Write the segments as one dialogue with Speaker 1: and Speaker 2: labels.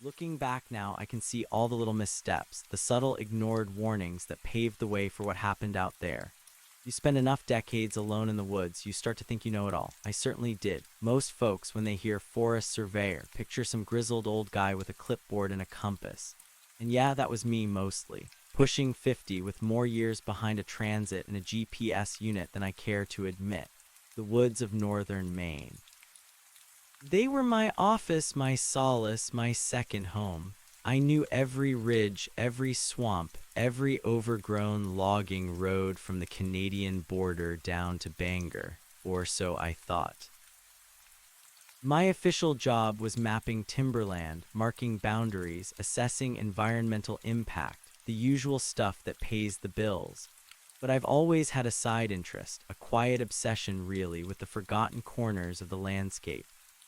Speaker 1: Looking back now, I can see all the little missteps, the subtle ignored warnings that paved the way for what happened out there. You spend enough decades alone in the woods, you start to think you know it all. I certainly did. Most folks, when they hear forest surveyor, picture some grizzled old guy with a clipboard and a compass. And yeah, that was me mostly. Pushing 50 with more years behind a transit and a GPS unit than I care to admit. The woods of northern Maine. They were my office, my solace, my second home. I knew every ridge, every swamp, every overgrown logging road from the Canadian border down to Bangor, or so I thought. My official job was mapping timberland, marking boundaries, assessing environmental impact, the usual stuff that pays the bills. But I've always had a side interest, a quiet obsession really, with the forgotten corners of the landscape.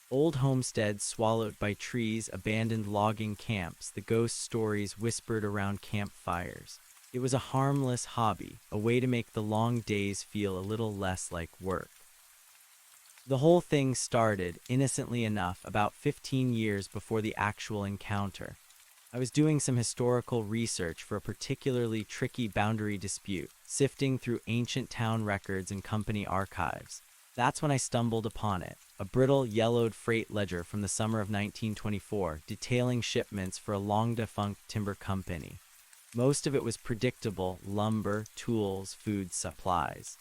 Speaker 1: Old homesteads swallowed by trees, abandoned logging camps, the ghost stories whispered around campfires. It was a harmless hobby, a way to make the long days feel a little less like work. The whole thing started, innocently enough, about 15 years before the actual encounter. I was doing some historical research for a particularly tricky boundary dispute, sifting through ancient town records and company archives. That's when I stumbled upon it, a brittle, yellowed freight ledger from the summer of 1924, detailing shipments for a long-defunct timber company. Most of it was predictable: lumber, tools, food supplies.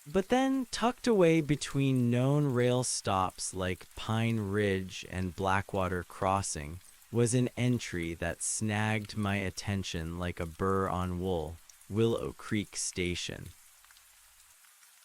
Speaker 1: But then, tucked away between known rail stops like Pine Ridge and Blackwater Crossing, was an entry that snagged my attention like a burr on wool: Willow Creek Station.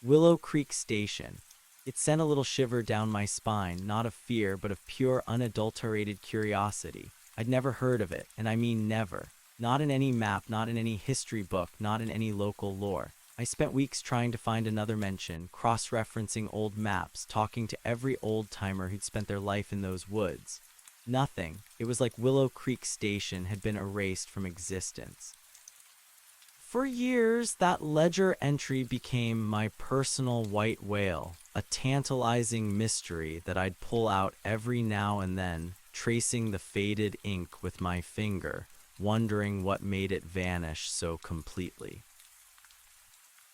Speaker 1: Willow Creek Station. It sent a little shiver down my spine, not of fear, but of pure, unadulterated curiosity. I'd never heard of it, and I mean never. Not in any map, not in any history book, not in any local lore. I spent weeks trying to find another mention, cross-referencing old maps, talking to every old-timer who'd spent their life in those woods. Nothing. It was like Willow Creek Station had been erased from existence. For years, that ledger entry became my personal white whale, a tantalizing mystery that I'd pull out every now and then, tracing the faded ink with my finger, wondering what made it vanish so completely.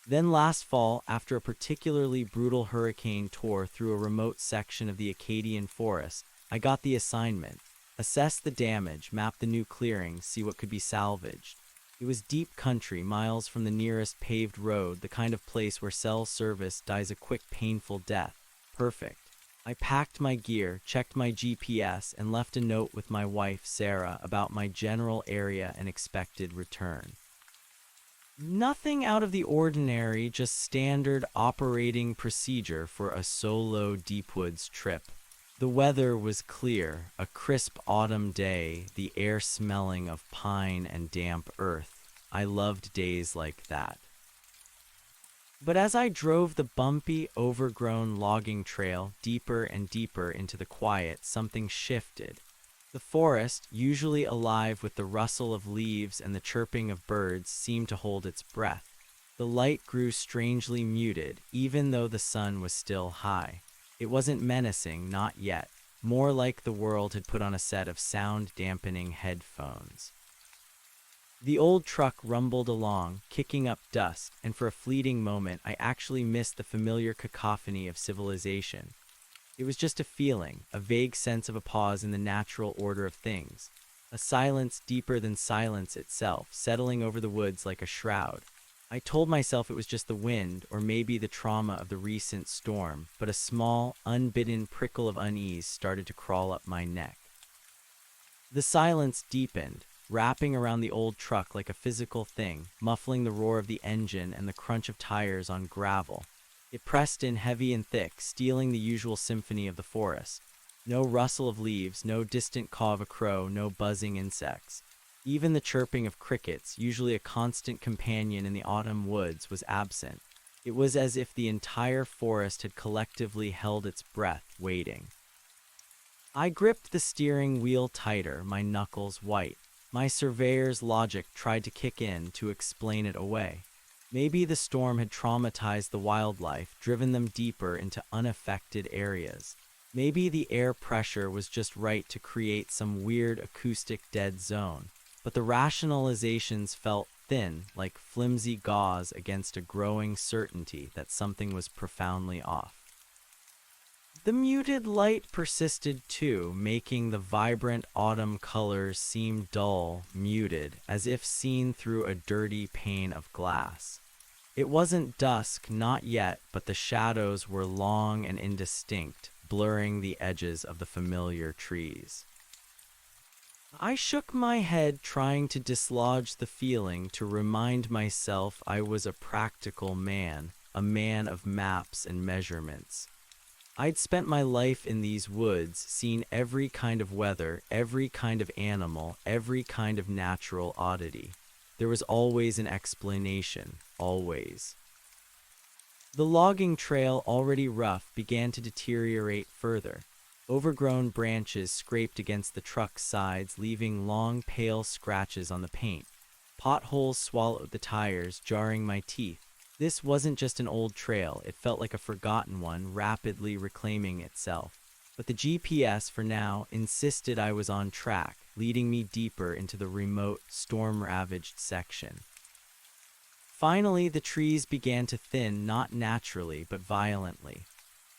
Speaker 1: Then last fall, after a particularly brutal hurricane tore through a remote section of the Acadian forest, I got the assignment: assess the damage, map the new clearings, see what could be salvaged. It was deep country, miles from the nearest paved road, the kind of place where cell service dies a quick, painful death. Perfect. I packed my gear, checked my GPS, and left a note with my wife, Sarah, about my general area and expected return. Nothing out of the ordinary, just standard operating procedure for a solo deepwoods trip. The weather was clear, a crisp autumn day, the air smelling of pine and damp earth. I loved days like that. But as I drove the bumpy, overgrown logging trail deeper and deeper into the quiet, something shifted. The forest, usually alive with the rustle of leaves and the chirping of birds, seemed to hold its breath. The light grew strangely muted, even though the sun was still high. It wasn't menacing, not yet. More like the world had put on a set of sound-dampening headphones. The old truck rumbled along, kicking up dust, and for a fleeting moment I actually missed the familiar cacophony of civilization. It was just a feeling, a vague sense of a pause in the natural order of things. A silence deeper than silence itself, settling over the woods like a shroud. I told myself it was just the wind, or maybe the trauma of the recent storm, but a small, unbidden prickle of unease started to crawl up my neck. The silence deepened, wrapping around the old truck like a physical thing, muffling the roar of the engine and the crunch of tires on gravel. It pressed in heavy and thick, stealing the usual symphony of the forest. No rustle of leaves, no distant caw of a crow, no buzzing insects. Even the chirping of crickets, usually a constant companion in the autumn woods, was absent. It was as if the entire forest had collectively held its breath, waiting. I gripped the steering wheel tighter, my knuckles white. My surveyor's logic tried to kick in to explain it away. Maybe the storm had traumatized the wildlife, driven them deeper into unaffected areas. Maybe the air pressure was just right to create some weird acoustic dead zone, but the rationalizations felt thin, like flimsy gauze against a growing certainty that something was profoundly off. The muted light persisted too, making the vibrant autumn colors seem dull, muted, as if seen through a dirty pane of glass. It wasn't dusk, not yet, but the shadows were long and indistinct, blurring the edges of the familiar trees. I shook my head, trying to dislodge the feeling, to remind myself I was a practical man, a man of maps and measurements. I'd spent my life in these woods, seen every kind of weather, every kind of animal, every kind of natural oddity. There was always an explanation, always. The logging trail, already rough, began to deteriorate further. Overgrown branches scraped against the truck's sides, leaving long, pale scratches on the paint. Potholes swallowed the tires, jarring my teeth. This wasn't just an old trail, it felt like a forgotten one, rapidly reclaiming itself. But the GPS, for now, insisted I was on track, leading me deeper into the remote, storm-ravaged section. Finally, the trees began to thin, not naturally, but violently.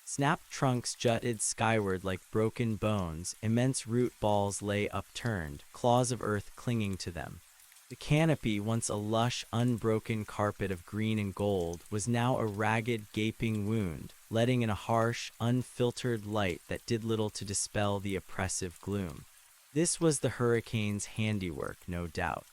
Speaker 1: Snapped trunks jutted skyward like broken bones, immense root balls lay upturned, claws of earth clinging to them. The canopy, once a lush, unbroken carpet of green and gold, was now a ragged, gaping wound, letting in a harsh, unfiltered light that did little to dispel the oppressive gloom. This was the hurricane's handiwork, no doubt.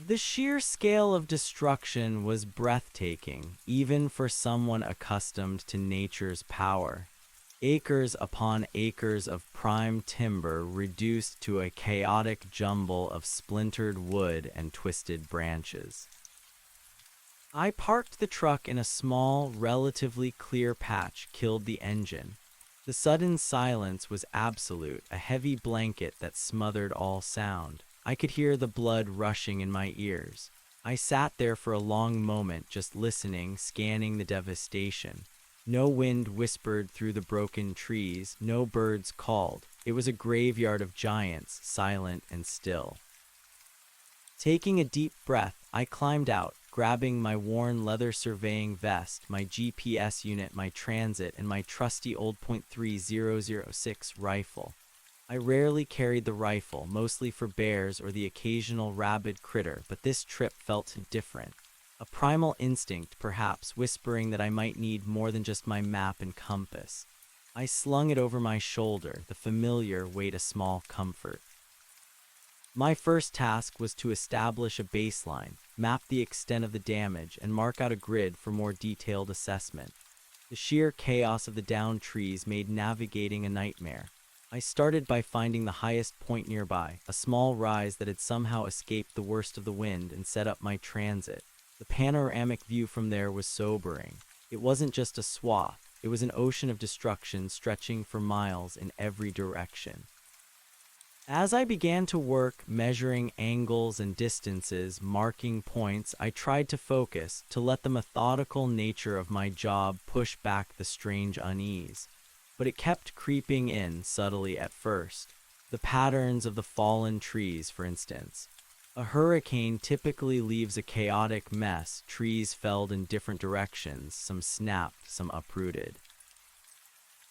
Speaker 1: The sheer scale of destruction was breathtaking, even for someone accustomed to nature's power. Acres upon acres of prime timber reduced to a chaotic jumble of splintered wood and twisted branches. I parked the truck in a small, relatively clear patch, killed the engine. The sudden silence was absolute, a heavy blanket that smothered all sound. I could hear the blood rushing in my ears. I sat there for a long moment, just listening, scanning the devastation. No wind whispered through the broken trees, no birds called. It was a graveyard of giants, silent and still. Taking a deep breath, I climbed out, grabbing my worn leather surveying vest, my GPS unit, my transit, and my trusty old .3006 rifle. I rarely carried the rifle, mostly for bears or the occasional rabid critter, but this trip felt different. A primal instinct, perhaps, whispering that I might need more than just my map and compass. I slung it over my shoulder, the familiar weight a small comfort. My first task was to establish a baseline, map the extent of the damage, and mark out a grid for more detailed assessment. The sheer chaos of the downed trees made navigating a nightmare. I started by finding the highest point nearby, a small rise that had somehow escaped the worst of the wind, and set up my transit. The panoramic view from there was sobering. It wasn't just a swath, it was an ocean of destruction stretching for miles in every direction. As I began to work, measuring angles and distances, marking points, I tried to focus, to let the methodical nature of my job push back the strange unease. But it kept creeping in subtly at first. The patterns of the fallen trees, for instance. A hurricane typically leaves a chaotic mess, trees felled in different directions, some snapped, some uprooted.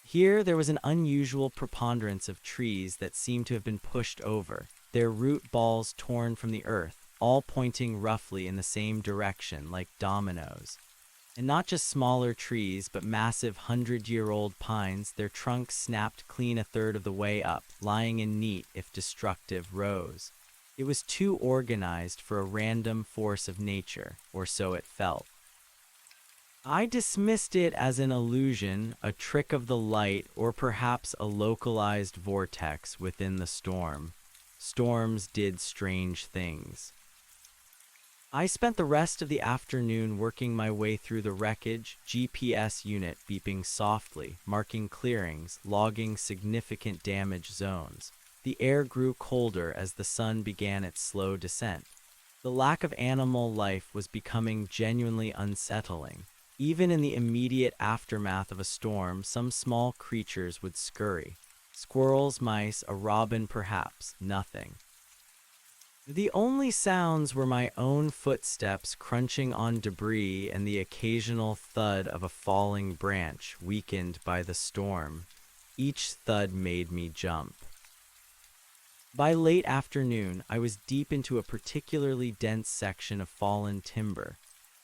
Speaker 1: Here there was an unusual preponderance of trees that seemed to have been pushed over, their root balls torn from the earth, all pointing roughly in the same direction, like dominoes. And not just smaller trees, but massive 100-year-old pines, their trunks snapped clean a third of the way up, lying in neat, if destructive, rows. It was too organized for a random force of nature, or so it felt. I dismissed it as an illusion, a trick of the light, or perhaps a localized vortex within the storm. Storms did strange things. I spent the rest of the afternoon working my way through the wreckage, GPS unit beeping softly, marking clearings, logging significant damage zones. The air grew colder as the sun began its slow descent. The lack of animal life was becoming genuinely unsettling. Even in the immediate aftermath of a storm, some small creatures would scurry. Squirrels, mice, a robin perhaps, nothing. The only sounds were my own footsteps crunching on debris and the occasional thud of a falling branch weakened by the storm. Each thud made me jump. By late afternoon, I was deep into a particularly dense section of fallen timber.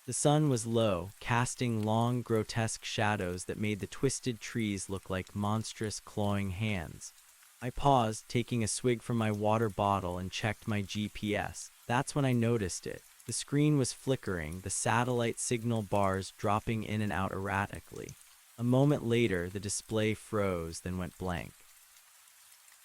Speaker 1: The sun was low, casting long, grotesque shadows that made the twisted trees look like monstrous, clawing hands. I paused, taking a swig from my water bottle, and checked my GPS. That's when I noticed it. The screen was flickering, the satellite signal bars dropping in and out erratically. A moment later, the display froze, then went blank.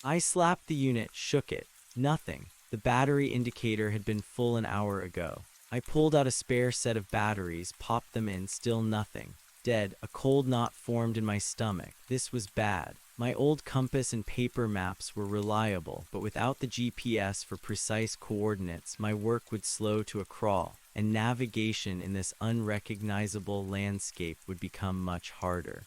Speaker 1: I slapped the unit, shook it. Nothing. The battery indicator had been full an hour ago. I pulled out a spare set of batteries, popped them in, still nothing. Dead, a cold knot formed in my stomach. This was bad. My old compass and paper maps were reliable, but without the GPS for precise coordinates, my work would slow to a crawl, and navigation in this unrecognizable landscape would become much harder.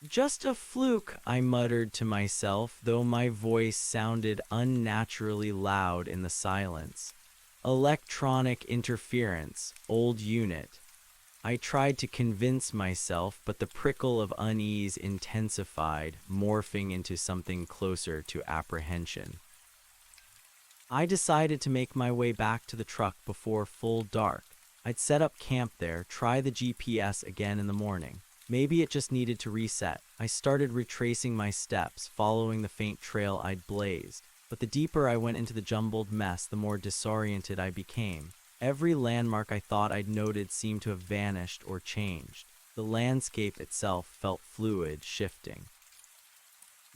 Speaker 1: Just a fluke, I muttered to myself, though my voice sounded unnaturally loud in the silence. Electronic interference, old unit. I tried to convince myself, but the prickle of unease intensified, morphing into something closer to apprehension. I decided to make my way back to the truck before full dark. I'd set up camp there, try the GPS again in the morning. Maybe it just needed to reset. I started retracing my steps, following the faint trail I'd blazed. But the deeper I went into the jumbled mess, the more disoriented I became. Every landmark I thought I'd noted seemed to have vanished or changed. The landscape itself felt fluid, shifting.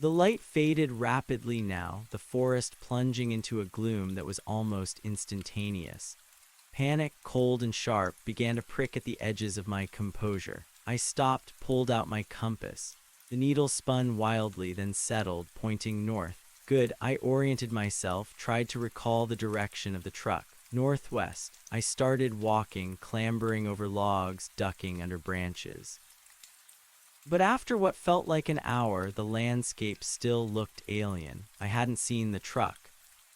Speaker 1: The light faded rapidly now, the forest plunging into a gloom that was almost instantaneous. Panic, cold and sharp, began to prick at the edges of my composure. I stopped, pulled out my compass. The needle spun wildly, then settled, pointing north. Good, I oriented myself, tried to recall the direction of the truck. Northwest. I started walking, clambering over logs, ducking under branches. But after what felt like an hour, the landscape still looked alien. I hadn't seen the truck.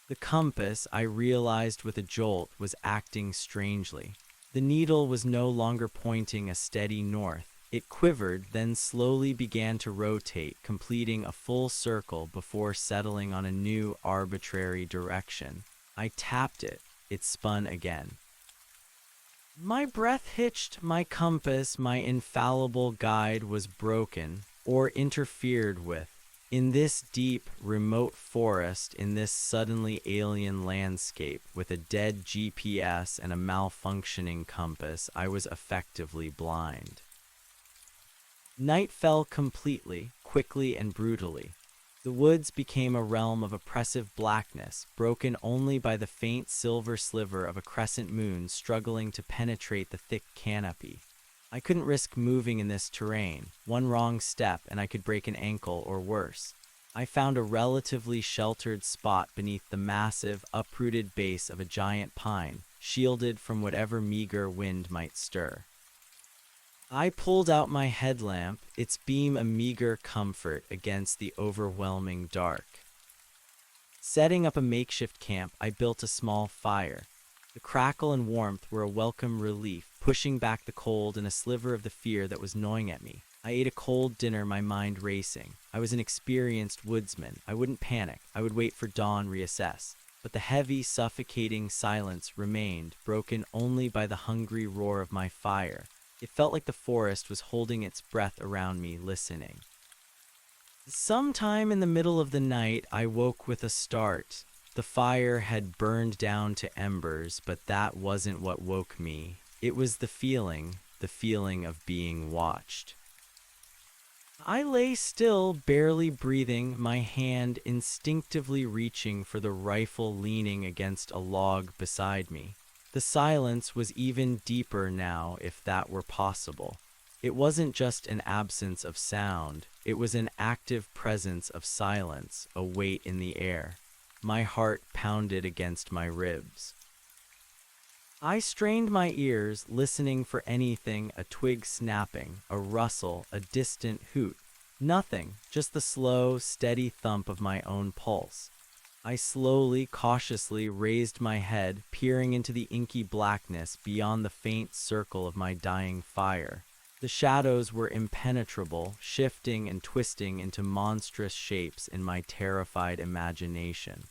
Speaker 1: The compass, I realized with a jolt, was acting strangely. The needle was no longer pointing a steady north. It quivered, then slowly began to rotate, completing a full circle before settling on a new, arbitrary direction. I tapped it. It spun again. My breath hitched, my compass, my infallible guide was broken or interfered with. In this deep, remote forest, in this suddenly alien landscape, with a dead GPS and a malfunctioning compass, I was effectively blind. Night fell completely, quickly and brutally. The woods became a realm of oppressive blackness, broken only by the faint silver sliver of a crescent moon struggling to penetrate the thick canopy. I couldn't risk moving in this terrain. One wrong step and I could break an ankle or worse. I found a relatively sheltered spot beneath the massive, uprooted base of a giant pine, shielded from whatever meager wind might stir. I pulled out my headlamp, its beam a meager comfort against the overwhelming dark. Setting up a makeshift camp, I built a small fire. The crackle and warmth were a welcome relief, pushing back the cold and a sliver of the fear that was gnawing at me. I ate a cold dinner, my mind racing. I was an experienced woodsman. I wouldn't panic. I would wait for dawn, reassess. But the heavy, suffocating silence remained, broken only by the hungry roar of my fire. It felt like the forest was holding its breath around me, listening. Sometime in the middle of the night, I woke with a start. The fire had burned down to embers, but that wasn't what woke me. It was the feeling of being watched. I lay still, barely breathing, my hand instinctively reaching for the rifle leaning against a log beside me. The silence was even deeper now, if that were possible. It wasn't just an absence of sound, it was an active presence of silence, a weight in the air. My heart pounded against my ribs. I strained my ears, listening for anything, a twig snapping, a rustle, a distant hoot. Nothing, just the slow, steady thump of my own pulse. I slowly, cautiously raised my head, peering into the inky blackness beyond the faint circle of my dying fire. The shadows were impenetrable, shifting and twisting into monstrous shapes in my terrified imagination.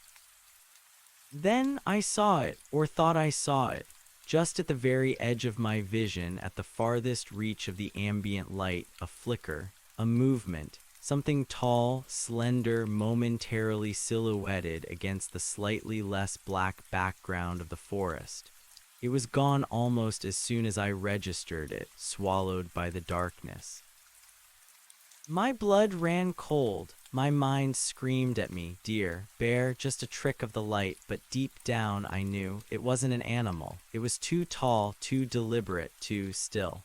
Speaker 1: Then I saw it, or thought I saw it, just at the very edge of my vision, at the farthest reach of the ambient light, a flicker, a movement, something tall, slender, momentarily silhouetted against the slightly less black background of the forest. It was gone almost as soon as I registered it, swallowed by the darkness. My blood ran cold. My mind screamed at me, dear, bear, just a trick of the light, but deep down I knew it wasn't an animal. It was too tall, too deliberate, too still.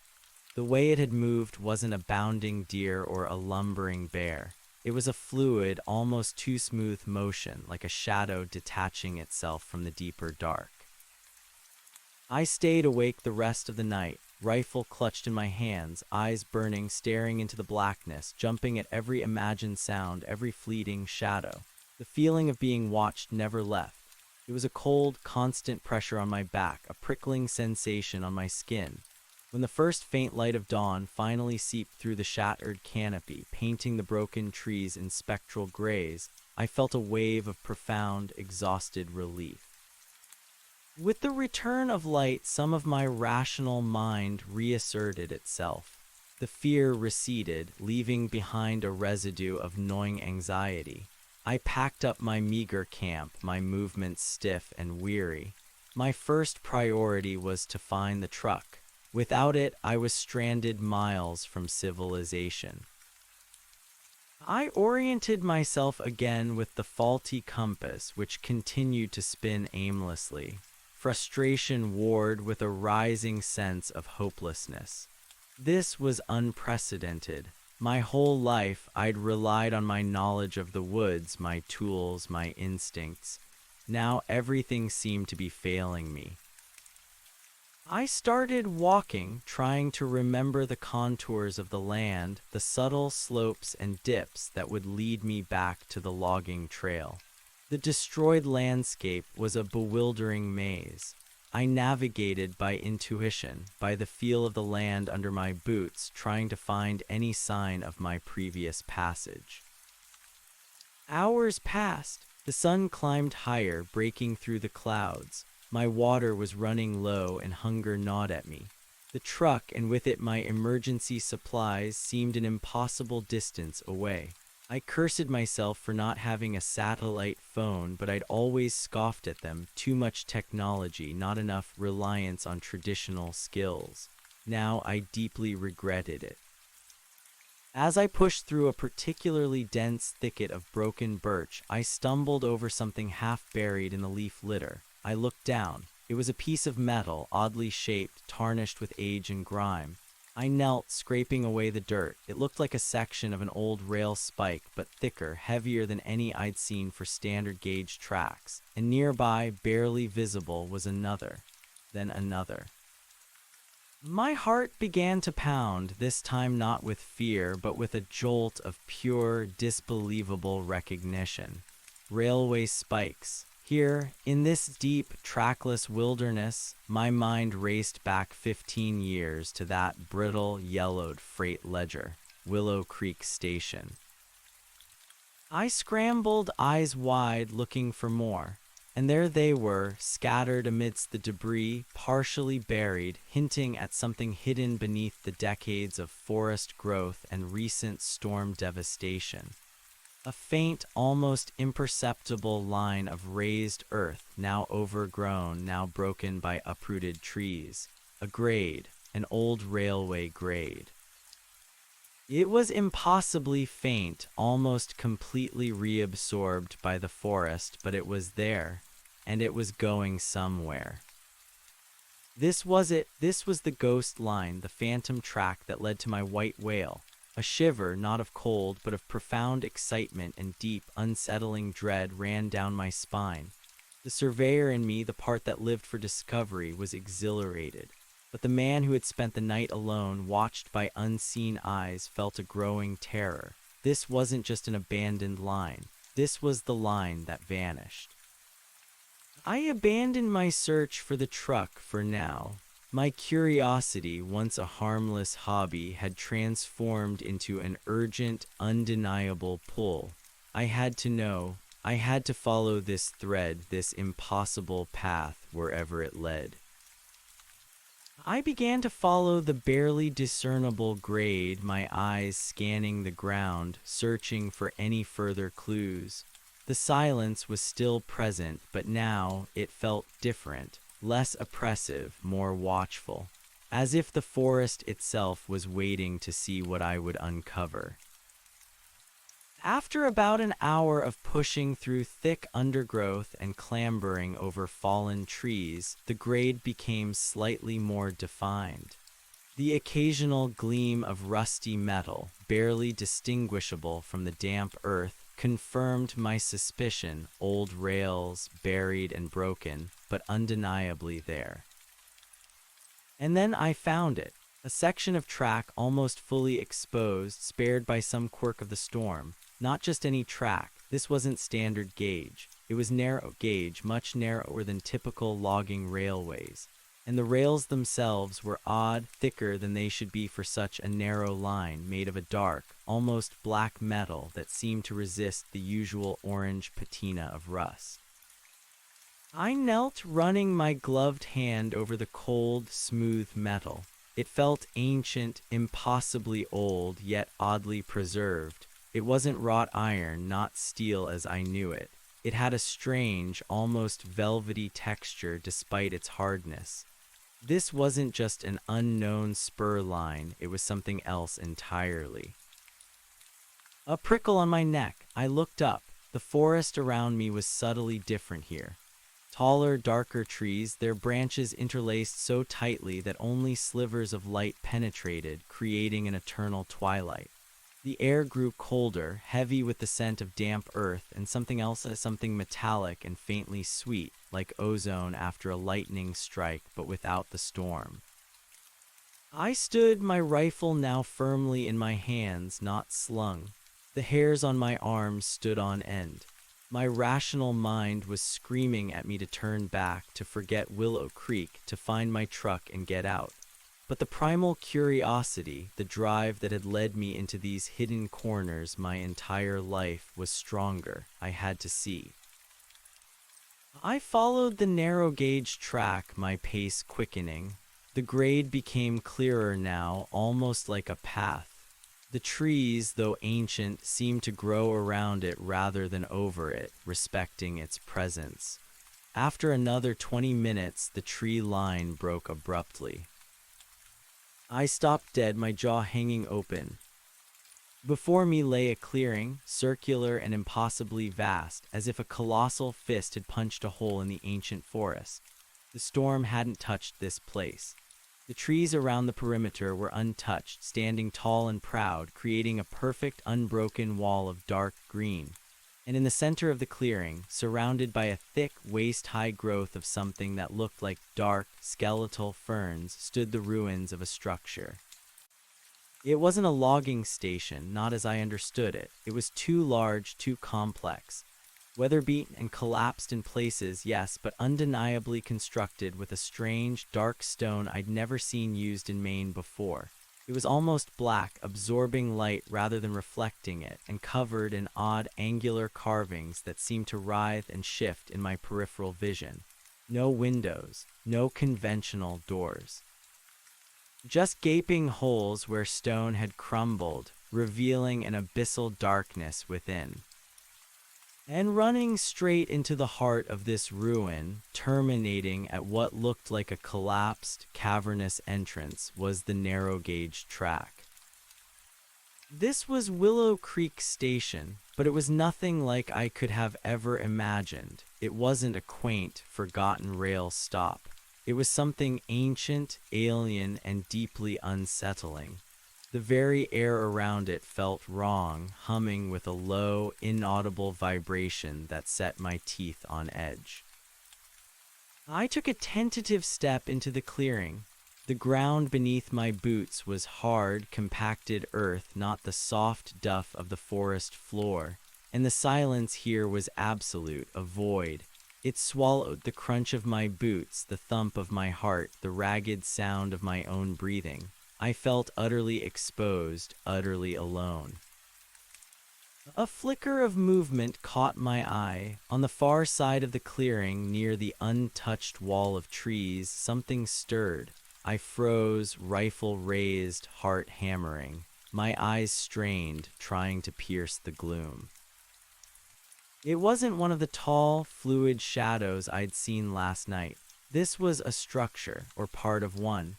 Speaker 1: The way it had moved wasn't a bounding deer or a lumbering bear. It was a fluid, almost too smooth motion, like a shadow detaching itself from the deeper dark. I stayed awake the rest of the night, rifle clutched in my hands, eyes burning, staring into the blackness, jumping at every imagined sound, every fleeting shadow. The feeling of being watched never left. It was a cold, constant pressure on my back, a prickling sensation on my skin. When the first faint light of dawn finally seeped through the shattered canopy, painting the broken trees in spectral grays, I felt a wave of profound, exhausted relief. With the return of light, some of my rational mind reasserted itself. The fear receded, leaving behind a residue of gnawing anxiety. I packed up my meager camp, my movements stiff and weary. My first priority was to find the truck. Without it, I was stranded miles from civilization. I oriented myself again with the faulty compass, which continued to spin aimlessly. Frustration warred with a rising sense of hopelessness. This was unprecedented. My whole life, I'd relied on my knowledge of the woods, my tools, my instincts. Now everything seemed to be failing me. I started walking, trying to remember the contours of the land, the subtle slopes and dips that would lead me back to the logging trail. The destroyed landscape was a bewildering maze. I navigated by intuition, by the feel of the land under my boots, trying to find any sign of my previous passage. Hours passed. The sun climbed higher, breaking through the clouds. My water was running low and hunger gnawed at me. The truck, and with it my emergency supplies, seemed an impossible distance away. I cursed myself for not having a satellite phone, but I'd always scoffed at them. Too much technology, not enough reliance on traditional skills. Now I deeply regretted it. As I pushed through a particularly dense thicket of broken birch, I stumbled over something half buried in the leaf litter. I looked down. It was a piece of metal, oddly shaped, tarnished with age and grime. I knelt, scraping away the dirt. It looked like a section of an old rail spike, but thicker, heavier than any I'd seen for standard gauge tracks. And nearby, barely visible, was another, then another. My heart began to pound, this time not with fear, but with a jolt of pure, disbelievable recognition. Railway spikes. Here, in this deep, trackless wilderness, my mind raced back 15 years to that brittle, yellowed freight ledger, Willow Creek Station. I scrambled, eyes wide, looking for more, and there they were, scattered amidst the debris, partially buried, hinting at something hidden beneath the decades of forest growth and recent storm devastation. A faint, almost imperceptible line of raised earth, now overgrown, now broken by uprooted trees. A grade, an old railway grade. It was impossibly faint, almost completely reabsorbed by the forest, but it was there, and it was going somewhere. This was it. This was the ghost line, the phantom track that led to my white whale. A shiver, not of cold, but of profound excitement and deep, unsettling dread ran down my spine. The surveyor in me, the part that lived for discovery, was exhilarated. But the man who had spent the night alone, watched by unseen eyes, felt a growing terror. This wasn't just an abandoned line. This was the line that vanished. I abandoned my search for the truck for now. My curiosity, once a harmless hobby, had transformed into an urgent, undeniable pull. I had to know. I had to follow this thread, this impossible path, wherever it led. I began to follow the barely discernible grade, my eyes scanning the ground, searching for any further clues. The silence was still present, but now it felt different, less oppressive, more watchful, as if the forest itself was waiting to see what I would uncover. After about an hour of pushing through thick undergrowth and clambering over fallen trees, the grade became slightly more defined. The occasional gleam of rusty metal, barely distinguishable from the damp earth, confirmed my suspicion: old rails, buried and broken, but undeniably there. And then I found it, a section of track almost fully exposed, spared by some quirk of the storm. Not just any track. This wasn't standard gauge. It was narrow gauge, much narrower than typical logging railways. And the rails themselves were odd, thicker than they should be for such a narrow line, made of a dark, almost black metal that seemed to resist the usual orange patina of rust. I knelt, running my gloved hand over the cold, smooth metal. It felt ancient, impossibly old, yet oddly preserved. It wasn't wrought iron, not steel as I knew it. It had a strange, almost velvety texture despite its hardness. This wasn't just an unknown spur line, it was something else entirely. A prickle on my neck. I looked up. The forest around me was subtly different here. Taller, darker trees, their branches interlaced so tightly that only slivers of light penetrated, creating an eternal twilight. The air grew colder, heavy with the scent of damp earth and something else, something metallic and faintly sweet, like ozone after a lightning strike but without the storm. I stood, my rifle now firmly in my hands, not slung. The hairs on my arms stood on end. My rational mind was screaming at me to turn back, to forget Willow Creek, to find my truck and get out. But the primal curiosity, the drive that had led me into these hidden corners my entire life, was stronger. I had to see. I followed the narrow-gauge track, my pace quickening. The grade became clearer now, almost like a path. The trees, though ancient, seemed to grow around it rather than over it, respecting its presence. After another 20 minutes, the tree line broke abruptly. I stopped dead, my jaw hanging open. Before me lay a clearing, circular and impossibly vast, as if a colossal fist had punched a hole in the ancient forest. The storm hadn't touched this place. The trees around the perimeter were untouched, standing tall and proud, creating a perfect, unbroken wall of dark green. And in the center of the clearing, surrounded by a thick, waist-high growth of something that looked like dark, skeletal ferns, stood the ruins of a structure. It wasn't a logging station, not as I understood it. It was too large, too complex. Weather-beaten and collapsed in places, yes, but undeniably constructed with a strange, dark stone I'd never seen used in Maine before. It was almost black, absorbing light rather than reflecting it, and covered in odd, angular carvings that seemed to writhe and shift in my peripheral vision. No windows, no conventional doors. Just gaping holes where stone had crumbled, revealing an abyssal darkness within. And running straight into the heart of this ruin, terminating at what looked like a collapsed, cavernous entrance, was the narrow-gauge track. This was Willow Creek Station, but it was nothing like I could have ever imagined. It wasn't a quaint, forgotten rail stop. It was something ancient, alien, and deeply unsettling. The very air around it felt wrong, humming with a low, inaudible vibration that set my teeth on edge. I took a tentative step into the clearing. The ground beneath my boots was hard, compacted earth, not the soft duff of the forest floor. And the silence here was absolute, a void. It swallowed the crunch of my boots, the thump of my heart, the ragged sound of my own breathing. I felt utterly exposed, utterly alone. A flicker of movement caught my eye. On the far side of the clearing, near the untouched wall of trees, something stirred. I froze, rifle raised, heart hammering. My eyes strained, trying to pierce the gloom. It wasn't one of the tall, fluid shadows I'd seen last night. This was a structure, or part of one.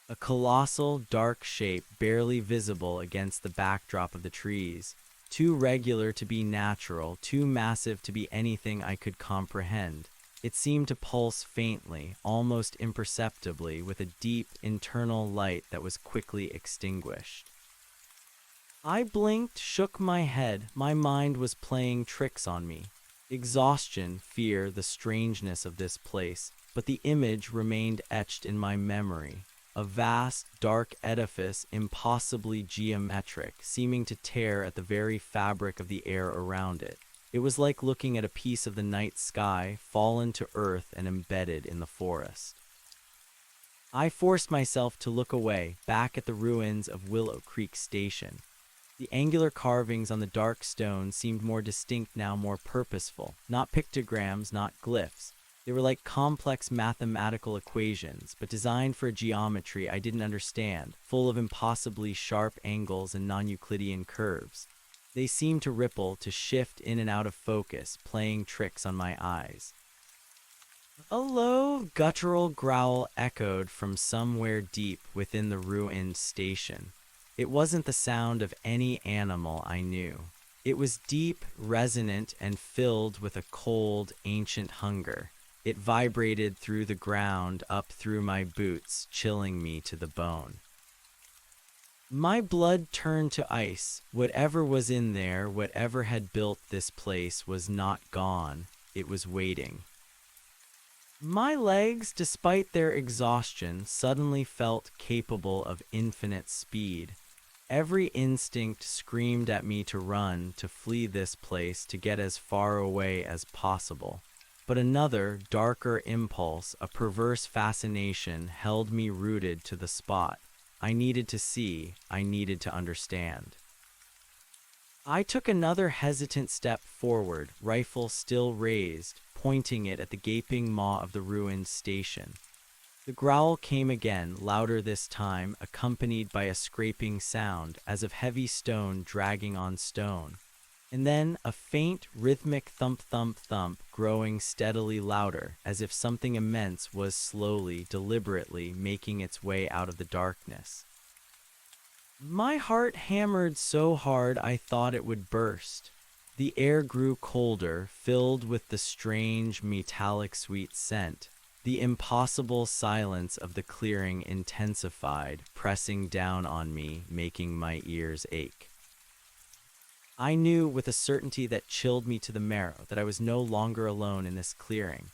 Speaker 1: A colossal, dark shape barely visible against the backdrop of the trees. Too regular to be natural, too massive to be anything I could comprehend. It seemed to pulse faintly, almost imperceptibly, with a deep, internal light that was quickly extinguished. I blinked, shook my head. My mind was playing tricks on me. Exhaustion, fear, the strangeness of this place, but the image remained etched in my memory. A vast, dark edifice, impossibly geometric, seeming to tear at the very fabric of the air around it. It was like looking at a piece of the night sky, fallen to earth and embedded in the forest. I forced myself to look away, back at the ruins of Willow Creek Station. The angular carvings on the dark stone seemed more distinct now, more purposeful. Not pictograms, not glyphs. They were like complex mathematical equations, but designed for a geometry I didn't understand, full of impossibly sharp angles and non-Euclidean curves. They seemed to ripple, to shift in and out of focus, playing tricks on my eyes. A low, guttural growl echoed from somewhere deep within the ruined station. It wasn't the sound of any animal I knew. It was deep, resonant, and filled with a cold, ancient hunger. It vibrated through the ground, up through my boots, chilling me to the bone. My blood turned to ice. Whatever was in there, whatever had built this place, was not gone. It was waiting. My legs, despite their exhaustion, suddenly felt capable of infinite speed. Every instinct screamed at me to run, to flee this place, to get as far away as possible. But another, darker impulse, a perverse fascination, held me rooted to the spot. I needed to see, I needed to understand. I took another hesitant step forward, rifle still raised, pointing it at the gaping maw of the ruined station. The growl came again, louder this time, accompanied by a scraping sound, as of heavy stone dragging on stone. And then a faint, rhythmic thump-thump-thump, growing steadily louder, as if something immense was slowly, deliberately making its way out of the darkness. My heart hammered so hard I thought it would burst. The air grew colder, filled with the strange, metallic sweet scent. The impossible silence of the clearing intensified, pressing down on me, making my ears ache. I knew with a certainty that chilled me to the marrow that I was no longer alone in this clearing.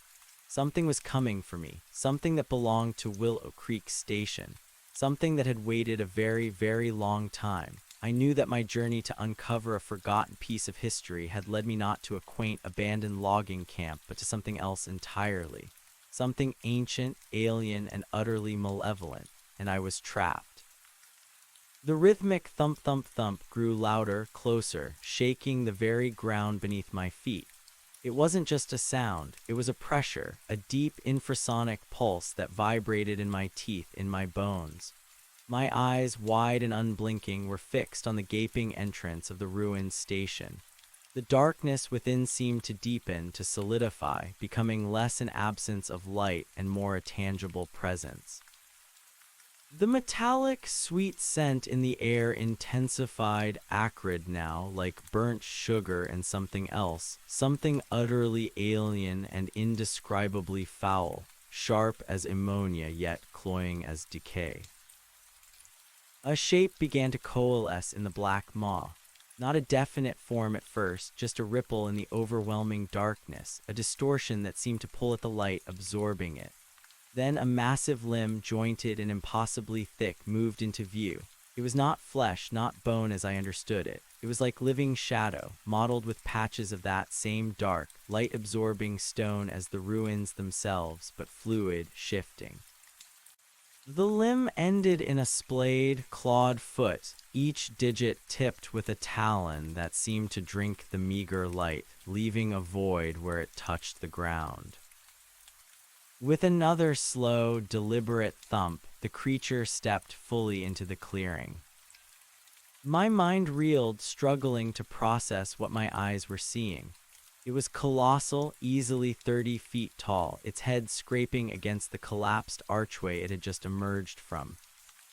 Speaker 1: Something was coming for me, something that belonged to Willow Creek Station, something that had waited a very, very long time. I knew that my journey to uncover a forgotten piece of history had led me not to a quaint, abandoned logging camp, but to something else entirely. Something ancient, alien, and utterly malevolent, and I was trapped. The rhythmic thump-thump-thump grew louder, closer, shaking the very ground beneath my feet. It wasn't just a sound, it was a pressure, a deep infrasonic pulse that vibrated in my teeth, in my bones. My eyes, wide and unblinking, were fixed on the gaping entrance of the ruined station. The darkness within seemed to deepen, to solidify, becoming less an absence of light and more a tangible presence. The metallic, sweet scent in the air intensified, acrid now, like burnt sugar and something else, something utterly alien and indescribably foul, sharp as ammonia yet cloying as decay. A shape began to coalesce in the black maw. Not a definite form at first, just a ripple in the overwhelming darkness, a distortion that seemed to pull at the light, absorbing it. Then a massive limb, jointed and impossibly thick, moved into view. It was not flesh, not bone as I understood it. It was like living shadow, mottled with patches of that same dark, light-absorbing stone as the ruins themselves, but fluid, shifting. The limb ended in a splayed, clawed foot, each digit tipped with a talon that seemed to drink the meager light, leaving a void where it touched the ground. With another slow, deliberate thump, the creature stepped fully into the clearing. My mind reeled, struggling to process what my eyes were seeing. It was colossal, easily 30 feet tall, its head scraping against the collapsed archway it had just emerged from.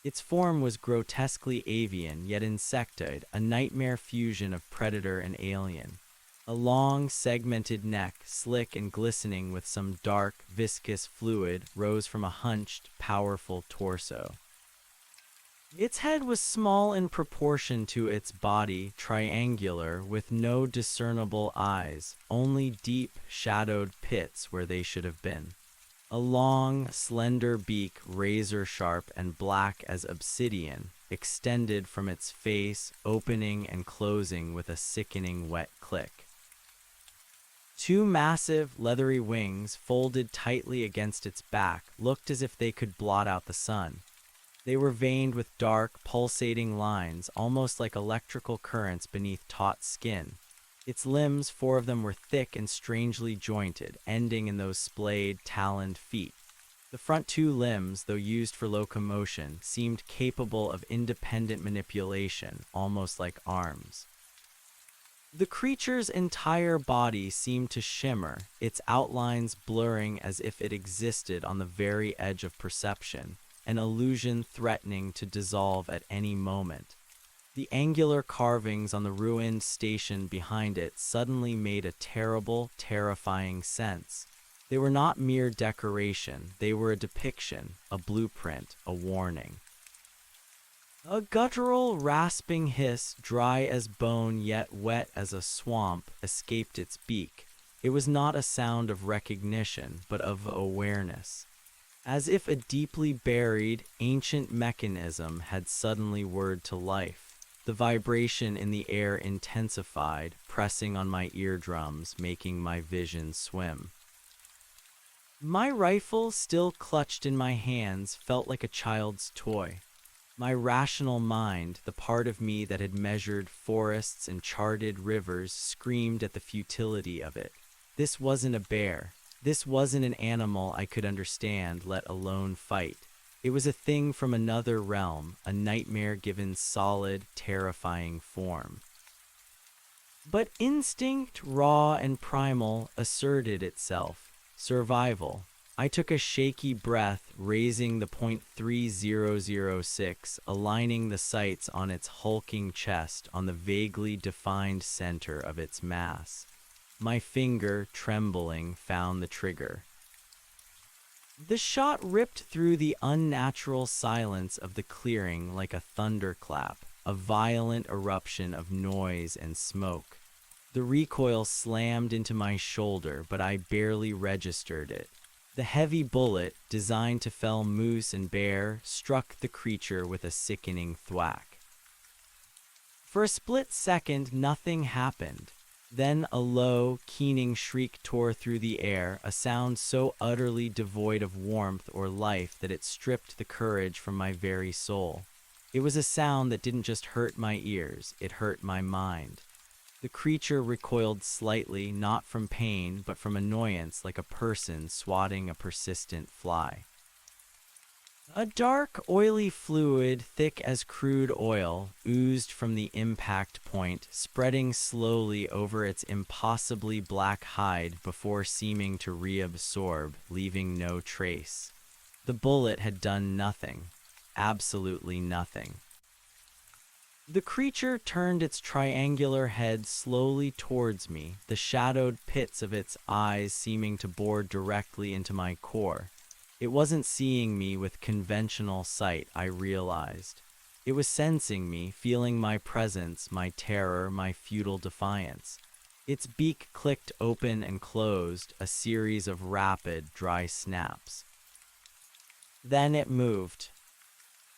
Speaker 1: Its form was grotesquely avian, yet insectoid, a nightmare fusion of predator and alien. A long, segmented neck, slick and glistening with some dark, viscous fluid, rose from a hunched, powerful torso. Its head was small in proportion to its body, triangular, with no discernible eyes, only deep, shadowed pits where they should have been. A long, slender beak, razor-sharp and black as obsidian, extended from its face, opening and closing with a sickening wet click. Two massive, leathery wings, folded tightly against its back, looked as if they could blot out the sun. They were veined with dark, pulsating lines, almost like electrical currents beneath taut skin. Its limbs, 4 of them, were thick and strangely jointed, ending in those splayed, taloned feet. The front 2 limbs, though used for locomotion, seemed capable of independent manipulation, almost like arms. The creature's entire body seemed to shimmer, its outlines blurring as if it existed on the very edge of perception, an illusion threatening to dissolve at any moment. The angular carvings on the ruined station behind it suddenly made a terrible, terrifying sense. They were not mere decoration, they were a depiction, a blueprint, a warning. A guttural, rasping hiss, dry as bone yet wet as a swamp, escaped its beak. It was not a sound of recognition, but of awareness. As if a deeply buried, ancient mechanism had suddenly whirred to life. The vibration in the air intensified, pressing on my eardrums, making my vision swim. My rifle, still clutched in my hands, felt like a child's toy. My rational mind, the part of me that had measured forests and charted rivers, screamed at the futility of it. This wasn't a bear. This wasn't an animal I could understand, let alone fight. It was a thing from another realm, a nightmare given solid, terrifying form. But instinct, raw and primal, asserted itself. Survival. I took a shaky breath, raising the .3006, aligning the sights on its hulking chest on the vaguely defined center of its mass. My finger, trembling, found the trigger. The shot ripped through the unnatural silence of the clearing like a thunderclap, a violent eruption of noise and smoke. The recoil slammed into my shoulder, but I barely registered it. The heavy bullet, designed to fell moose and bear, struck the creature with a sickening thwack. For a split second, nothing happened. Then a low, keening shriek tore through the air, a sound so utterly devoid of warmth or life that it stripped the courage from my very soul. It was a sound that didn't just hurt my ears, it hurt my mind. The creature recoiled slightly, not from pain, but from annoyance, like a person swatting a persistent fly. A dark, oily fluid, thick as crude oil, oozed from the impact point, spreading slowly over its impossibly black hide before seeming to reabsorb, leaving no trace. The bullet had done nothing. Absolutely nothing. The creature turned its triangular head slowly towards me, the shadowed pits of its eyes seeming to bore directly into my core. It wasn't seeing me with conventional sight, I realized. It was sensing me, feeling my presence, my terror, my futile defiance. Its beak clicked open and closed, a series of rapid, dry snaps. Then it moved.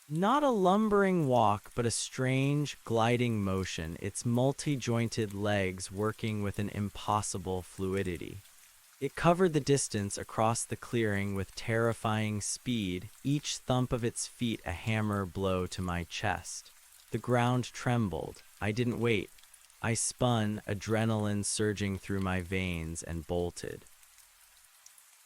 Speaker 1: Not a lumbering walk, but a strange, gliding motion, its multi-jointed legs working with an impossible fluidity. It covered the distance across the clearing with terrifying speed, each thump of its feet a hammer blow to my chest. The ground trembled. I didn't wait. I spun, adrenaline surging through my veins, and bolted.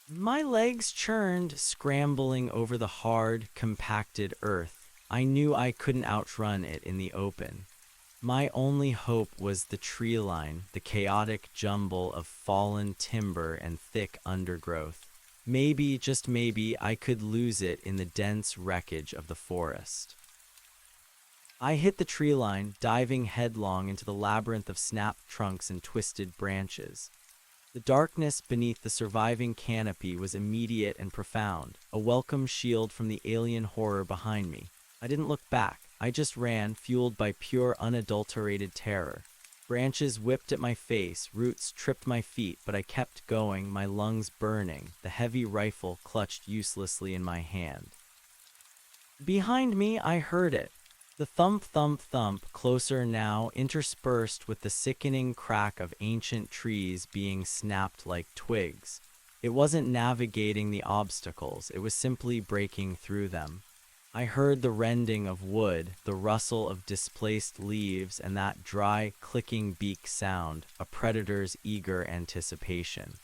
Speaker 1: My legs churned, scrambling over the hard, compacted earth. I knew I couldn't outrun it in the open. My only hope was the tree line, the chaotic jumble of fallen timber and thick undergrowth. Maybe, just maybe, I could lose it in the dense wreckage of the forest. I hit the tree line, diving headlong into the labyrinth of snapped trunks and twisted branches. The darkness beneath the surviving canopy was immediate and profound, a welcome shield from the alien horror behind me. I didn't look back. I just ran, fueled by pure, unadulterated terror. Branches whipped at my face, roots tripped my feet, but I kept going, my lungs burning, the heavy rifle clutched uselessly in my hand. Behind me, I heard it. The thump, thump, thump, closer now, interspersed with the sickening crack of ancient trees being snapped like twigs. It wasn't navigating the obstacles, it was simply breaking through them. I heard the rending of wood, the rustle of displaced leaves, and that dry, clicking beak sound, a predator's eager anticipation.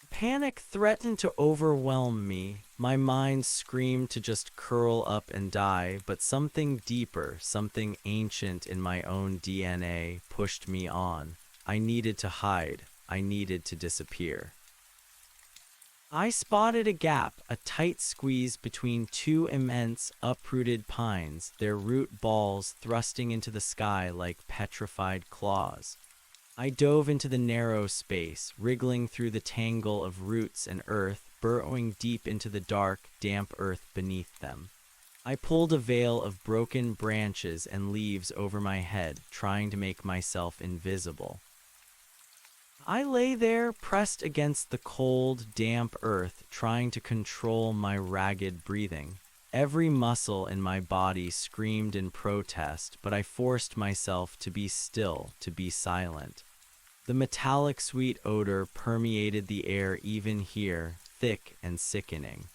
Speaker 1: Panic threatened to overwhelm me. My mind screamed to just curl up and die, but something deeper, something ancient in my own DNA, pushed me on. I needed to hide. I needed to disappear. I spotted a gap, a tight squeeze between two immense, uprooted pines, their root balls thrusting into the sky like petrified claws. I dove into the narrow space, wriggling through the tangle of roots and earth, burrowing deep into the dark, damp earth beneath them. I pulled a veil of broken branches and leaves over my head, trying to make myself invisible. I lay there, pressed against the cold, damp earth, trying to control my ragged breathing. Every muscle in my body screamed in protest, but I forced myself to be still, to be silent. The metallic sweet odor permeated the air even here, thick and sickening.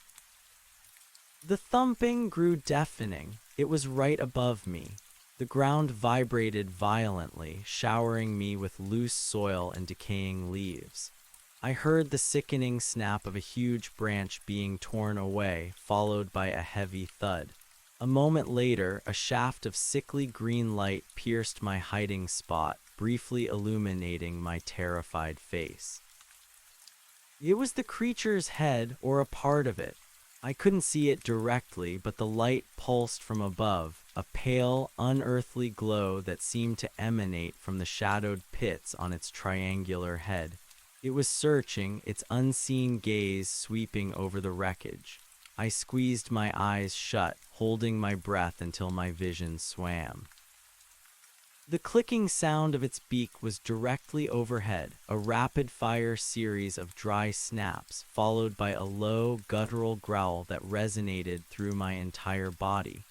Speaker 1: The thumping grew deafening. It was right above me. The ground vibrated violently, showering me with loose soil and decaying leaves. I heard the sickening snap of a huge branch being torn away, followed by a heavy thud. A moment later, a shaft of sickly green light pierced my hiding spot, briefly illuminating my terrified face. It was the creature's head, or a part of it. I couldn't see it directly, but the light pulsed from above, a pale, unearthly glow that seemed to emanate from the shadowed pits on its triangular head. It was searching, its unseen gaze sweeping over the wreckage. I squeezed my eyes shut, holding my breath until my vision swam. The clicking sound of its beak was directly overhead, a rapid-fire series of dry snaps, followed by a low, guttural growl that resonated through my entire body.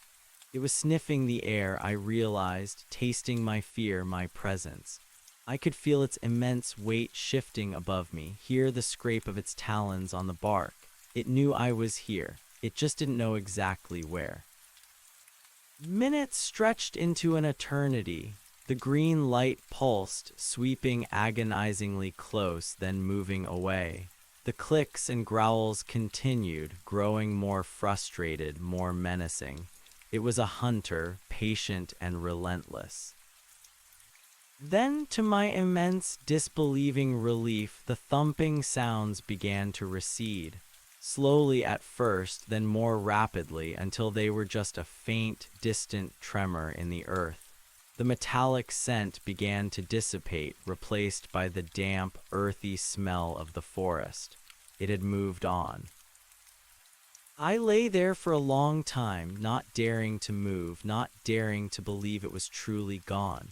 Speaker 1: It was sniffing the air, I realized, tasting my fear, my presence. I could feel its immense weight shifting above me, hear the scrape of its talons on the bark. It knew I was here. It just didn't know exactly where. Minutes stretched into an eternity. The green light pulsed, sweeping agonizingly close, then moving away. The clicks and growls continued, growing more frustrated, more menacing. It was a hunter, patient and relentless. Then, to my immense, disbelieving relief, the thumping sounds began to recede. Slowly at first, then more rapidly, until they were just a faint, distant tremor in the earth. The metallic scent began to dissipate, replaced by the damp, earthy smell of the forest. It had moved on. I lay there for a long time, not daring to move, not daring to believe it was truly gone.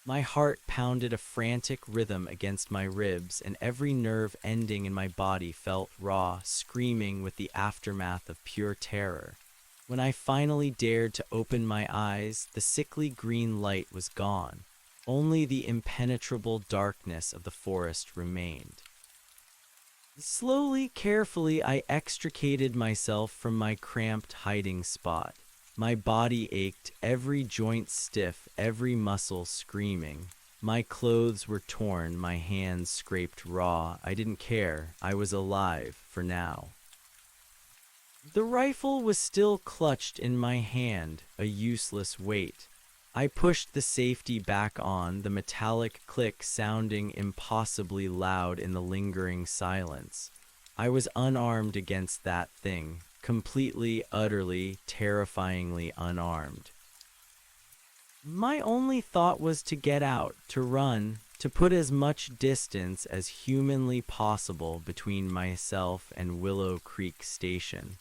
Speaker 1: My heart pounded a frantic rhythm against my ribs, and every nerve ending in my body felt raw, screaming with the aftermath of pure terror. When I finally dared to open my eyes, the sickly green light was gone. Only the impenetrable darkness of the forest remained. Slowly, carefully, I extricated myself from my cramped hiding spot. My body ached, every joint stiff, every muscle screaming. My clothes were torn, my hands scraped raw. I didn't care. I was alive, for now. The rifle was still clutched in my hand, a useless weight. I pushed the safety back on, the metallic click sounding impossibly loud in the lingering silence. I was unarmed against that thing, completely, utterly, terrifyingly unarmed. My only thought was to get out, to run, to put as much distance as humanly possible between myself and Willow Creek Station.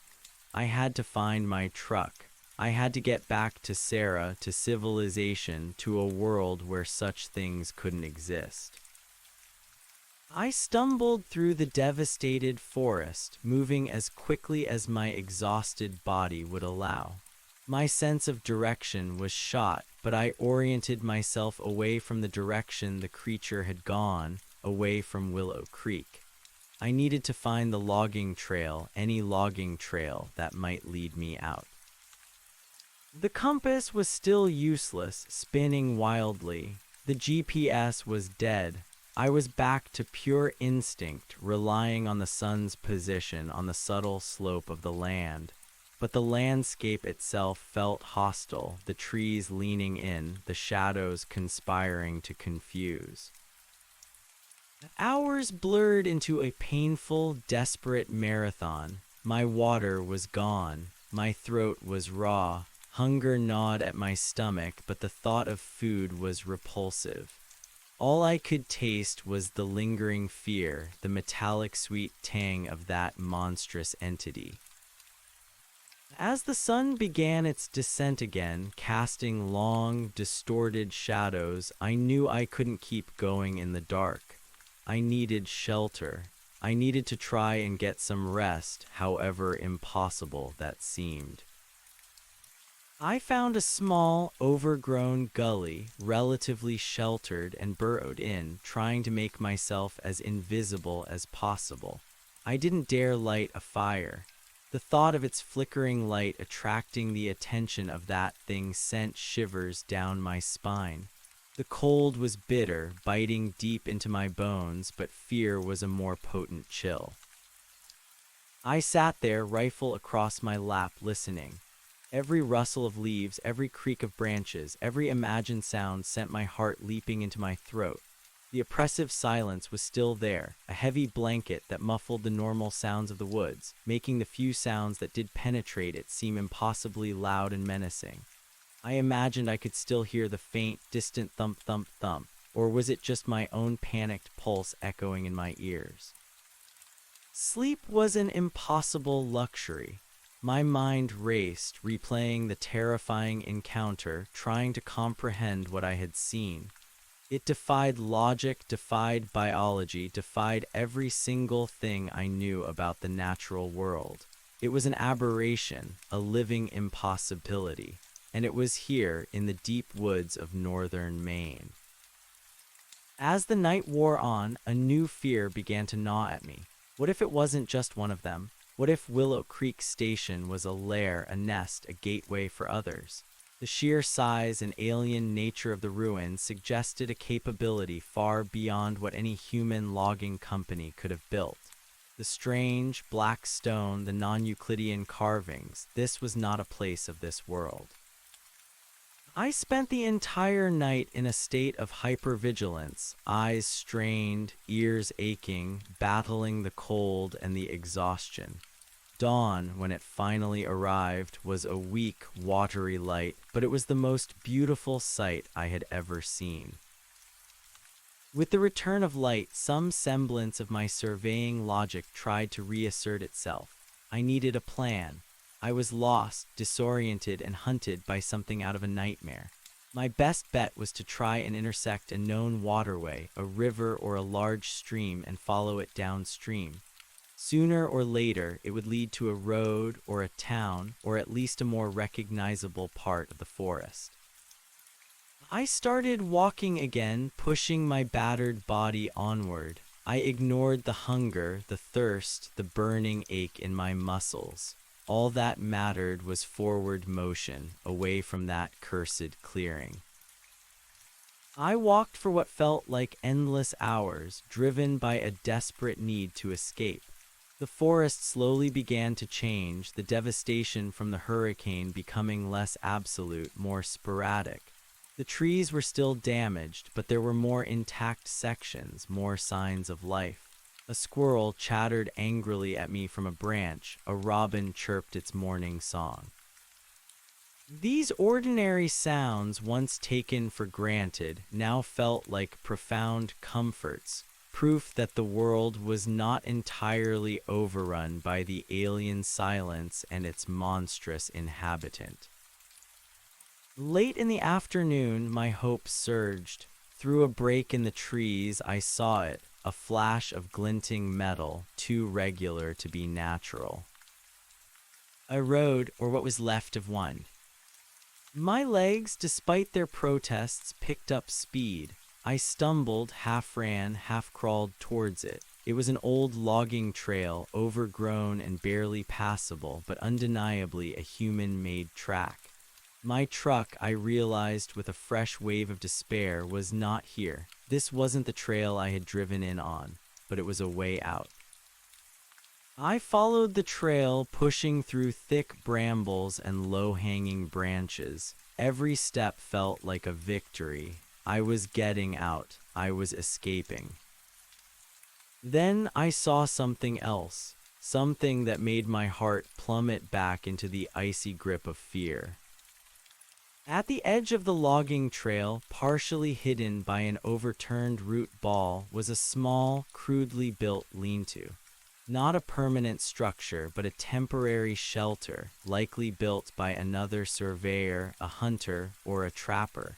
Speaker 1: I had to find my truck. I had to get back to Sarah, to civilization, to a world where such things couldn't exist. I stumbled through the devastated forest, moving as quickly as my exhausted body would allow. My sense of direction was shot, but I oriented myself away from the direction the creature had gone, away from Willow Creek. I needed to find the logging trail, any logging trail that might lead me out. The compass was still useless, spinning wildly. The GPS was dead. I was back to pure instinct, relying on the sun's position on the subtle slope of the land. But the landscape itself felt hostile, the trees leaning in, the shadows conspiring to confuse. Hours blurred into a painful, desperate marathon. My water was gone. My throat was raw. Hunger gnawed at my stomach, but the thought of food was repulsive. All I could taste was the lingering fear, the metallic sweet tang of that monstrous entity. As the sun began its descent again, casting long, distorted shadows, I knew I couldn't keep going in the dark. I needed shelter. I needed to try and get some rest, however impossible that seemed. I found a small, overgrown gully, relatively sheltered, and burrowed in, trying to make myself as invisible as possible. I didn't dare light a fire. The thought of its flickering light attracting the attention of that thing sent shivers down my spine. The cold was bitter, biting deep into my bones, but fear was a more potent chill. I sat there, rifle across my lap, listening. Every rustle of leaves, every creak of branches, every imagined sound sent my heart leaping into my throat. The oppressive silence was still there, a heavy blanket that muffled the normal sounds of the woods, making the few sounds that did penetrate it seem impossibly loud and menacing. I imagined I could still hear the faint, distant thump, thump, thump, or was it just my own panicked pulse echoing in my ears? Sleep was an impossible luxury. My mind raced, replaying the terrifying encounter, trying to comprehend what I had seen. It defied logic, defied biology, defied every single thing I knew about the natural world. It was an aberration, a living impossibility, and it was here in the deep woods of northern Maine. As the night wore on, a new fear began to gnaw at me. What if it wasn't just one of them? What if Willow Creek Station was a lair, a nest, a gateway for others? The sheer size and alien nature of the ruins suggested a capability far beyond what any human logging company could have built. The strange, black stone, the non-Euclidean carvings, this was not a place of this world. I spent the entire night in a state of hypervigilance, eyes strained, ears aching, battling the cold and the exhaustion. Dawn, when it finally arrived, was a weak, watery light, but it was the most beautiful sight I had ever seen. With the return of light, some semblance of my surveying logic tried to reassert itself. I needed a plan. I was lost, disoriented, and hunted by something out of a nightmare. My best bet was to try and intersect a known waterway, a river or a large stream, and follow it downstream. Sooner or later, it would lead to a road or a town, or at least a more recognizable part of the forest. I started walking again, pushing my battered body onward. I ignored the hunger, the thirst, the burning ache in my muscles. All that mattered was forward motion, away from that cursed clearing. I walked for what felt like endless hours, driven by a desperate need to escape. The forest slowly began to change, the devastation from the hurricane becoming less absolute, more sporadic. The trees were still damaged, but there were more intact sections, more signs of life. A squirrel chattered angrily at me from a branch, a robin chirped its morning song. These ordinary sounds, once taken for granted, now felt like profound comforts, proof that the world was not entirely overrun by the alien silence and its monstrous inhabitant. Late in the afternoon, my hope surged. Through a break in the trees, I saw it, a flash of glinting metal, too regular to be natural. A road, or what was left of one. My legs, despite their protests, picked up speed. I stumbled, half ran, half crawled towards it. It was an old logging trail, overgrown and barely passable, but undeniably a human-made track. My truck, I realized with a fresh wave of despair, was not here. This wasn't the trail I had driven in on, but it was a way out. I followed the trail, pushing through thick brambles and low-hanging branches. Every step felt like a victory. I was getting out. I was escaping. Then I saw something else, something that made my heart plummet back into the icy grip of fear. At the edge of the logging trail, partially hidden by an overturned root ball, was a small, crudely built lean-to. Not a permanent structure, but a temporary shelter, likely built by another surveyor, a hunter, or a trapper.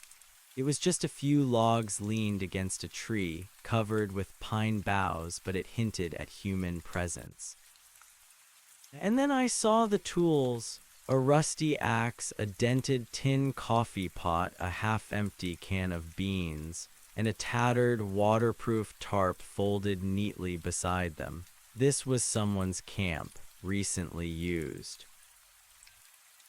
Speaker 1: It was just a few logs leaned against a tree, covered with pine boughs, but it hinted at human presence. And then I saw the tools. A rusty axe, a dented tin coffee pot, a half-empty can of beans, and a tattered, waterproof tarp folded neatly beside them. This was someone's camp, recently used.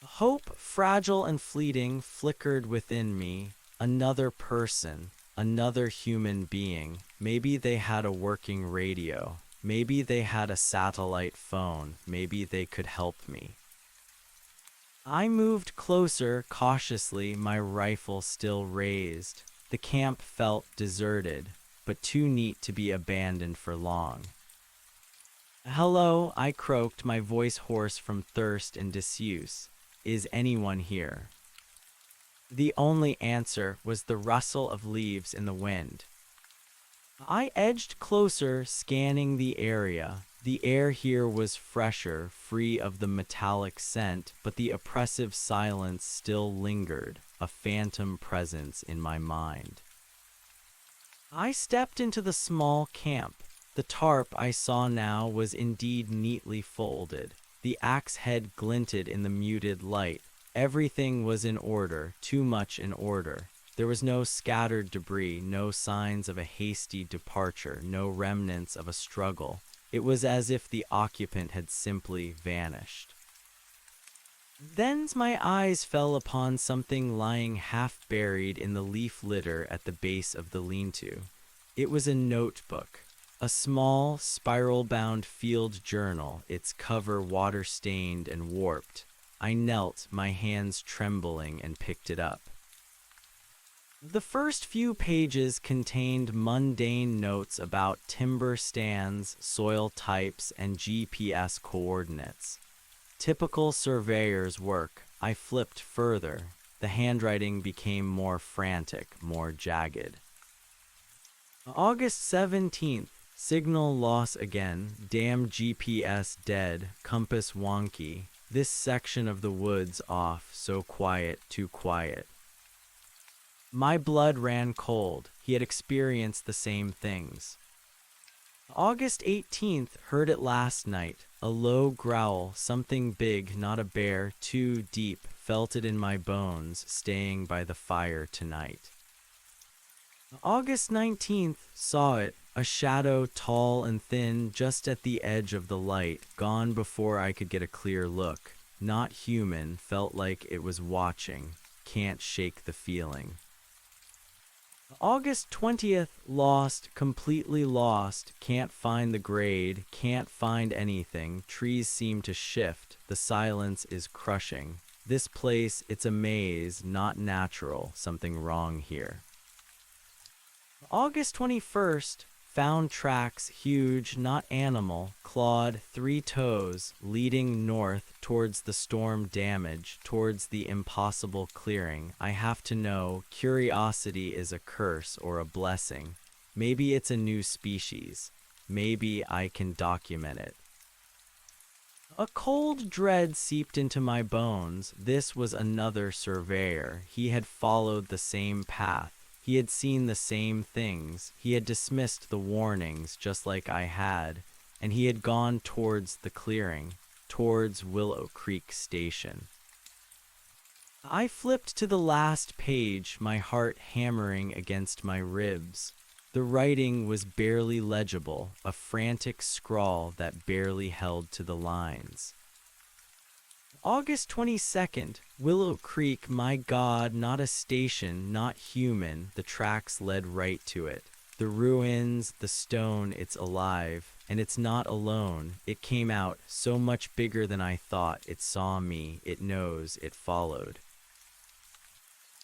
Speaker 1: Hope, fragile and fleeting, flickered within me. Another person, another human being. Maybe they had a working radio. Maybe they had a satellite phone. Maybe they could help me. I moved closer, cautiously, my rifle still raised. The camp felt deserted, but too neat to be abandoned for long. "Hello," I croaked, my voice hoarse from thirst and disuse. "Is anyone here?" The only answer was the rustle of leaves in the wind. I edged closer, scanning the area. The air here was fresher, free of the metallic scent, but the oppressive silence still lingered, a phantom presence in my mind. I stepped into the small camp. The tarp I saw now was indeed neatly folded. The axe head glinted in the muted light. Everything was in order, too much in order. There was no scattered debris, no signs of a hasty departure, no remnants of a struggle. It was as if the occupant had simply vanished. Then my eyes fell upon something lying half buried in the leaf litter at the base of the lean-to. It was a notebook, a small, spiral-bound field journal, its cover water-stained and warped. I knelt, my hands trembling, and picked it up. The first few pages contained mundane notes about timber stands, soil types, and GPS coordinates. Typical surveyor's work. I flipped further. The handwriting became more frantic, more jagged. August 17th, Signal loss again. Damn GPS dead. Compass wonky. This section of the woods off. So quiet, too quiet. My blood ran cold. He had experienced the same things. August 18th, heard it last night. A low growl, something big, not a bear, too deep. Felt it in my bones, staying by the fire tonight. August 19th, saw it. A shadow, tall and thin, just at the edge of the light. Gone before I could get a clear look. Not human, felt like it was watching. Can't shake the feeling. August 20th, lost, completely lost, can't find the grade, can't find anything, trees seem to shift, the silence is crushing. This place, it's a maze, not natural, something wrong here. August 21st, found tracks, huge, not animal, clawed, 3 toes, leading north towards the storm damage, towards the impossible clearing. I have to know, curiosity is a curse or a blessing. Maybe it's a new species. Maybe I can document it. A cold dread seeped into my bones. This was another surveyor. He had followed the same path. He had seen the same things. He had dismissed the warnings just like I had, and he had gone towards the clearing, towards Willow Creek Station. I flipped to the last page, my heart hammering against my ribs. The writing was barely legible, a frantic scrawl that barely held to the lines. August 22nd, Willow Creek, my God, not a station, not human, the tracks led right to it. The ruins, the stone, it's alive, and it's not alone. It came out, so much bigger than I thought. It saw me, it knows, it followed.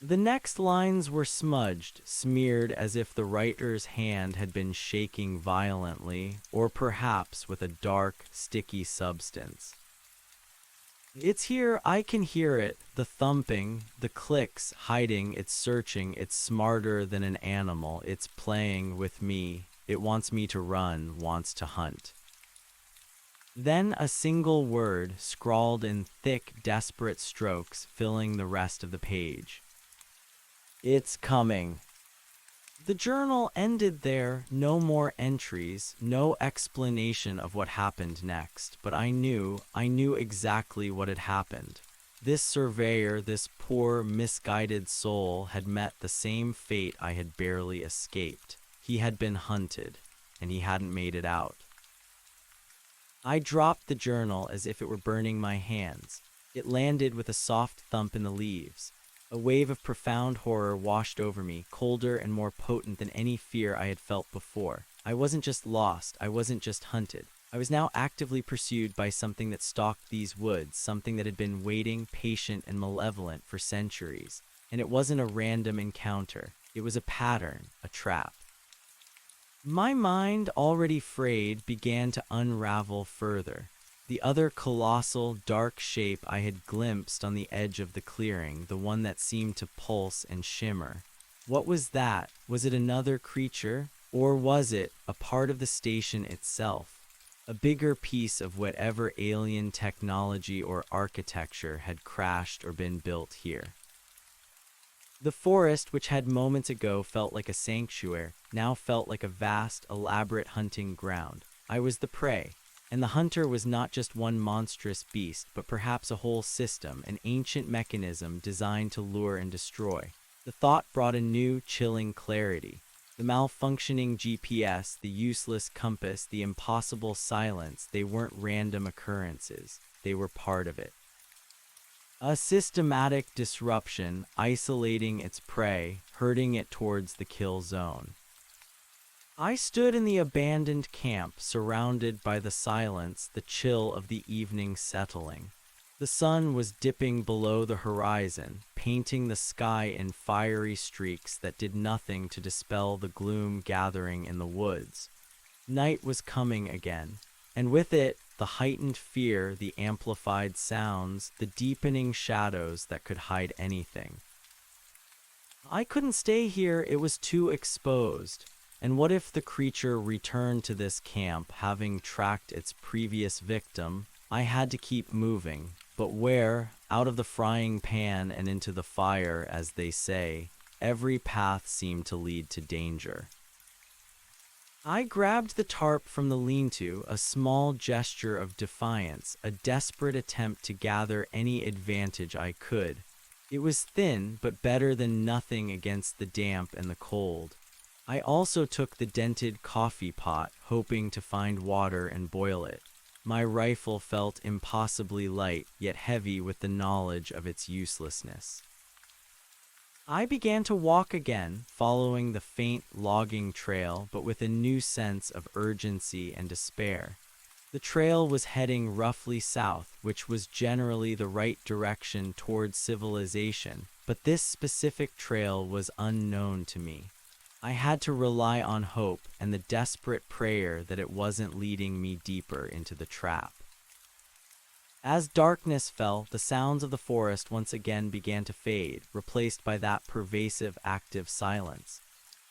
Speaker 1: The next lines were smudged, smeared as if the writer's hand had been shaking violently, or perhaps with a dark, sticky substance. It's here, I can hear it, the thumping, the clicks, hiding, it's searching, it's smarter than an animal, it's playing with me, it wants me to run, wants to hunt. Then a single word, scrawled in thick, desperate strokes, filling the rest of the page. It's coming. The journal ended there, no more entries, no explanation of what happened next, but I knew exactly what had happened. This surveyor, this poor, misguided soul, had met the same fate I had barely escaped. He had been hunted, and he hadn't made it out. I dropped the journal as if it were burning my hands. It landed with a soft thump in the leaves. A wave of profound horror washed over me, colder and more potent than any fear I had felt before. I wasn't just lost, I wasn't just hunted. I was now actively pursued by something that stalked these woods, something that had been waiting, patient, and malevolent for centuries. And it wasn't a random encounter. It was a pattern, a trap. My mind, already frayed, began to unravel further. The other colossal, dark shape I had glimpsed on the edge of the clearing, the one that seemed to pulse and shimmer. What was that? Was it another creature? Or was it a part of the station itself? A bigger piece of whatever alien technology or architecture had crashed or been built here? The forest, which had moments ago felt like a sanctuary, now felt like a vast, elaborate hunting ground. I was the prey. And the hunter was not just one monstrous beast, but perhaps a whole system, an ancient mechanism designed to lure and destroy. The thought brought a new, chilling clarity. The malfunctioning GPS, the useless compass, the impossible silence, they weren't random occurrences. They were part of it. A systematic disruption, isolating its prey, herding it towards the kill zone. I stood in the abandoned camp, surrounded by the silence, the chill of the evening settling. The sun was dipping below the horizon, painting the sky in fiery streaks that did nothing to dispel the gloom gathering in the woods. Night was coming again, and with it, the heightened fear, the amplified sounds, the deepening shadows that could hide anything. I couldn't stay here, it was too exposed. And what if the creature returned to this camp, having tracked its previous victim? I had to keep moving. But where? Out of the frying pan and into the fire, as they say. Every path seemed to lead to danger. I grabbed the tarp from the lean-to, a small gesture of defiance, a desperate attempt to gather any advantage I could. It was thin, but better than nothing against the damp and the cold. I also took the dented coffee pot, hoping to find water and boil it. My rifle felt impossibly light, yet heavy with the knowledge of its uselessness. I began to walk again, following the faint logging trail, but with a new sense of urgency and despair. The trail was heading roughly south, which was generally the right direction towards civilization, but this specific trail was unknown to me. I had to rely on hope and the desperate prayer that it wasn't leading me deeper into the trap. As darkness fell, the sounds of the forest once again began to fade, replaced by that pervasive, active silence.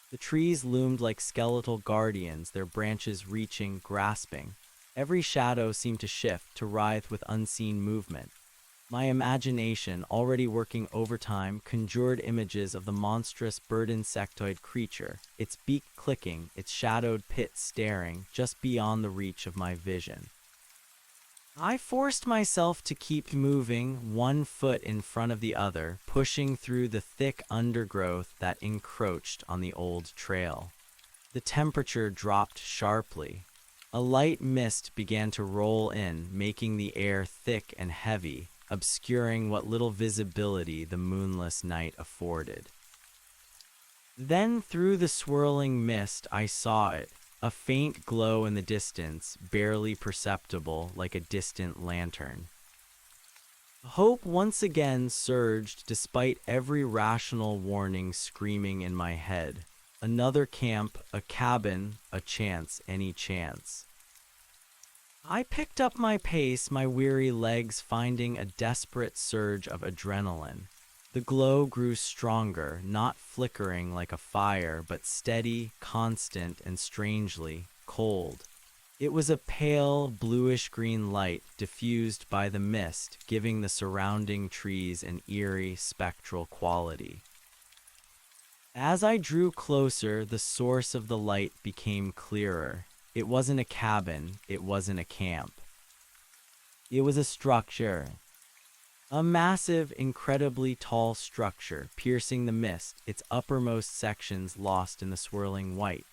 Speaker 1: The trees loomed like skeletal guardians, their branches reaching, grasping. Every shadow seemed to shift, to writhe with unseen movement. My imagination, already working overtime, conjured images of the monstrous bird-insectoid creature, its beak clicking, its shadowed pit staring, just beyond the reach of my vision. I forced myself to keep moving, one foot in front of the other, pushing through the thick undergrowth that encroached on the old trail. The temperature dropped sharply. A light mist began to roll in, making the air thick and heavy, obscuring what little visibility the moonless night afforded. Then through the swirling mist I saw it, a faint glow in the distance, barely perceptible, like a distant lantern. Hope once again surged despite every rational warning screaming in my head. Another camp, a cabin, a chance, any chance. I picked up my pace, my weary legs finding a desperate surge of adrenaline. The glow grew stronger, not flickering like a fire, but steady, constant, and strangely cold. It was a pale, bluish-green light diffused by the mist, giving the surrounding trees an eerie, spectral quality. As I drew closer, the source of the light became clearer. It wasn't a cabin, it wasn't a camp. It was a structure. A massive, incredibly tall structure, piercing the mist, its uppermost sections lost in the swirling white.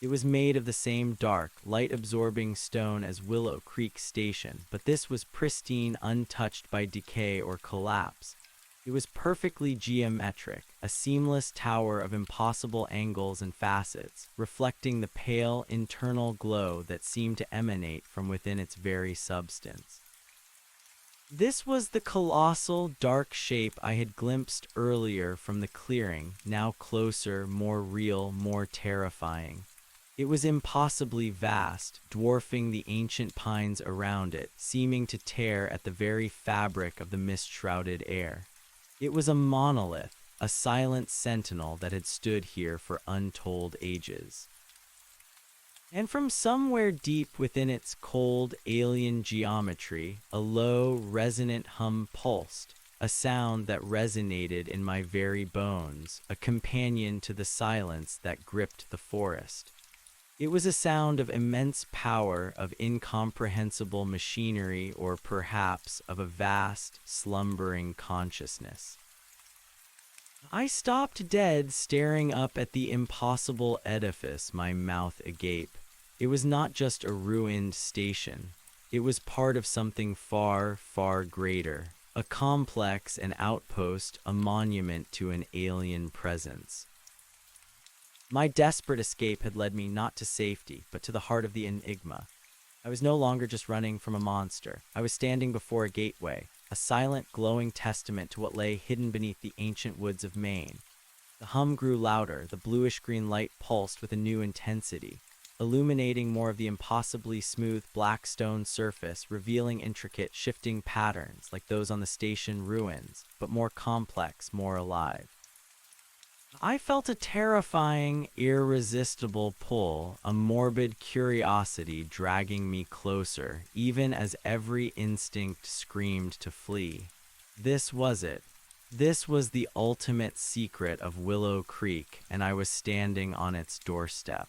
Speaker 1: It was made of the same dark, light-absorbing stone as Willow Creek Station, but this was pristine, untouched by decay or collapse. It was perfectly geometric, a seamless tower of impossible angles and facets, reflecting the pale, internal glow that seemed to emanate from within its very substance. This was the colossal, dark shape I had glimpsed earlier from the clearing, now closer, more real, more terrifying. It was impossibly vast, dwarfing the ancient pines around it, seeming to tear at the very fabric of the mist-shrouded air. It was a monolith, a silent sentinel that had stood here for untold ages. And from somewhere deep within its cold, alien geometry, a low, resonant hum pulsed, a sound that resonated in my very bones, a companion to the silence that gripped the forest. It was a sound of immense power, of incomprehensible machinery, or perhaps of a vast, slumbering consciousness. I stopped dead, staring up at the impossible edifice, my mouth agape. It was not just a ruined station. It was part of something far, far greater. A complex, an outpost, a monument to an alien presence. My desperate escape had led me not to safety, but to the heart of the enigma. I was no longer just running from a monster. I was standing before a gateway, a silent, glowing testament to what lay hidden beneath the ancient woods of Maine. The hum grew louder, the bluish-green light pulsed with a new intensity, illuminating more of the impossibly smooth black stone surface, revealing intricate, shifting patterns like those on the station ruins, but more complex, more alive. I felt a terrifying, irresistible pull, a morbid curiosity dragging me closer, even as every instinct screamed to flee. This was it. This was the ultimate secret of Willow Creek, and I was standing on its doorstep.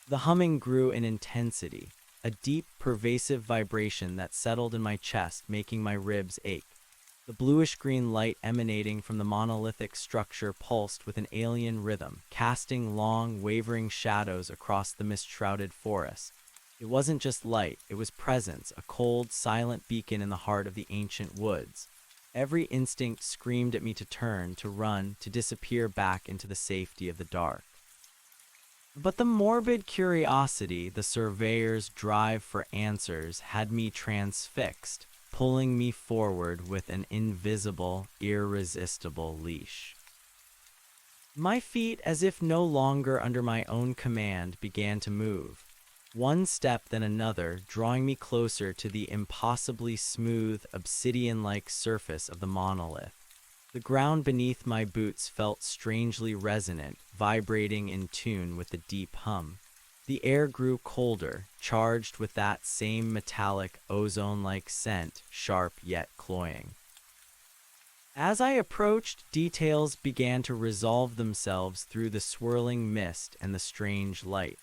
Speaker 1: The humming grew in intensity, a deep, pervasive vibration that settled in my chest, making my ribs ache. The bluish-green light emanating from the monolithic structure pulsed with an alien rhythm, casting long, wavering shadows across the mist-shrouded forest. It wasn't just light, it was presence, a cold, silent beacon in the heart of the ancient woods. Every instinct screamed at me to turn, to run, to disappear back into the safety of the dark. But the morbid curiosity, the surveyor's drive for answers, had me transfixed, pulling me forward with an invisible, irresistible leash. My feet, as if no longer under my own command, began to move, one step then another, drawing me closer to the impossibly smooth, obsidian-like surface of the monolith. The ground beneath my boots felt strangely resonant, vibrating in tune with the deep hum. The air grew colder, charged with that same metallic, ozone-like scent, sharp yet cloying. As I approached, details began to resolve themselves through the swirling mist and the strange light.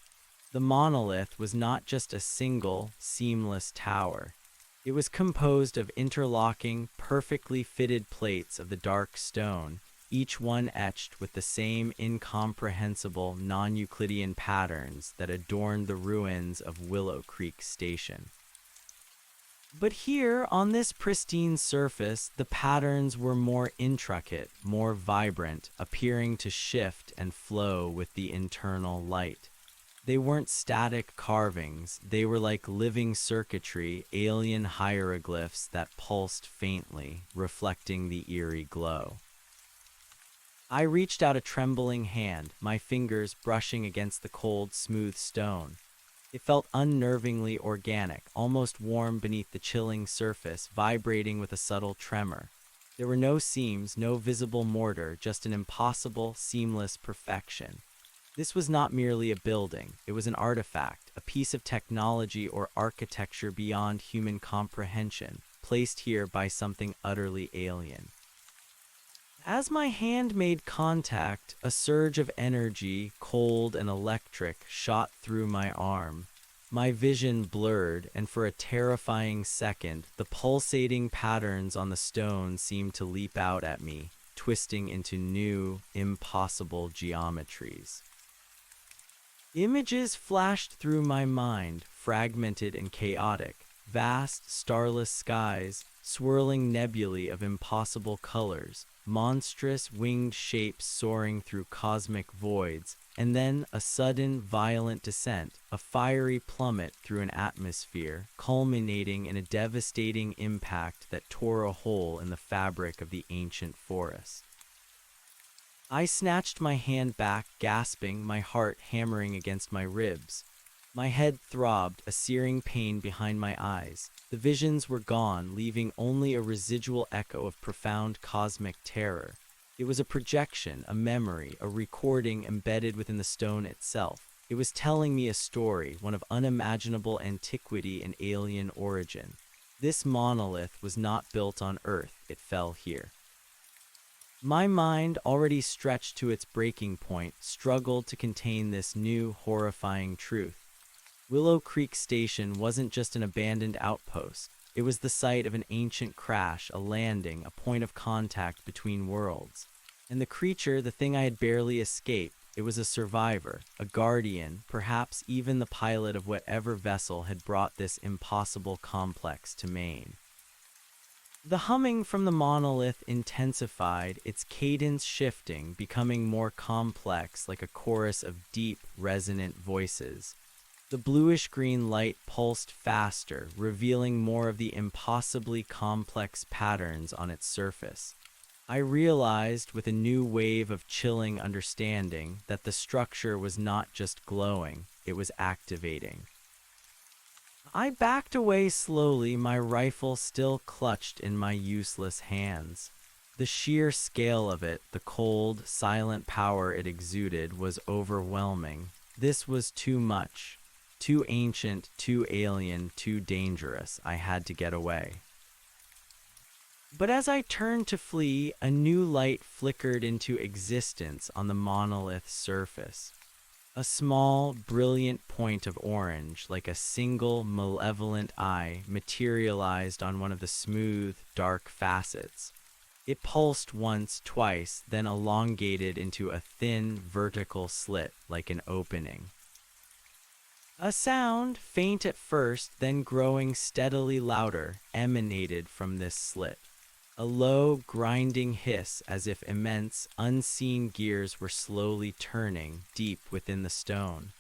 Speaker 1: The monolith was not just a single, seamless tower. It was composed of interlocking, perfectly fitted plates of the dark stone, each one etched with the same incomprehensible non-Euclidean patterns that adorned the ruins of Willow Creek Station. But here, on this pristine surface, the patterns were more intricate, more vibrant, appearing to shift and flow with the internal light. They weren't static carvings, they were like living circuitry, alien hieroglyphs that pulsed faintly, reflecting the eerie glow. I reached out a trembling hand, my fingers brushing against the cold, smooth stone. It felt unnervingly organic, almost warm beneath the chilling surface, vibrating with a subtle tremor. There were no seams, no visible mortar, just an impossible, seamless perfection. This was not merely a building, it was an artifact, a piece of technology or architecture beyond human comprehension, placed here by something utterly alien. As my hand made contact, a surge of energy, cold and electric, shot through my arm. My vision blurred, and for a terrifying second, the pulsating patterns on the stone seemed to leap out at me, twisting into new, impossible geometries. Images flashed through my mind, fragmented and chaotic. Vast, starless skies, swirling nebulae of impossible colors, monstrous winged shapes soaring through cosmic voids, and then a sudden, violent descent, a fiery plummet through an atmosphere, culminating in a devastating impact that tore a hole in the fabric of the ancient forest. I snatched my hand back, gasping, my heart hammering against my ribs. My head throbbed, a searing pain behind my eyes. The visions were gone, leaving only a residual echo of profound cosmic terror. It was a projection, a memory, a recording embedded within the stone itself. It was telling me a story, one of unimaginable antiquity and alien origin. This monolith was not built on Earth, it fell here. My mind, already stretched to its breaking point, struggled to contain this new, horrifying truth. Willow Creek Station wasn't just an abandoned outpost. It was the site of an ancient crash, a landing, a point of contact between worlds. And the creature, the thing I had barely escaped, it was a survivor, a guardian, perhaps even the pilot of whatever vessel had brought this impossible complex to Maine. The humming from the monolith intensified, its cadence shifting, becoming more complex, like a chorus of deep, resonant voices. The bluish-green light pulsed faster, revealing more of the impossibly complex patterns on its surface. I realized, with a new wave of chilling understanding, that the structure was not just glowing, it was activating. I backed away slowly, my rifle still clutched in my useless hands. The sheer scale of it, the cold, silent power it exuded, was overwhelming. This was too much. Too ancient, too alien, too dangerous. I had to get away. But as I turned to flee, a new light flickered into existence on the monolith's surface. A small, brilliant point of orange, like a single, malevolent eye, materialized on one of the smooth, dark facets. It pulsed once, twice, then elongated into a thin, vertical slit, like an opening. A sound, faint at first, then growing steadily louder, emanated from this slit. A low, grinding hiss, as if immense, unseen gears were slowly turning deep within the stone.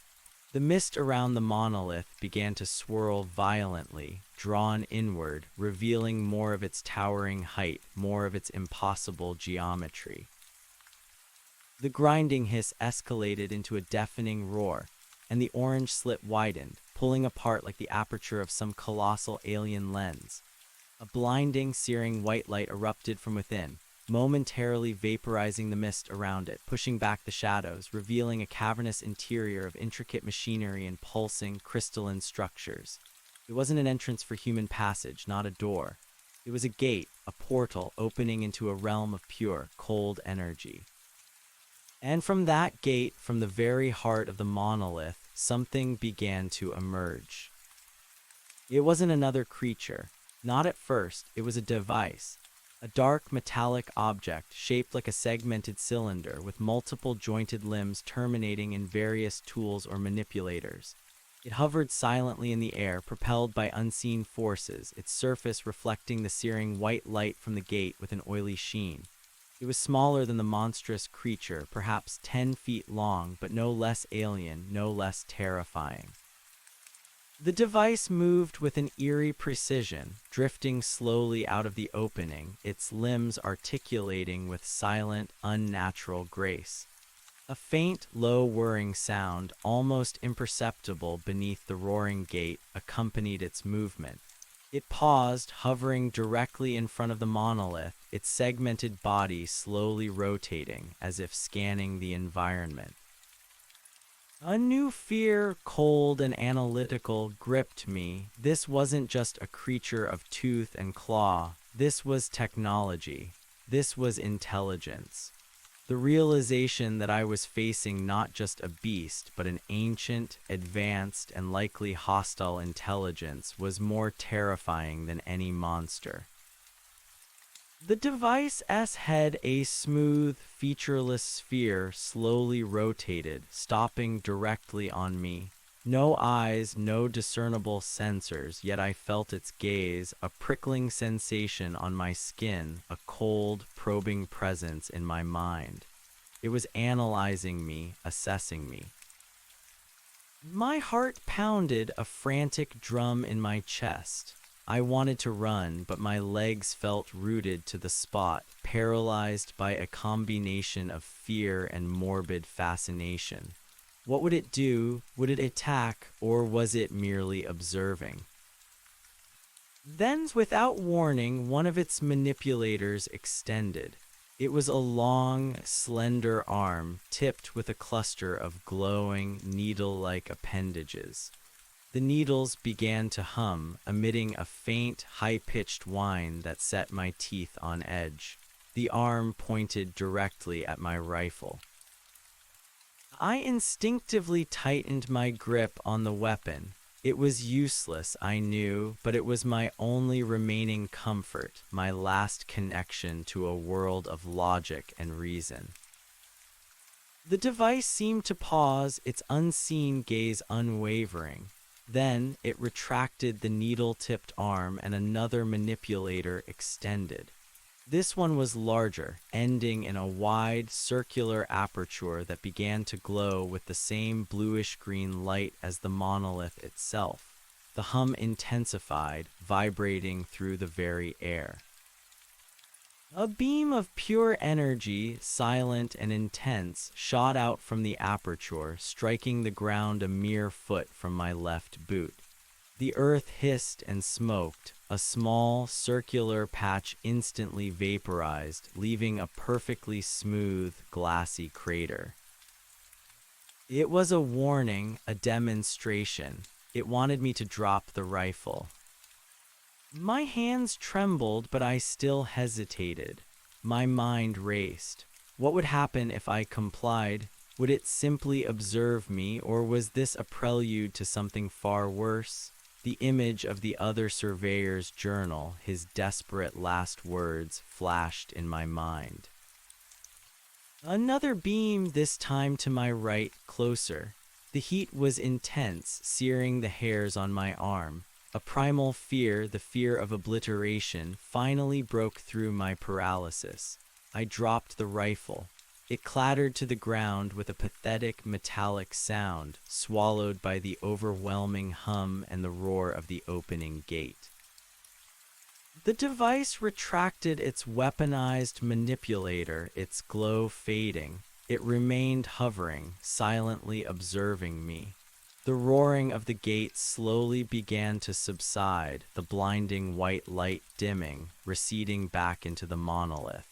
Speaker 1: The mist around the monolith began to swirl violently, drawn inward, revealing more of its towering height, more of its impossible geometry. The grinding hiss escalated into a deafening roar, and the orange slit widened, pulling apart like the aperture of some colossal alien lens. A blinding, searing white light erupted from within, momentarily vaporizing the mist around it, pushing back the shadows, revealing a cavernous interior of intricate machinery and pulsing, crystalline structures. It wasn't an entrance for human passage, not a door. It was a gate, a portal, opening into a realm of pure, cold energy. And from that gate, from the very heart of the monolith, something began to emerge. It wasn't another creature. Not at first. It was a device. A dark metallic object shaped like a segmented cylinder with multiple jointed limbs terminating in various tools or manipulators. It hovered silently in the air, propelled by unseen forces, its surface reflecting the searing white light from the gate with an oily sheen. It was smaller than the monstrous creature, perhaps 10 feet long, but no less alien, no less terrifying. The device moved with an eerie precision, drifting slowly out of the opening, its limbs articulating with silent, unnatural grace. A faint, low whirring sound, almost imperceptible beneath the roaring gate, accompanied its movement. It paused, hovering directly in front of the monolith, its segmented body slowly rotating, as if scanning the environment. A new fear, cold and analytical, gripped me. This wasn't just a creature of tooth and claw. This was technology. This was intelligence. The realization that I was facing not just a beast, but an ancient, advanced, and likely hostile intelligence was more terrifying than any monster. The device's head, a smooth, featureless sphere, slowly rotated, stopping directly on me. No eyes, no discernible sensors, yet I felt its gaze, a prickling sensation on my skin, a cold, probing presence in my mind. It was analyzing me, assessing me. My heart pounded, a frantic drum in my chest. I wanted to run, but my legs felt rooted to the spot, paralyzed by a combination of fear and morbid fascination. What would it do? Would it attack, or was it merely observing? Then, without warning, one of its manipulators extended. It was a long, slender arm, tipped with a cluster of glowing, needle-like appendages. The needles began to hum, emitting a faint, high-pitched whine that set my teeth on edge. The arm pointed directly at my rifle. I instinctively tightened my grip on the weapon. It was useless, I knew, but it was my only remaining comfort, my last connection to a world of logic and reason. The device seemed to pause, its unseen gaze unwavering. Then it retracted the needle-tipped arm and another manipulator extended. This one was larger, ending in a wide, circular aperture that began to glow with the same bluish-green light as the monolith itself. The hum intensified, vibrating through the very air. A beam of pure energy, silent and intense, shot out from the aperture, striking the ground a mere foot from my left boot. The earth hissed and smoked, A small, circular patch instantly vaporized, leaving a perfectly smooth, glassy crater. It was a warning, a demonstration. It wanted me to drop the rifle. My hands trembled, but I still hesitated. My mind raced. What would happen if I complied? Would it simply observe me, or was this a prelude to something far worse? The image of the other surveyor's journal, his desperate last words, flashed in my mind. Another beam, this time to my right, closer. The heat was intense, searing the hairs on my arm. A primal fear, the fear of obliteration, finally broke through my paralysis. I dropped the rifle. It clattered to the ground with a pathetic metallic sound, swallowed by the overwhelming hum and the roar of the opening gate. The device retracted its weaponized manipulator, its glow fading. It remained hovering, silently observing me. The roaring of the gate slowly began to subside, the blinding white light dimming, receding back into the monolith.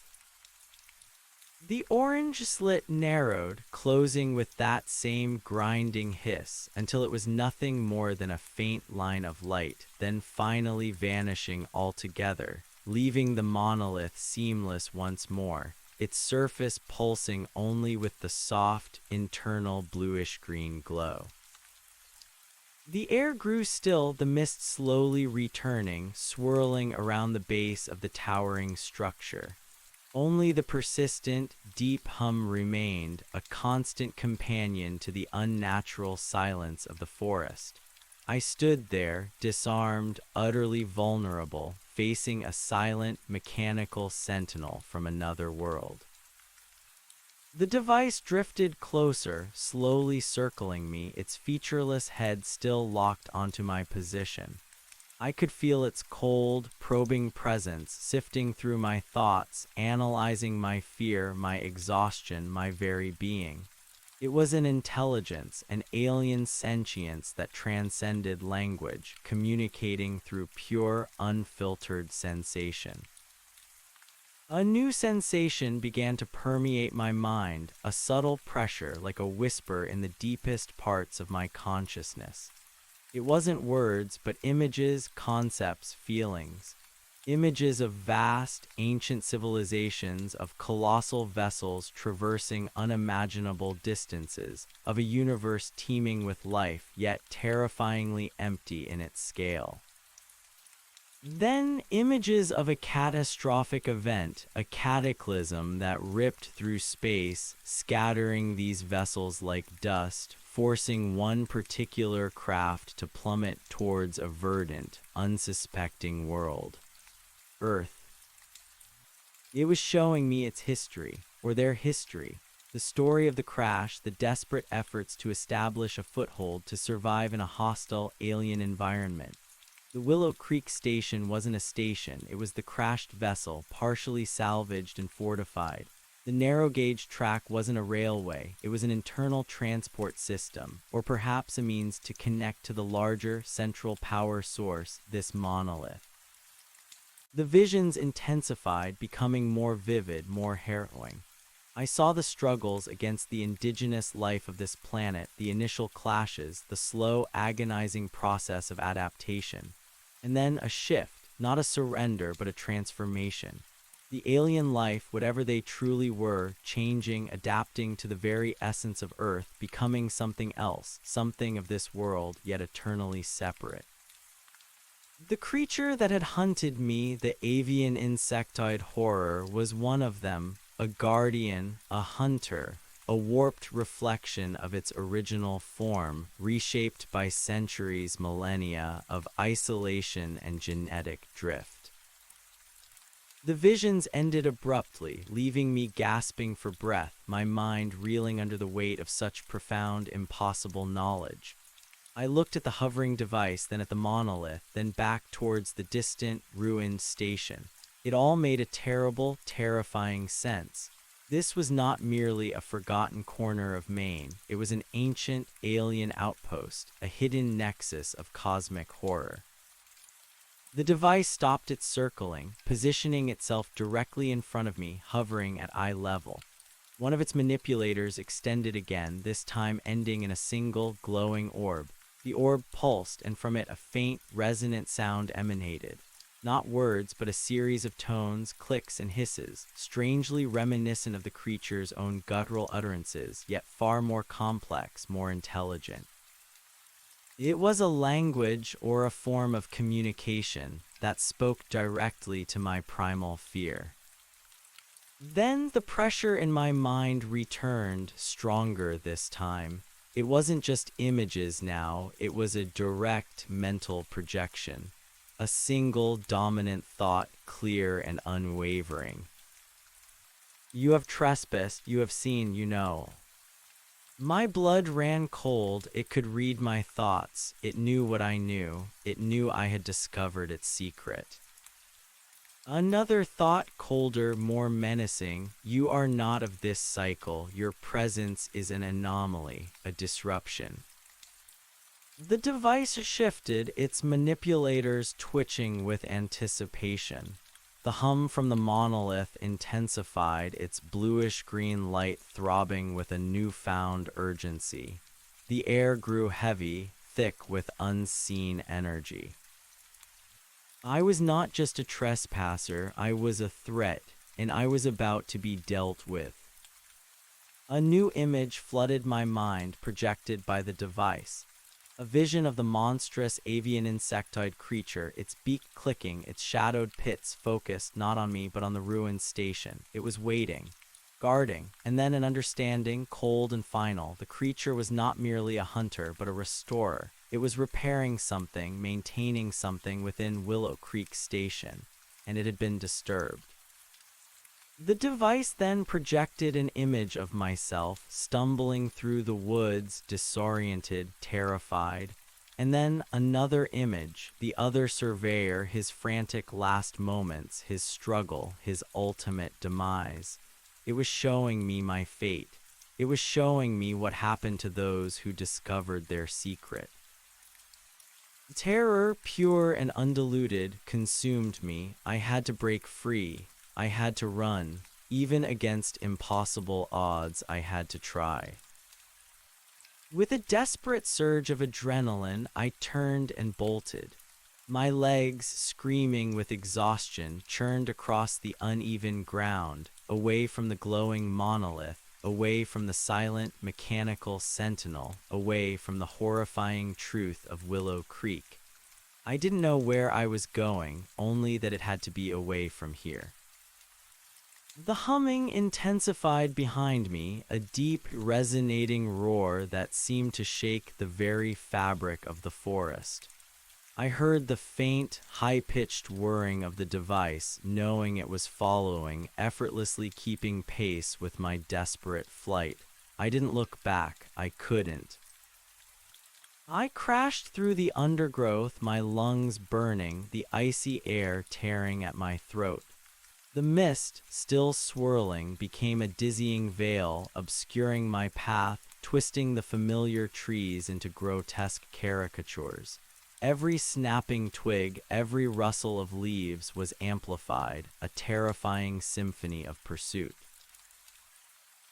Speaker 1: The orange slit narrowed, closing with that same grinding hiss until it was nothing more than a faint line of light, then finally vanishing altogether, leaving the monolith seamless once more, its surface pulsing only with the soft, internal bluish-green glow. The air grew still, the mist slowly returning, swirling around the base of the towering structure. Only the persistent, deep hum remained, a constant companion to the unnatural silence of the forest. I stood there, disarmed, utterly vulnerable, facing a silent, mechanical sentinel from another world. The device drifted closer, slowly circling me, its featureless head still locked onto my position. I could feel its cold, probing presence sifting through my thoughts, analyzing my fear, my exhaustion, my very being. It was an intelligence, an alien sentience that transcended language, communicating through pure, unfiltered sensation. A new sensation began to permeate my mind, a subtle pressure like a whisper in the deepest parts of my consciousness. It wasn't words, but images, concepts, feelings. Images of vast, ancient civilizations, of colossal vessels traversing unimaginable distances, of a universe teeming with life, yet terrifyingly empty in its scale. Then images of a catastrophic event, a cataclysm that ripped through space, scattering these vessels like dust, forcing one particular craft to plummet towards a verdant, unsuspecting world. Earth. It was showing me its history, or their history, the story of the crash, the desperate efforts to establish a foothold to survive in a hostile, alien environment. The Willow Creek station wasn't a station, it was the crashed vessel, partially salvaged and fortified. The narrow-gauge track wasn't a railway, it was an internal transport system, or perhaps a means to connect to the larger, central power source, this monolith. The visions intensified, becoming more vivid, more harrowing. I saw the struggles against the indigenous life of this planet, the initial clashes, the slow, agonizing process of adaptation. And then a shift, not a surrender, but a transformation. The alien life, whatever they truly were, changing, adapting to the very essence of Earth, becoming something else, something of this world, yet eternally separate. The creature that had hunted me, the avian insectoid horror, was one of them, a guardian, a hunter, a warped reflection of its original form, reshaped by centuries, millennia of isolation and genetic drift. The visions ended abruptly, leaving me gasping for breath, my mind reeling under the weight of such profound, impossible knowledge. I looked at the hovering device, then at the monolith, then back towards the distant, ruined station. It all made a terrible, terrifying sense. This was not merely a forgotten corner of Maine. It was an ancient, alien outpost, a hidden nexus of cosmic horror. The device stopped its circling, positioning itself directly in front of me, hovering at eye level. One of its manipulators extended again, this time ending in a single, glowing orb. The orb pulsed, and from it a faint, resonant sound emanated. Not words, but a series of tones, clicks, and hisses, strangely reminiscent of the creature's own guttural utterances, yet far more complex, more intelligent. It was a language or a form of communication that spoke directly to my primal fear. Then the pressure in my mind returned, stronger this time. It wasn't just images now, it was a direct mental projection. A single dominant thought, clear and unwavering. You have trespassed, you have seen, you know. My blood ran cold, it could read my thoughts, it knew what I knew, it knew I had discovered its secret. Another thought, colder, more menacing. You are not of this cycle, your presence is an anomaly, a disruption. The device shifted, its manipulators twitching with anticipation. The hum from the monolith intensified, its bluish-green light throbbing with a newfound urgency. The air grew heavy, thick with unseen energy. I was not just a trespasser, I was a threat, and I was about to be dealt with. A new image flooded my mind, projected by the device. A vision of the monstrous avian insectoid creature, its beak clicking, its shadowed pits focused not on me but on the ruined station. It was waiting, guarding, and then an understanding, cold and final. The creature was not merely a hunter but a restorer. It was repairing something, maintaining something within Willow Creek Station, and it had been disturbed. The device then projected an image of myself, stumbling through the woods, disoriented, terrified. And then another image, the other surveyor, his frantic last moments, his struggle, his ultimate demise. It was showing me my fate. It was showing me what happened to those who discovered their secret. Terror, pure and undiluted, consumed me. I had to break free. I had to run. Even against impossible odds, I had to try. With a desperate surge of adrenaline, I turned and bolted. My legs, screaming with exhaustion, churned across the uneven ground, away from the glowing monolith, away from the silent, mechanical sentinel, away from the horrifying truth of Willow Creek. I didn't know where I was going, only that it had to be away from here. The humming intensified behind me, a deep, resonating roar that seemed to shake the very fabric of the forest. I heard the faint, high-pitched whirring of the device, knowing it was following, effortlessly keeping pace with my desperate flight. I didn't look back. I couldn't. I crashed through the undergrowth, my lungs burning, the icy air tearing at my throat. The mist, still swirling, became a dizzying veil, obscuring my path, twisting the familiar trees into grotesque caricatures. Every snapping twig, every rustle of leaves was amplified, a terrifying symphony of pursuit.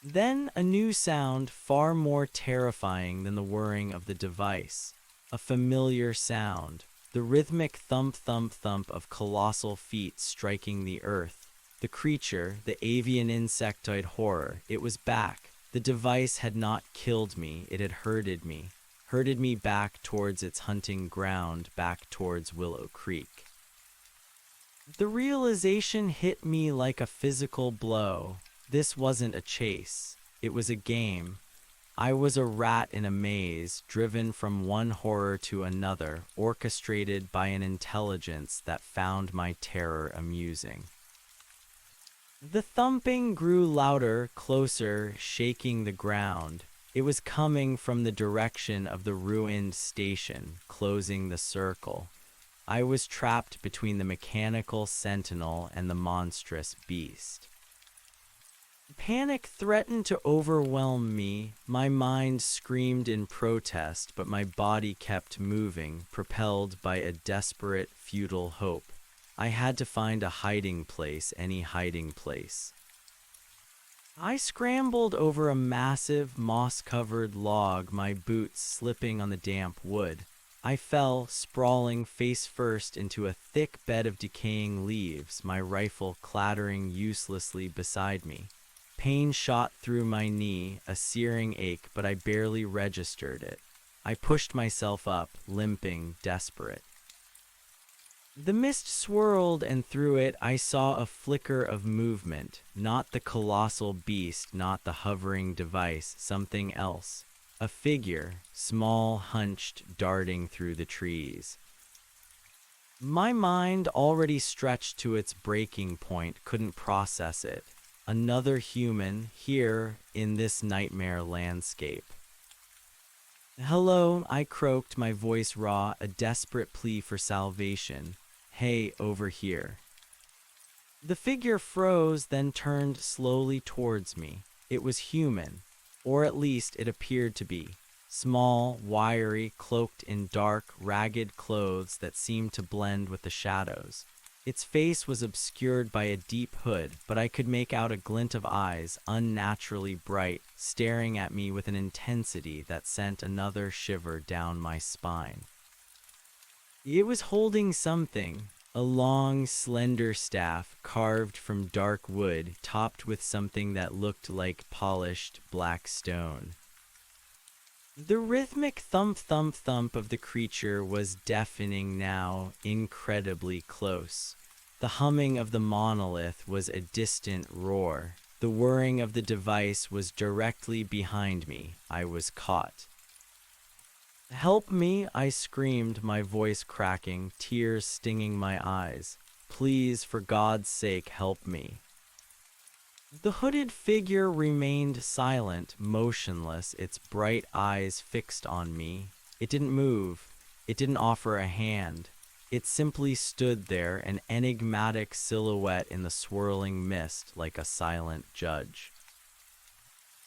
Speaker 1: Then a new sound, far more terrifying than the whirring of the device. A familiar sound, the rhythmic thump-thump-thump of colossal feet striking the earth. The creature, the avian insectoid horror, it was back. The device had not killed me, it had herded me back towards its hunting ground, back towards Willow Creek. The realization hit me like a physical blow. This wasn't a chase, it was a game. I was a rat in a maze, driven from one horror to another, orchestrated by an intelligence that found my terror amusing. The thumping grew louder, closer, shaking the ground. It was coming from the direction of the ruined station, closing the circle. I was trapped between the mechanical sentinel and the monstrous beast. Panic threatened to overwhelm me. My mind screamed in protest, but my body kept moving, propelled by a desperate, futile hope. I had to find a hiding place, any hiding place. I scrambled over a massive, moss-covered log, my boots slipping on the damp wood. I fell, sprawling face first into a thick bed of decaying leaves, my rifle clattering uselessly beside me. Pain shot through my knee, a searing ache, but I barely registered it. I pushed myself up, limping, desperate. The mist swirled, and through it I saw a flicker of movement. Not the colossal beast, not the hovering device, something else. A figure, small, hunched, darting through the trees. My mind, already stretched to its breaking point, couldn't process it. Another human, here, in this nightmare landscape. "Hello," I croaked, my voice raw, a desperate plea for salvation. "Hey, over here." The figure froze, then turned slowly towards me. It was human, or at least it appeared to be. Small, wiry, cloaked in dark, ragged clothes that seemed to blend with the shadows. Its face was obscured by a deep hood, but I could make out a glint of eyes, unnaturally bright, staring at me with an intensity that sent another shiver down my spine. It was holding something, a long, slender staff carved from dark wood, topped with something that looked like polished black stone. The rhythmic thump-thump-thump of the creature was deafening now, incredibly close. The humming of the monolith was a distant roar. The whirring of the device was directly behind me. I was caught. "Help me," I screamed, my voice cracking, tears stinging my eyes. "Please, for God's sake, help me." The hooded figure remained silent, motionless, its bright eyes fixed on me. It didn't move. It didn't offer a hand. It simply stood there, an enigmatic silhouette in the swirling mist, like a silent judge.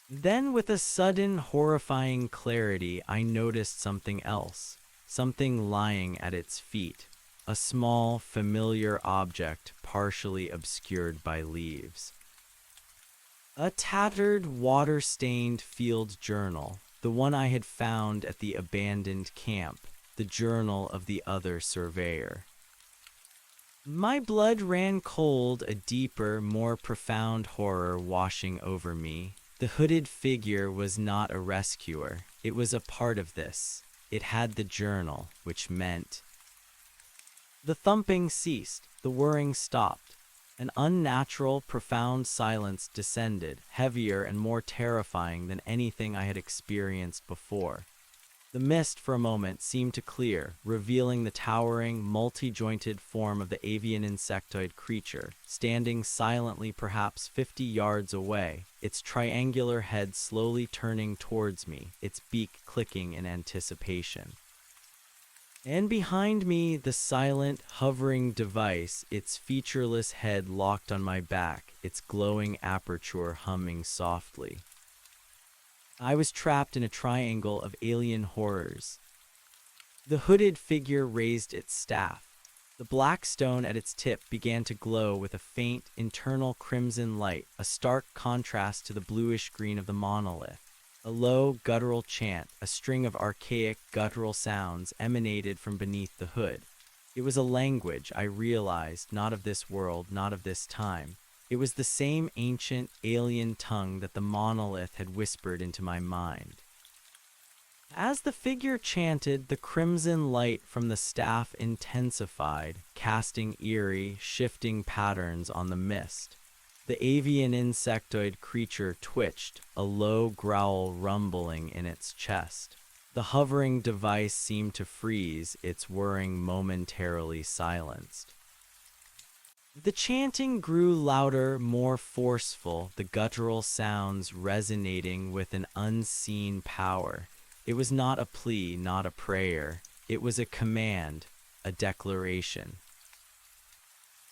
Speaker 1: Then, with a sudden, horrifying clarity, I noticed something else. Something lying at its feet. A small, familiar object, partially obscured by leaves. A tattered, water-stained field journal, the one I had found at the abandoned camp, the journal of the other surveyor. My blood ran cold, a deeper, more profound horror washing over me. The hooded figure was not a rescuer. It was a part of this. It had the journal, which meant... The thumping ceased. The whirring stopped. An unnatural, profound silence descended, heavier and more terrifying than anything I had experienced before. The mist, for a moment, seemed to clear, revealing the towering, multi-jointed form of the avian insectoid creature, standing silently perhaps 50 yards away, its triangular head slowly turning towards me, its beak clicking in anticipation. And behind me, the silent, hovering device, its featureless head locked on my back, its glowing aperture humming softly. I was trapped in a triangle of alien horrors. The hooded figure raised its staff. The black stone at its tip began to glow with a faint, internal crimson light, a stark contrast to the bluish green of the monolith. A low, guttural chant, a string of archaic, guttural sounds emanated from beneath the hood. It was a language, I realized, not of this world, not of this time. It was the same ancient, alien tongue that the monolith had whispered into my mind. As the figure chanted, the crimson light from the staff intensified, casting eerie, shifting patterns on the mist. The avian insectoid creature twitched, a low growl rumbling in its chest. The hovering device seemed to freeze, its whirring momentarily silenced. The chanting grew louder, more forceful, the guttural sounds resonating with an unseen power. It was not a plea, not a prayer. It was a command, a declaration.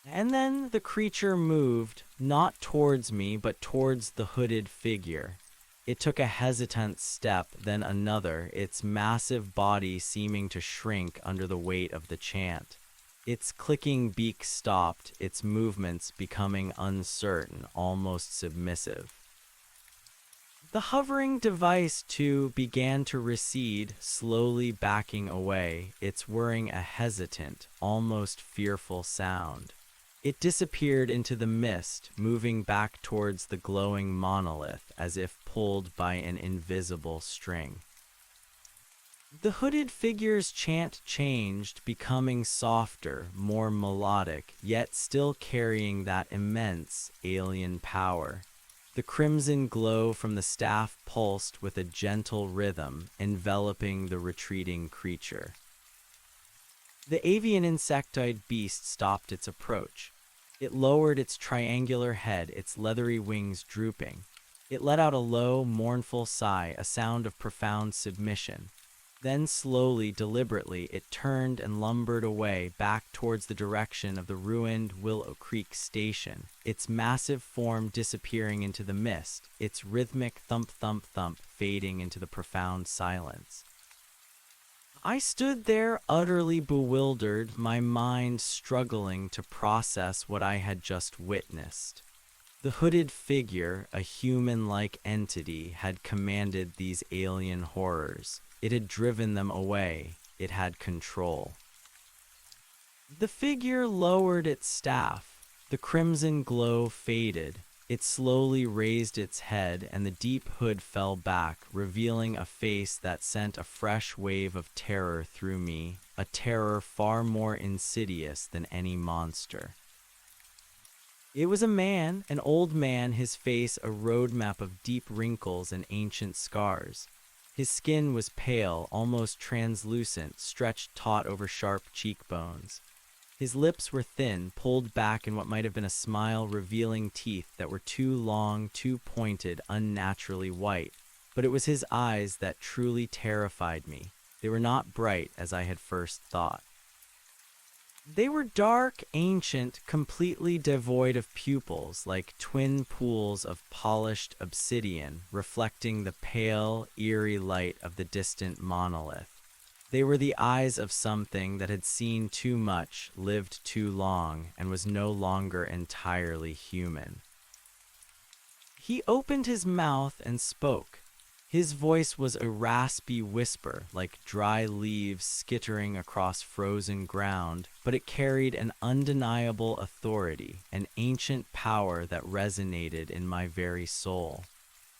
Speaker 1: And then the creature moved, not towards me, but towards the hooded figure. It took a hesitant step, then another, its massive body seeming to shrink under the weight of the chant. Its clicking beak stopped, its movements becoming uncertain, almost submissive. The hovering device, too, began to recede, slowly backing away, its whirring a hesitant, almost fearful sound. It disappeared into the mist, moving back towards the glowing monolith as if pulled by an invisible string. The hooded figure's chant changed, becoming softer, more melodic, yet still carrying that immense alien power. The crimson glow from the staff pulsed with a gentle rhythm, enveloping the retreating creature. The avian insectoid beast stopped its approach. It lowered its triangular head, its leathery wings drooping. It let out a low, mournful sigh, a sound of profound submission. Then slowly, deliberately, it turned and lumbered away back towards the direction of the ruined Willow Creek station, its massive form disappearing into the mist, its rhythmic thump-thump-thump fading into the profound silence. I stood there utterly bewildered, my mind struggling to process what I had just witnessed. The hooded figure, a human-like entity, had commanded these alien horrors. It had driven them away. It had control. The figure lowered its staff. The crimson glow faded. It slowly raised its head, and the deep hood fell back, revealing a face that sent a fresh wave of terror through me, a terror far more insidious than any monster. It was a man, an old man, his face a roadmap of deep wrinkles and ancient scars. His skin was pale, almost translucent, stretched taut over sharp cheekbones. His lips were thin, pulled back in what might have been a smile, revealing teeth that were too long, too pointed, unnaturally white. But it was his eyes that truly terrified me. They were not bright as I had first thought. They were dark, ancient, completely devoid of pupils, like twin pools of polished obsidian, reflecting the pale, eerie light of the distant monolith. They were the eyes of something that had seen too much, lived too long, and was no longer entirely human. He opened his mouth and spoke. His voice was a raspy whisper, like dry leaves skittering across frozen ground, but it carried an undeniable authority, an ancient power that resonated in my very soul.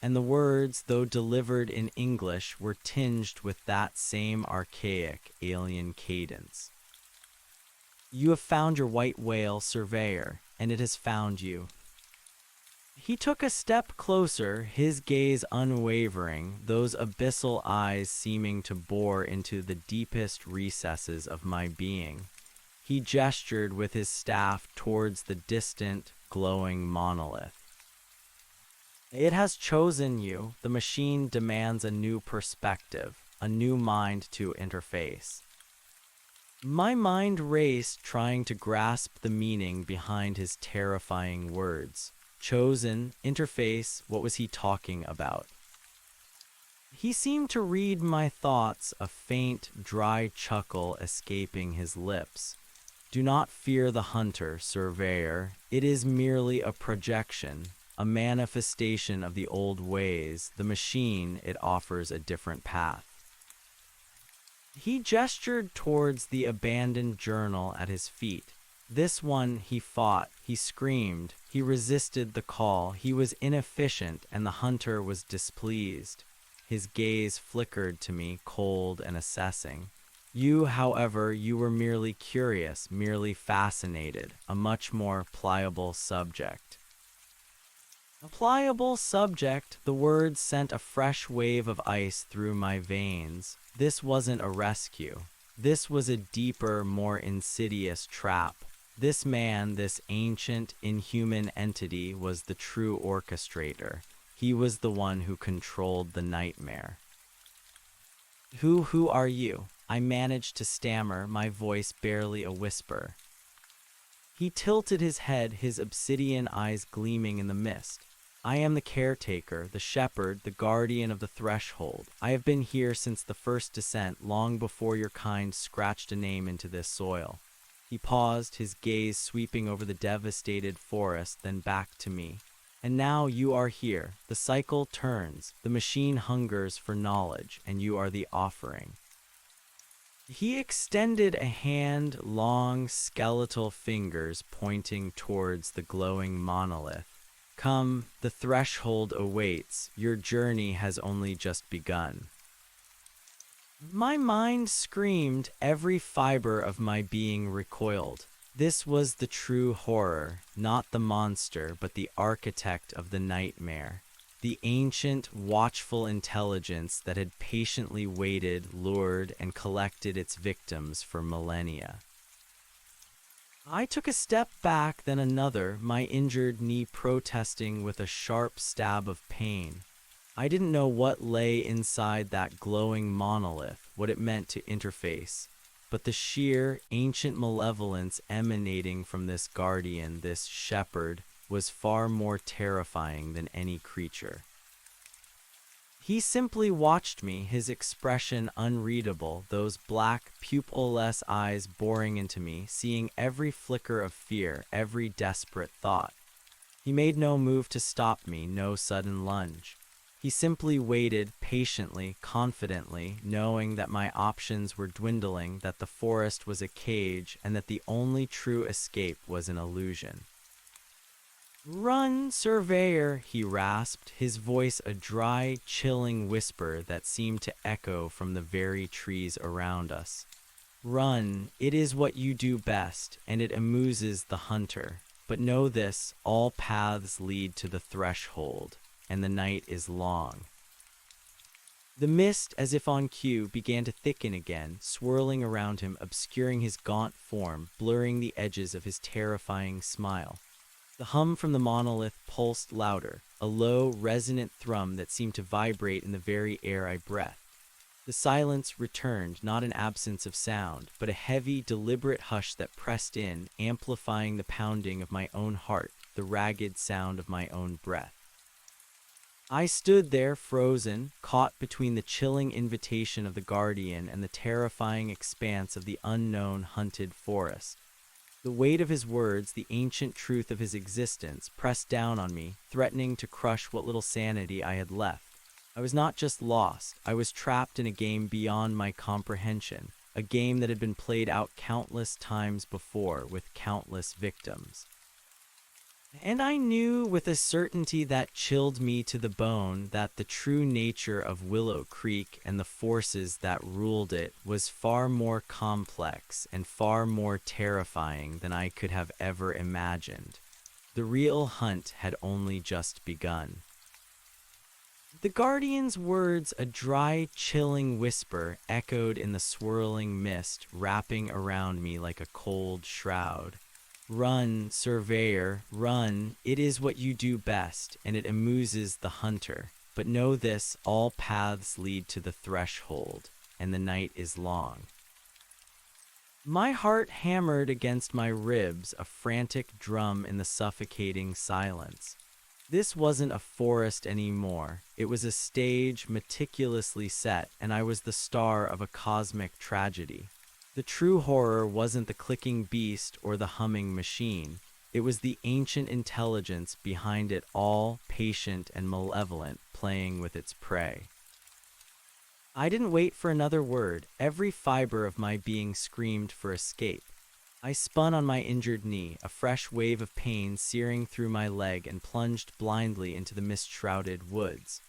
Speaker 1: And the words, though delivered in English, were tinged with that same archaic, alien cadence. "You have found your white whale, Surveyor, and it has found you." He took a step closer, his gaze unwavering, those abyssal eyes seeming to bore into the deepest recesses of my being. He gestured with his staff towards the distant, glowing monolith. "It has chosen you. The machine demands a new perspective, a new mind to interface." My mind raced, trying to grasp the meaning behind his terrifying words. Chosen, interface, what was he talking about? He seemed to read my thoughts, a faint, dry chuckle escaping his lips. "Do not fear the hunter, Surveyor. It is merely a projection, a manifestation of the old ways. The machine, it offers a different path." He gestured towards the abandoned journal at his feet. This one he fought, he screamed, he resisted the call, he was inefficient, and the hunter was displeased. His gaze flickered to me, cold and assessing. "You, however, you were merely curious, merely fascinated, a much more pliable subject." A pliable subject, the words sent a fresh wave of ice through my veins. This wasn't a rescue. This was a deeper, more insidious trap. This man, this ancient, inhuman entity, was the true orchestrator. He was the one who controlled the nightmare. Who are you?" I managed to stammer, my voice barely a whisper. He tilted his head, his obsidian eyes gleaming in the mist. I am the caretaker, the shepherd, the guardian of the threshold. I have been here since the first descent, long before your kind scratched a name into this soil. He paused, his gaze sweeping over the devastated forest, then back to me. And now you are here. The cycle turns. The machine hungers for knowledge, and you are the offering. He extended a hand, long, skeletal fingers pointing towards the glowing monolith. Come, the threshold awaits. Your journey has only just begun. My mind screamed, every fiber of my being recoiled. This was the true horror, not the monster, but the architect of the nightmare. The ancient, watchful intelligence that had patiently waited, lured, and collected its victims for millennia. I took a step back, then another, my injured knee protesting with a sharp stab of pain. I didn't know what lay inside that glowing monolith, what it meant to interface, but the sheer, ancient malevolence emanating from this guardian, this shepherd, was far more terrifying than any creature. He simply watched me, his expression unreadable, those black, pupilless eyes boring into me, seeing every flicker of fear, every desperate thought. He made no move to stop me, no sudden lunge. He simply waited patiently, confidently, knowing that my options were dwindling, that the forest was a cage, and that the only true escape was an illusion. "Run, surveyor," he rasped, his voice a dry, chilling whisper that seemed to echo from the very trees around us. "Run, it is what you do best, and it amuses the hunter. But know this, all paths lead to the threshold, and the night is long." The mist, as if on cue, began to thicken again, swirling around him, obscuring his gaunt form, blurring the edges of his terrifying smile. The hum from the monolith pulsed louder, a low, resonant thrum that seemed to vibrate in the very air I breathed. The silence returned, not an absence of sound, but a heavy, deliberate hush that pressed in, amplifying the pounding of my own heart, the ragged sound of my own breath. I stood there, frozen, caught between the chilling invitation of the guardian and the terrifying expanse of the unknown, hunted forest. The weight of his words, the ancient truth of his existence, pressed down on me, threatening to crush what little sanity I had left. I was not just lost, I was trapped in a game beyond my comprehension, a game that had been played out countless times before, with countless victims. And I knew with a certainty that chilled me to the bone that the true nature of Willow Creek and the forces that ruled it was far more complex and far more terrifying than I could have ever imagined. The real hunt had only just begun. The guardian's words, a dry, chilling whisper, echoed in the swirling mist, wrapping around me like a cold shroud. "Run, surveyor, run. It is what you do best, and it amuses the hunter. But know this, all paths lead to the threshold, and the night is long." My heart hammered against my ribs, a frantic drum in the suffocating silence. This wasn't a forest anymore. It was a stage meticulously set, and I was the star of a cosmic tragedy. The true horror wasn't the clicking beast or the humming machine. It was the ancient intelligence behind it all, patient and malevolent, playing with its prey. I didn't wait for another word. Every fiber of my being screamed for escape. I spun on my injured knee, a fresh wave of pain searing through my leg, and plunged blindly into the mist-shrouded woods.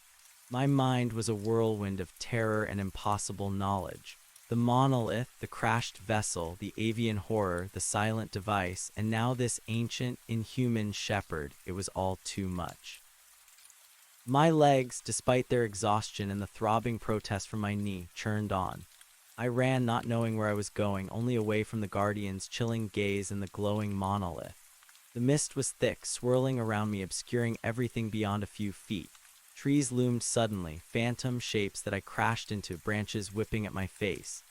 Speaker 1: My mind was a whirlwind of terror and impossible knowledge. The monolith, the crashed vessel, the avian horror, the silent device, and now this ancient, inhuman shepherd, it was all too much. My legs, despite their exhaustion and the throbbing protest from my knee, churned on. I ran, not knowing where I was going, only away from the guardian's chilling gaze and the glowing monolith. The mist was thick, swirling around me, obscuring everything beyond a few feet. Trees loomed suddenly, phantom shapes that I crashed into, branches whipping at my face.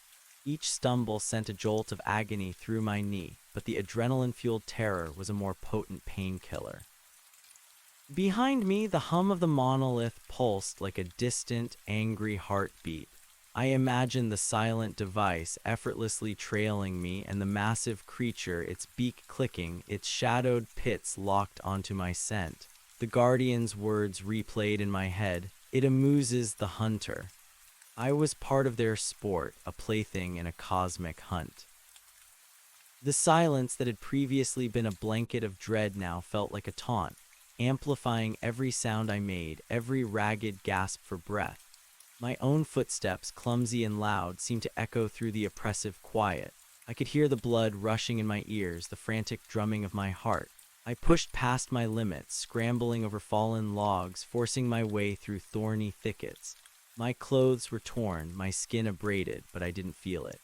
Speaker 1: Each stumble sent a jolt of agony through my knee, but the adrenaline-fueled terror was a more potent painkiller. Behind me, the hum of the monolith pulsed like a distant, angry heartbeat. I imagined the silent device effortlessly trailing me and the massive creature, its beak clicking, its shadowed pits locked onto my scent. The Guardian's words replayed in my head, "It amuses the hunter." I was part of their sport, a plaything in a cosmic hunt. The silence that had previously been a blanket of dread now felt like a taunt, amplifying every sound I made, every ragged gasp for breath. My own footsteps, clumsy and loud, seemed to echo through the oppressive quiet. I could hear the blood rushing in my ears, the frantic drumming of my heart. I pushed past my limits, scrambling over fallen logs, forcing my way through thorny thickets. My clothes were torn, my skin abraded, but I didn't feel it.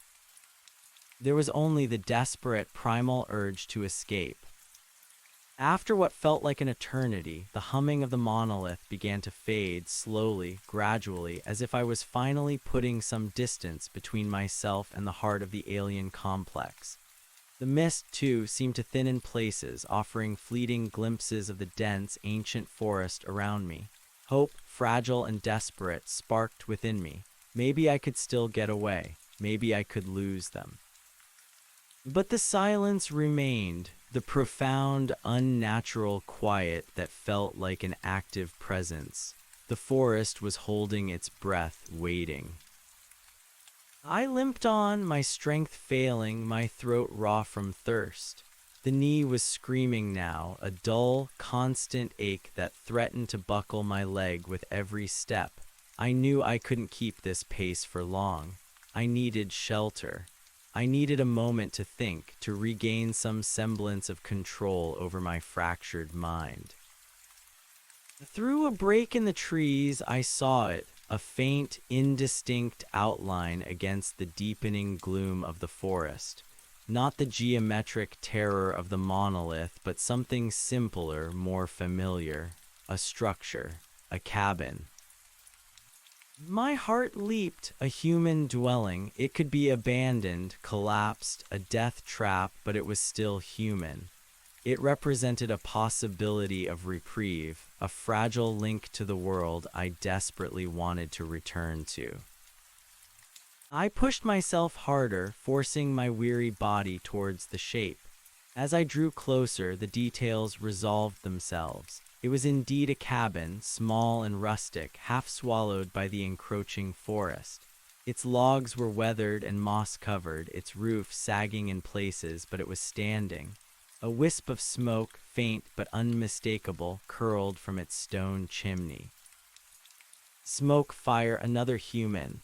Speaker 1: There was only the desperate, primal urge to escape. After what felt like an eternity, the humming of the monolith began to fade slowly, gradually, as if I was finally putting some distance between myself and the heart of the alien complex. The mist, too, seemed to thin in places, offering fleeting glimpses of the dense, ancient forest around me. Hope, fragile and desperate, sparked within me. Maybe I could still get away. Maybe I could lose them. But the silence remained, the profound, unnatural quiet that felt like an active presence. The forest was holding its breath, waiting. I limped on, my strength failing, my throat raw from thirst. The knee was screaming now, a dull, constant ache that threatened to buckle my leg with every step. I knew I couldn't keep this pace for long. I needed shelter. I needed a moment to think, to regain some semblance of control over my fractured mind. Through a break in the trees, I saw it, a faint, indistinct outline against the deepening gloom of the forest. Not the geometric terror of the monolith, but something simpler, more familiar. A structure, a cabin. My heart leaped. A human dwelling. It could be abandoned, collapsed, a death trap, but it was still human. It represented a possibility of reprieve, a fragile link to the world I desperately wanted to return to. I pushed myself harder, forcing my weary body towards the shape. As I drew closer, the details resolved themselves. It was indeed a cabin, small and rustic, half swallowed by the encroaching forest. Its logs were weathered and moss-covered, its roof sagging in places, but it was standing. A wisp of smoke, faint but unmistakable, curled from its stone chimney. Smoke, fire, another human.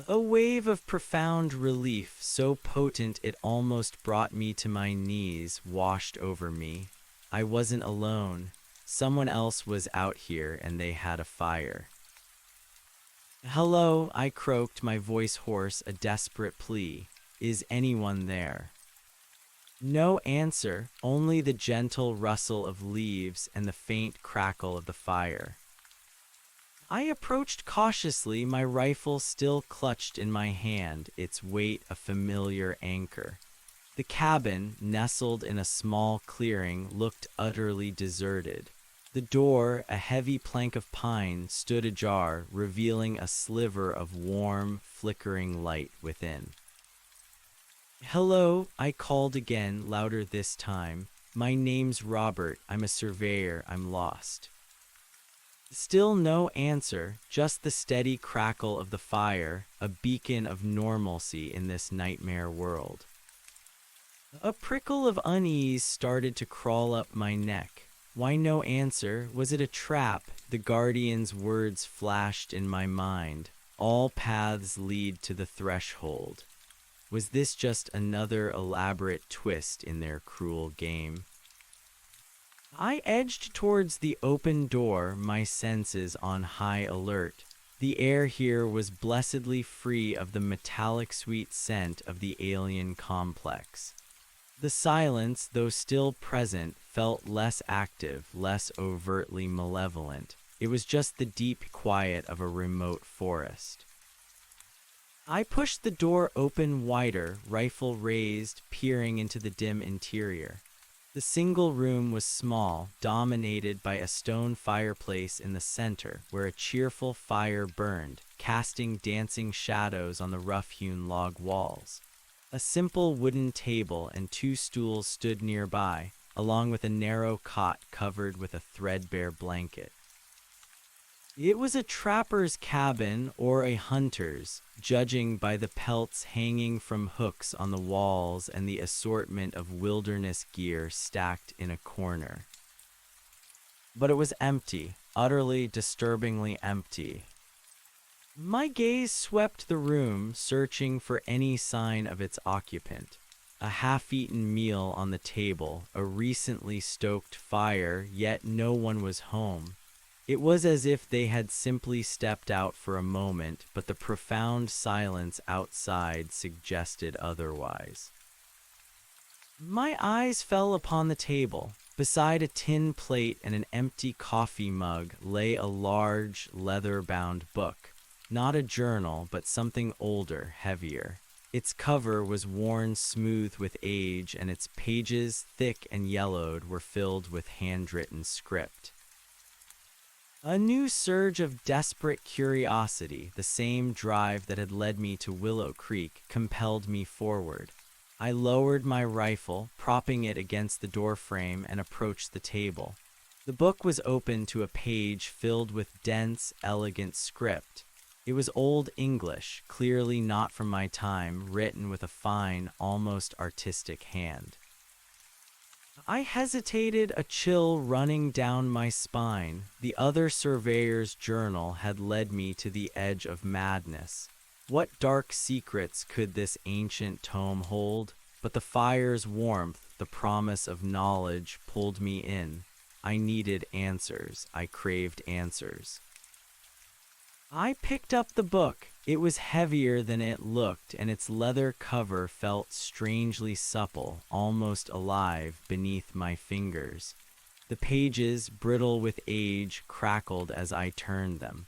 Speaker 1: A wave of profound relief, so potent it almost brought me to my knees, washed over me. I wasn't alone. Someone else was out here, and they had a fire. "Hello," I croaked, my voice hoarse, a desperate plea. "Is anyone there?" No answer, only the gentle rustle of leaves and the faint crackle of the fire. I approached cautiously, my rifle still clutched in my hand, its weight a familiar anchor. The cabin, nestled in a small clearing, looked utterly deserted. The door, a heavy plank of pine, stood ajar, revealing a sliver of warm, flickering light within. "Hello," I called again, louder this time. "My name's Robert. I'm a surveyor. I'm lost." Still no answer, just the steady crackle of the fire, a beacon of normalcy in this nightmare world. A prickle of unease started to crawl up my neck. Why no answer? Was it a trap? The Guardian's words flashed in my mind. All paths lead to the threshold. Was this just another elaborate twist in their cruel game? I edged towards the open door, my senses on high alert. The air here was blessedly free of the metallic sweet scent of the alien complex. The silence, though still present, felt less active, less overtly malevolent. It was just the deep quiet of a remote forest. I pushed the door open wider, rifle raised, peering into the dim interior. The single room was small, dominated by a stone fireplace in the center, where a cheerful fire burned, casting dancing shadows on the rough-hewn log walls. A simple wooden table and two stools stood nearby, along with a narrow cot covered with a threadbare blanket. It was a trapper's cabin or a hunter's, judging by the pelts hanging from hooks on the walls and the assortment of wilderness gear stacked in a corner. But it was empty, utterly disturbingly empty. My gaze swept the room, searching for any sign of its occupant. A half-eaten meal on the table, a recently stoked fire, yet no one was home. It was as if they had simply stepped out for a moment, but the profound silence outside suggested otherwise. My eyes fell upon the table. Beside a tin plate and an empty coffee mug lay a large, leather-bound book. Not a journal, but something older, heavier. Its cover was worn smooth with age, and its pages, thick and yellowed, were filled with handwritten script. A new surge of desperate curiosity, the same drive that had led me to Willow Creek, compelled me forward. I lowered my rifle, propping it against the doorframe, and approached the table. The book was open to a page filled with dense, elegant script. It was Old English, clearly not from my time, written with a fine, almost artistic hand. I hesitated, a chill running down my spine. The other surveyor's journal had led me to the edge of madness. What dark secrets could this ancient tome hold? But the fire's warmth, the promise of knowledge, pulled me in. I needed answers. I craved answers. I picked up the book. It was heavier than it looked, and its leather cover felt strangely supple, almost alive, beneath my fingers. The pages, brittle with age, crackled as I turned them.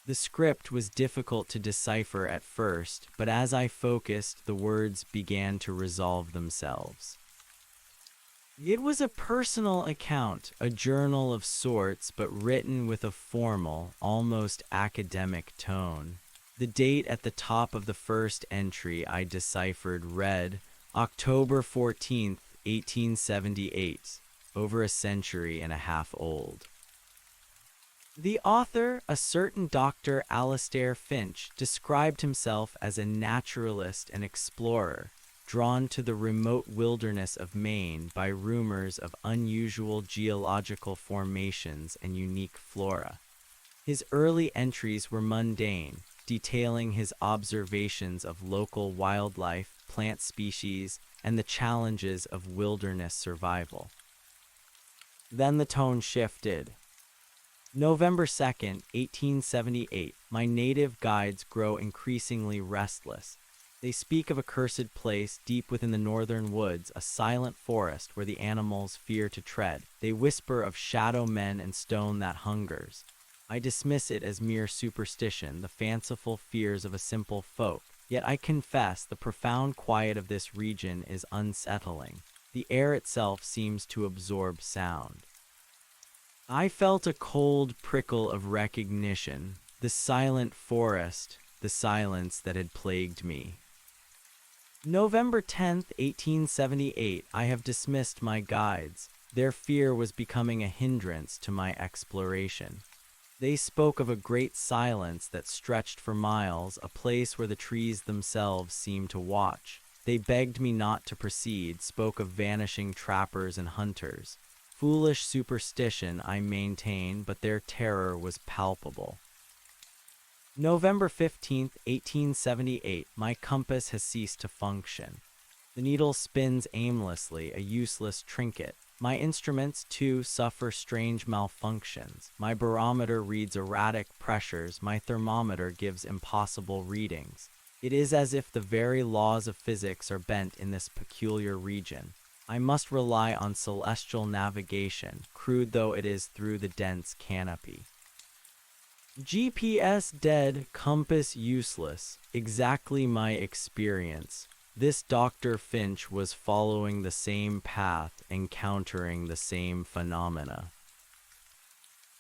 Speaker 1: The script was difficult to decipher at first, but as I focused, the words began to resolve themselves. It was a personal account, a journal of sorts, but written with a formal, almost academic tone. The date at the top of the first entry I deciphered read, October 14th, 1878, over a century and a half old. The author, a certain Dr. Alastair Finch, described himself as a naturalist and explorer, drawn to the remote wilderness of Maine by rumors of unusual geological formations and unique flora. His early entries were mundane, detailing his observations of local wildlife, plant species, and the challenges of wilderness survival. Then the tone shifted. November 2nd, 1878, my native guides grow increasingly restless. They speak of a cursed place deep within the northern woods, a silent forest where the animals fear to tread. They whisper of shadow men and stone that hungers. I dismiss it as mere superstition, the fanciful fears of a simple folk. Yet I confess the profound quiet of this region is unsettling. The air itself seems to absorb sound. I felt a cold prickle of recognition, the silent forest, the silence that had plagued me. November 10th, 1878, I have dismissed my guides. Their fear was becoming a hindrance to my exploration. They spoke of a great silence that stretched for miles, a place where the trees themselves seemed to watch. They begged me not to proceed, spoke of vanishing trappers and hunters. Foolish superstition, I maintain, but their terror was palpable. November 15th, 1878, my compass has ceased to function. The needle spins aimlessly, a useless trinket. My instruments, too, suffer strange malfunctions. My barometer reads erratic pressures. My thermometer gives impossible readings. It is as if the very laws of physics are bent in this peculiar region. I must rely on celestial navigation, crude though it is through the dense canopy. GPS dead, compass useless. Exactly my experience. This Dr. Finch was following the same path, encountering the same phenomena.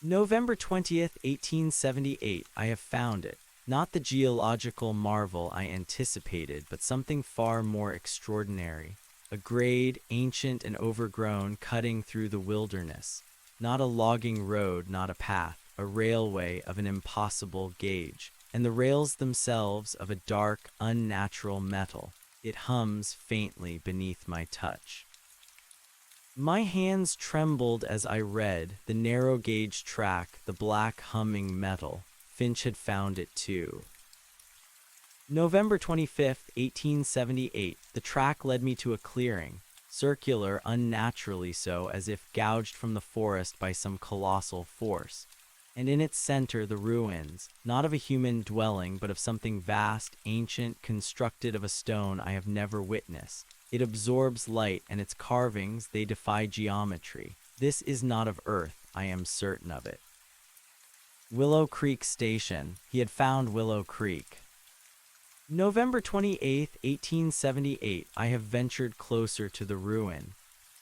Speaker 1: November 20th, 1878. I have found it. Not the geological marvel I anticipated, but something far more extraordinary. A grade, ancient and overgrown, cutting through the wilderness. Not a logging road, not a path, a railway of an impossible gauge, and the rails themselves of a dark, unnatural metal. It hums faintly beneath my touch. My hands trembled as I read the narrow gauge track, the black humming metal. Finch had found it too. November 25th, 1878. The track led me to a clearing, circular, unnaturally so, as if gouged from the forest by some colossal force. And in its center the ruins, not of a human dwelling, but of something vast, ancient, constructed of a stone I have never witnessed. It absorbs light, and its carvings, they defy geometry. This is not of earth, I am certain of it. Willow Creek Station. He had found Willow Creek. November 28th, 1878. I have ventured closer to the ruin.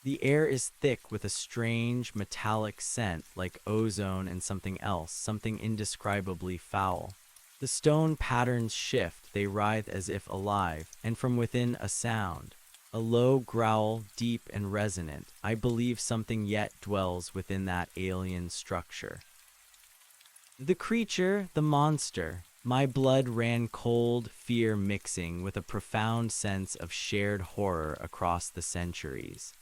Speaker 1: The air is thick with a strange, metallic scent, like ozone and something else, something indescribably foul. The stone patterns shift, they writhe as if alive, and from within a sound. A low growl, deep and resonant. I believe something yet dwells within that alien structure. The creature, the monster. My blood ran cold, fear mixing with a profound sense of shared horror across the centuries.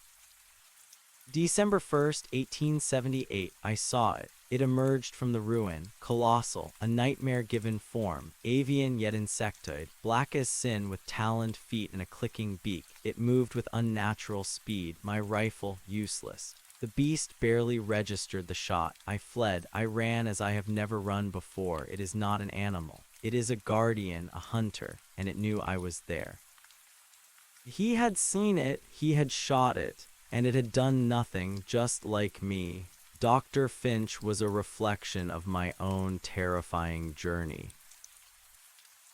Speaker 1: December 1st, 1878. I saw it. It emerged from the ruin, colossal, a nightmare-given form, avian yet insectoid, black as sin with taloned feet and a clicking beak. It moved with unnatural speed, my rifle useless. The beast barely registered the shot. I fled. I ran as I have never run before. It is not an animal. It is a guardian, a hunter, and it knew I was there. He had seen it, he had shot it, and it had done nothing, just like me. Dr. Finch was a reflection of my own terrifying journey.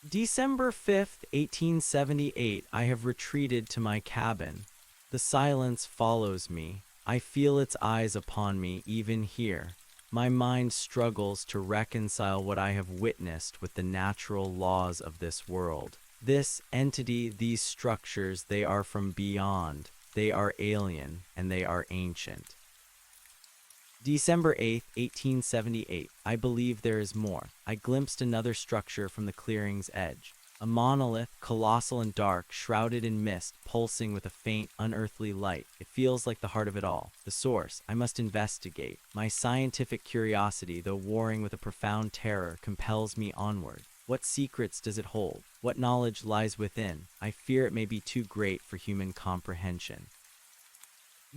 Speaker 1: December 5th, 1878. I have retreated to my cabin. The silence follows me. I feel its eyes upon me even here. My mind struggles to reconcile what I have witnessed with the natural laws of this world. This entity, these structures, they are from beyond. They are alien, and they are ancient. December 8th, 1878. I believe there is more. I glimpsed another structure from the clearing's edge. A monolith, colossal and dark, shrouded in mist, pulsing with a faint, unearthly light. It feels like the heart of it all. The source. I must investigate. My scientific curiosity, though warring with a profound terror, compels me onward. What secrets does it hold? What knowledge lies within? I fear it may be too great for human comprehension.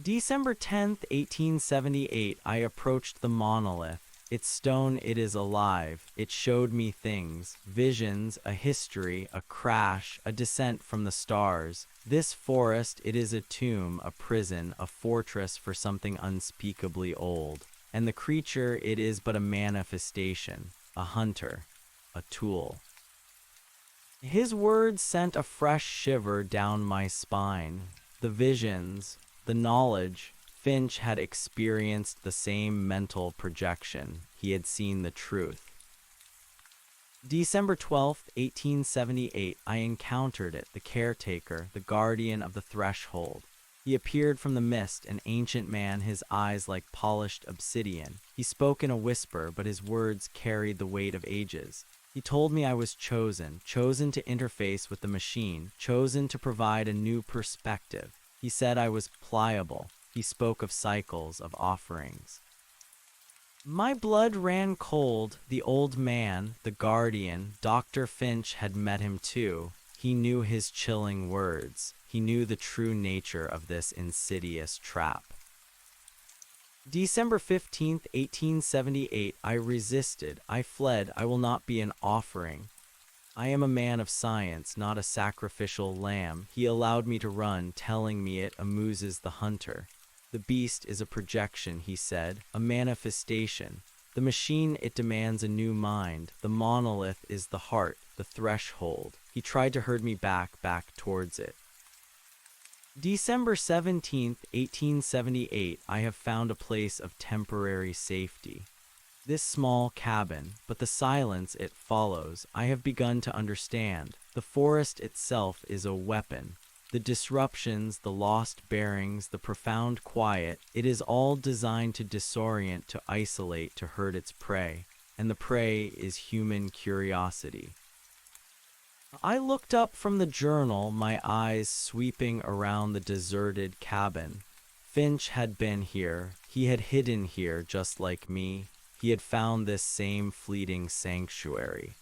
Speaker 1: December 10th, 1878. I approached the monolith. Its stone, it is alive. It showed me things, visions, a history, a crash, a descent from the stars. This forest, it is a tomb, a prison, a fortress for something unspeakably old. And the creature, it is but a manifestation, a hunter, a tool. His words sent a fresh shiver down my spine. The visions, the knowledge. Finch had experienced the same mental projection. He had seen the truth. December 12th, 1878. I encountered it, the caretaker, the guardian of the threshold. He appeared from the mist, an ancient man, his eyes like polished obsidian. He spoke in a whisper, but his words carried the weight of ages. He told me I was chosen to interface with the machine, chosen to provide a new perspective. He said I was pliable. He spoke of cycles, of offerings. My blood ran cold. The old man, the guardian, Dr. Finch had met him too. He knew his chilling words. He knew the true nature of this insidious trap. December 15th, 1878. I resisted. I fled. I will not be an offering. I am a man of science, not a sacrificial lamb. He allowed me to run, telling me it amuses the hunter. The beast is a projection, he said, a manifestation. The machine, it demands a new mind. The monolith is the heart, the threshold. He tried to herd me back towards it. December 17th, 1878, I have found a place of temporary safety. This small cabin, but the silence it follows, I have begun to understand. The forest itself is a weapon. The disruptions, the lost bearings, the profound quiet, it is all designed to disorient, to isolate, to hurt its prey. And the prey is human curiosity. I looked up from the journal, my eyes sweeping around the deserted cabin. Finch had been here. He had hidden here just like me. He had found this same fleeting sanctuary.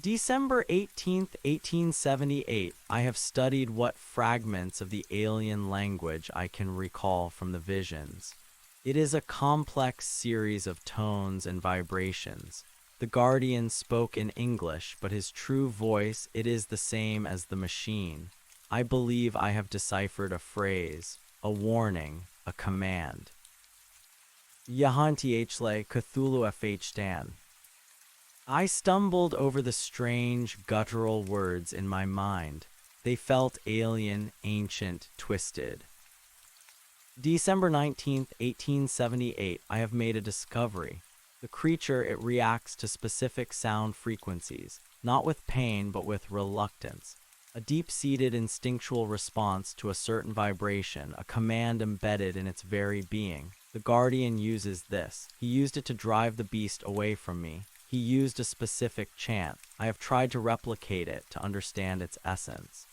Speaker 1: December 18th, 1878, I have studied what fragments of the alien language I can recall from the visions. It is a complex series of tones and vibrations. The guardian spoke in English, but his true voice, it is the same as the machine. I believe I have deciphered a phrase, a warning, a command. Yahantiechle Cthulhu FH I stumbled over the strange, guttural words in my mind. They felt alien, ancient, twisted. December 19th, 1878, I have made a discovery. The creature, it reacts to specific sound frequencies, not with pain, but with reluctance. A deep-seated instinctual response to a certain vibration, a command embedded in its very being. The guardian uses this. He used it to drive the beast away from me. He used a specific chant. I have tried to replicate it to understand its essence.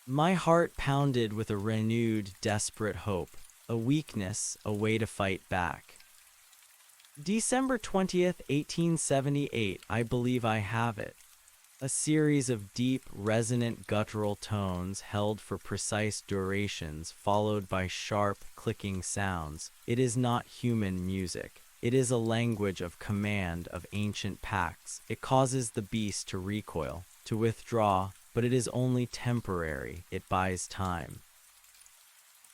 Speaker 1: My heart pounded with a renewed, desperate hope, a weakness, a way to fight back. December 20th, 1878, I believe I have it. A series of deep, resonant guttural tones held for precise durations, followed by sharp, clicking sounds. It is not human music. It is a language of command, of ancient pacts. It causes the beast to recoil, to withdraw, but it is only temporary. It buys time.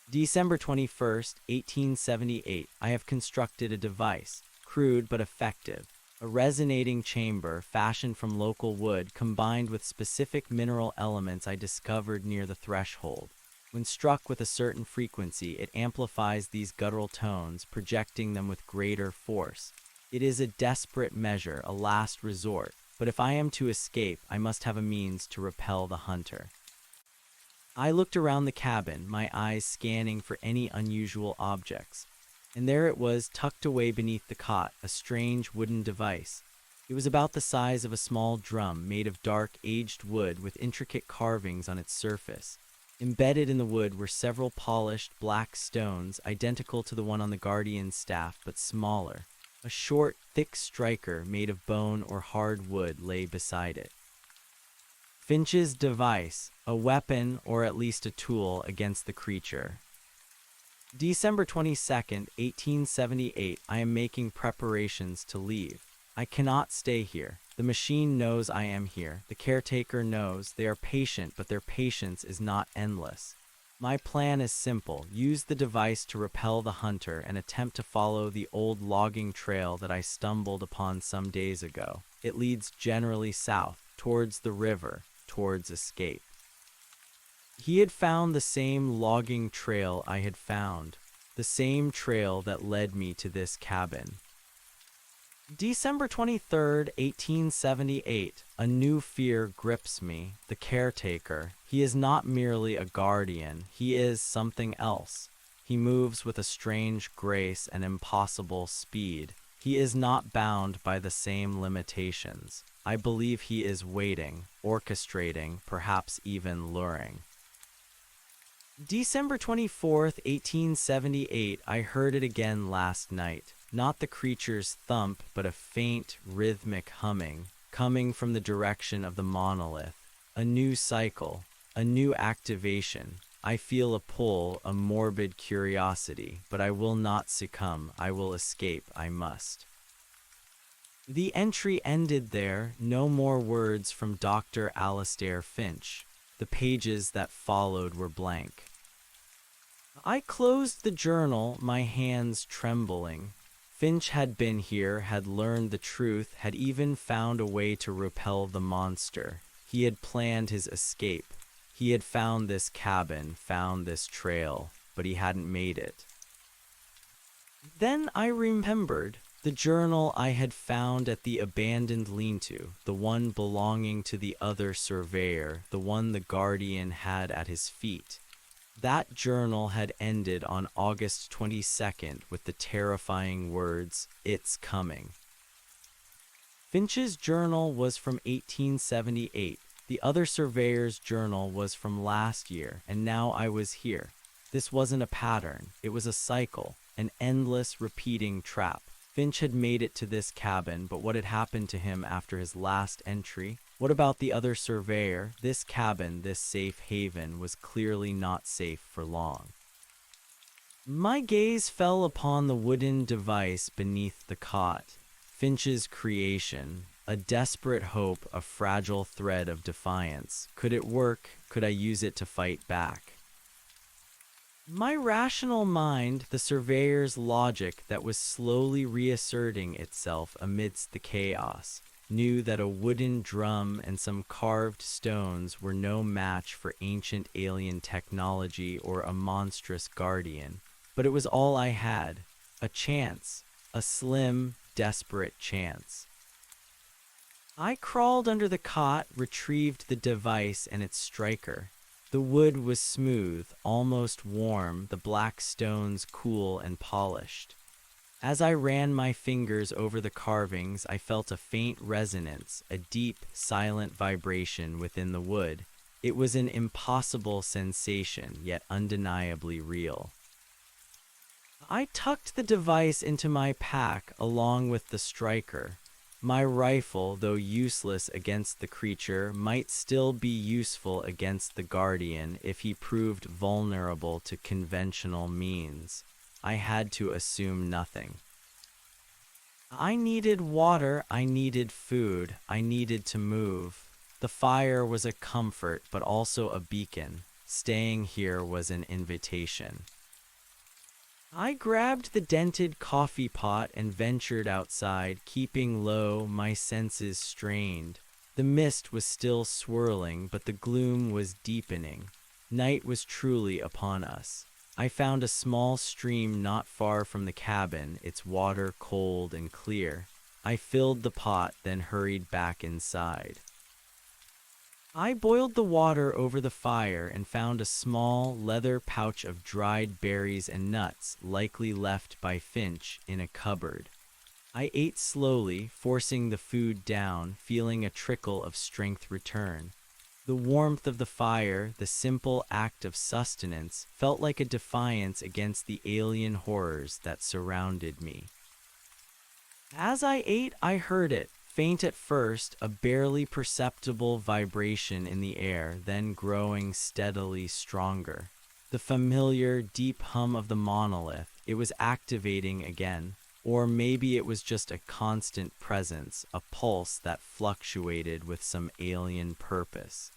Speaker 1: December 21st, 1878, I have constructed a device, crude but effective. A resonating chamber fashioned from local wood combined with specific mineral elements I discovered near the threshold. When struck with a certain frequency, it amplifies these guttural tones, projecting them with greater force. It is a desperate measure, a last resort, but if I am to escape, I must have a means to repel the hunter. I looked around the cabin, my eyes scanning for any unusual objects. And there it was, tucked away beneath the cot, a strange wooden device. It was about the size of a small drum, made of dark, aged wood with intricate carvings on its surface. Embedded in the wood were several polished, black stones, identical to the one on the guardian's staff, but smaller. A short, thick striker made of bone or hard wood lay beside it. Finch's device, a weapon or at least a tool against the creature. December 22nd, 1878, I am making preparations to leave. I cannot stay here. The machine knows I am here. The caretaker knows. They are patient, but their patience is not endless. My plan is simple. Use the device to repel the hunter and attempt to follow the old logging trail that I stumbled upon some days ago. It leads generally south, towards the river, towards escape. He had found the same logging trail I had found, the same trail that led me to this cabin. December 23rd, 1878, a new fear grips me. The caretaker. He is not merely a guardian, he is something else. He moves with a strange grace and impossible speed. He is not bound by the same limitations. I believe he is waiting, orchestrating, perhaps even luring. December 24th, 1878, I heard it again last night. Not the creature's thump, but a faint, rhythmic humming, coming from the direction of the monolith. A new cycle, a new activation. I feel a pull, a morbid curiosity, but I will not succumb. I will escape. I must. The entry ended there. No more words from Dr. Alastair Finch. The pages that followed were blank. I closed the journal, my hands trembling. Finch had been here, had learned the truth, had even found a way to repel the monster. He had planned his escape. He had found this cabin, found this trail, but he hadn't made it. Then I remembered the journal I had found at the abandoned lean-to, the one belonging to the other surveyor, the one the guardian had at his feet. That journal had ended on August 22nd with the terrifying words, "It's coming." Finch's journal was from 1878. The other surveyor's journal was from last year, and now I was here. This wasn't a pattern. It was a cycle, an endless, repeating trap. Finch had made it to this cabin, but what had happened to him after his last entry? What about the other surveyor? This cabin, this safe haven, was clearly not safe for long. My gaze fell upon the wooden device beneath the cot. Finch's creation, a desperate hope, a fragile thread of defiance. Could it work? Could I use it to fight back? My rational mind, the surveyor's logic that was slowly reasserting itself amidst the chaos, knew that a wooden drum and some carved stones were no match for ancient alien technology or a monstrous guardian. But it was all I had. A chance. A slim, desperate chance. I crawled under the cot, retrieved the device and its striker. The wood was smooth, almost warm, the black stones cool and polished. As I ran my fingers over the carvings, I felt a faint resonance, a deep, silent vibration within the wood. It was an impossible sensation, yet undeniably real. I tucked the device into my pack along with the striker. My rifle, though useless against the creature, might still be useful against the guardian if he proved vulnerable to conventional means. I had to assume nothing. I needed water, I needed food, I needed to move. The fire was a comfort, but also a beacon. Staying here was an invitation. I grabbed the dented coffee pot and ventured outside, keeping low, my senses strained. The mist was still swirling, but the gloom was deepening. Night was truly upon us. I found a small stream not far from the cabin, its water cold and clear. I filled the pot, then hurried back inside. I boiled the water over the fire and found a small leather pouch of dried berries and nuts, likely left by Finch, in a cupboard. I ate slowly, forcing the food down, feeling a trickle of strength return. The warmth of the fire, the simple act of sustenance, felt like a defiance against the alien horrors that surrounded me. As I ate, I heard it. Faint at first, a barely perceptible vibration in the air, then growing steadily stronger. The familiar, deep hum of the monolith, it was activating again. Or maybe it was just a constant presence, a pulse that fluctuated with some alien purpose.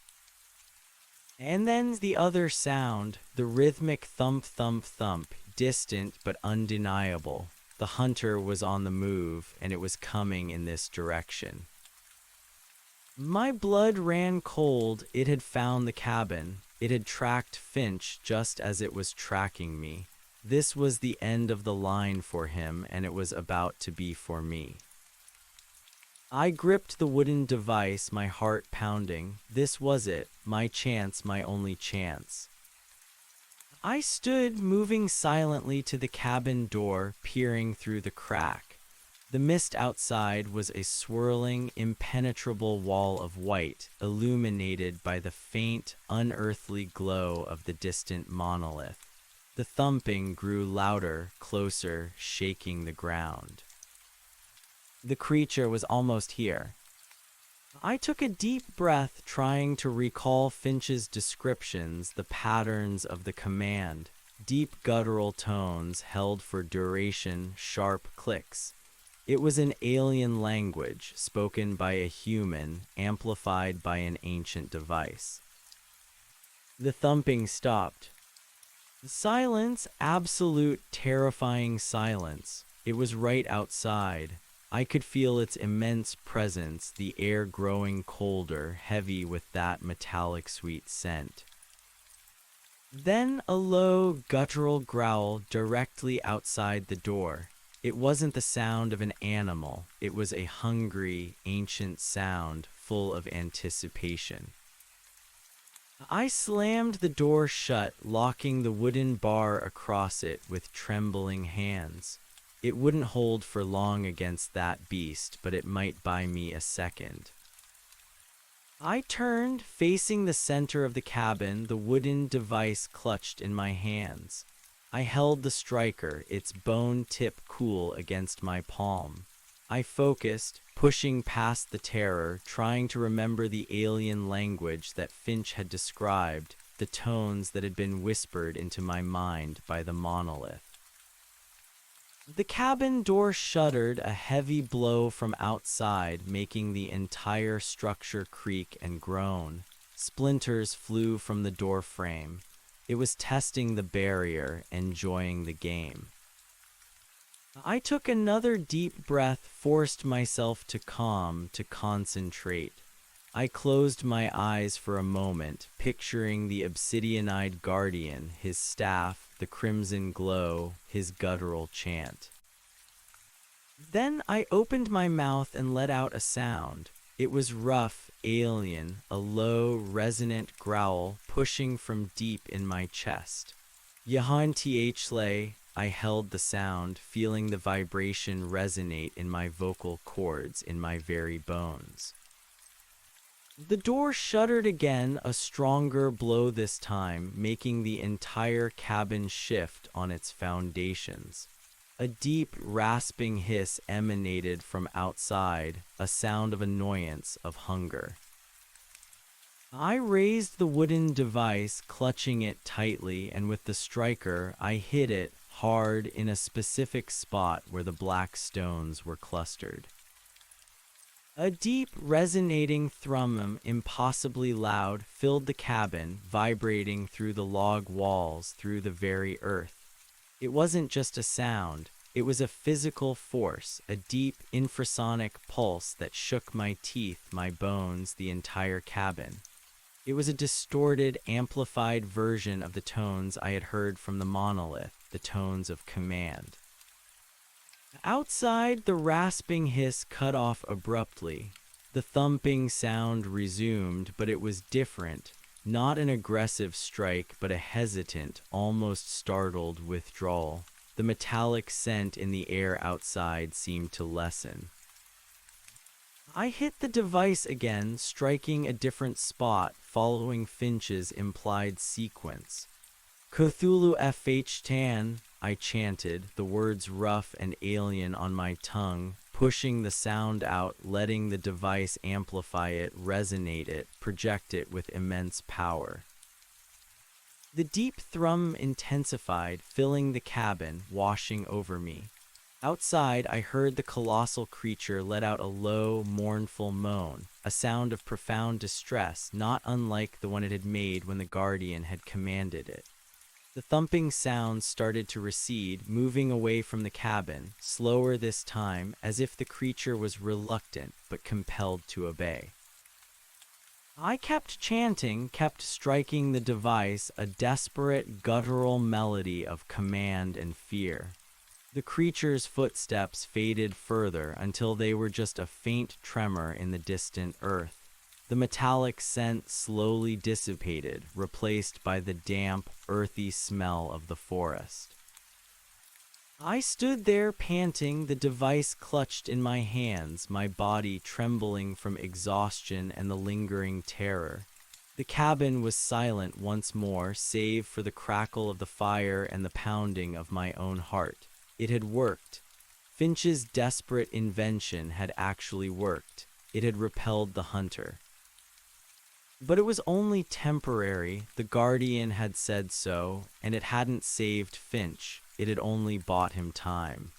Speaker 1: And then the other sound, the rhythmic thump thump thump, distant but undeniable. The hunter was on the move, and it was coming in this direction. My blood ran cold. It had found the cabin. It had tracked Finch just as it was tracking me. This was the end of the line for him, and it was about to be for me. I gripped the wooden device, my heart pounding. This was it, my chance, my only chance. I stood, moving silently to the cabin door, peering through the crack. The mist outside was a swirling, impenetrable wall of white, illuminated by the faint, unearthly glow of the distant monolith. The thumping grew louder, closer, shaking the ground. The creature was almost here. I took a deep breath, trying to recall Finch's descriptions, the patterns of the command, deep guttural tones held for duration, sharp clicks. It was an alien language, spoken by a human, amplified by an ancient device. The thumping stopped. Silence, absolute, terrifying silence. It was right outside. I could feel its immense presence, the air growing colder, heavy with that metallic sweet scent. Then a low, guttural growl directly outside the door. It wasn't the sound of an animal. It was a hungry, ancient sound full of anticipation. I slammed the door shut, locking the wooden bar across it with trembling hands. It wouldn't hold for long against that beast, but it might buy me a second. I turned, facing the center of the cabin, the wooden device clutched in my hands. I held the striker, its bone tip cool against my palm. I focused, pushing past the terror, trying to remember the alien language that Finch had described, the tones that had been whispered into my mind by the monolith. The cabin door shuddered, a heavy blow from outside, making the entire structure creak and groan. Splinters flew from the door frame. It was testing the barrier, enjoying the game. I took another deep breath, forced myself to calm, to concentrate. I closed my eyes for a moment, picturing the obsidian-eyed guardian, his staff, the crimson glow, his guttural chant. Then I opened my mouth and let out a sound. It was rough, alien, a low, resonant growl pushing from deep in my chest. Yahan Thle, I held the sound, feeling the vibration resonate in my vocal cords, in my very bones. The door shuddered again, a stronger blow this time, making the entire cabin shift on its foundations. A deep, rasping hiss emanated from outside, a sound of annoyance, of hunger. I raised the wooden device, clutching it tightly, and with the striker, I hit it hard in a specific spot where the black stones were clustered. A deep, resonating thrum, impossibly loud, filled the cabin, vibrating through the log walls, through the very earth. It wasn't just a sound, it was a physical force, a deep, infrasonic pulse that shook my teeth, my bones, the entire cabin. It was a distorted, amplified version of the tones I had heard from the monolith, the tones of command. Outside, the rasping hiss cut off abruptly. The thumping sound resumed, but it was different. Not an aggressive strike, but a hesitant, almost startled withdrawal. The metallic scent in the air outside seemed to lessen. I hit the device again, striking a different spot, following Finch's implied sequence. Cthulhu FH Tan, I chanted, the words rough and alien on my tongue, pushing the sound out, letting the device amplify it, resonate it, project it with immense power. The deep thrum intensified, filling the cabin, washing over me. Outside, I heard the colossal creature let out a low, mournful moan, a sound of profound distress, not unlike the one it had made when the Guardian had commanded it. The thumping sound started to recede, moving away from the cabin, slower this time, as if the creature was reluctant but compelled to obey. I kept chanting, kept striking the device, a desperate, guttural melody of command and fear. The creature's footsteps faded further until they were just a faint tremor in the distant earth. The metallic scent slowly dissipated, replaced by the damp, earthy smell of the forest. I stood there panting, the device clutched in my hands, my body trembling from exhaustion and the lingering terror. The cabin was silent once more, save for the crackle of the fire and the pounding of my own heart. It had worked. Finch's desperate invention had actually worked. It had repelled the hunter. But it was only temporary. The Guardian had said so, and it hadn't saved Finch. It had only bought him time.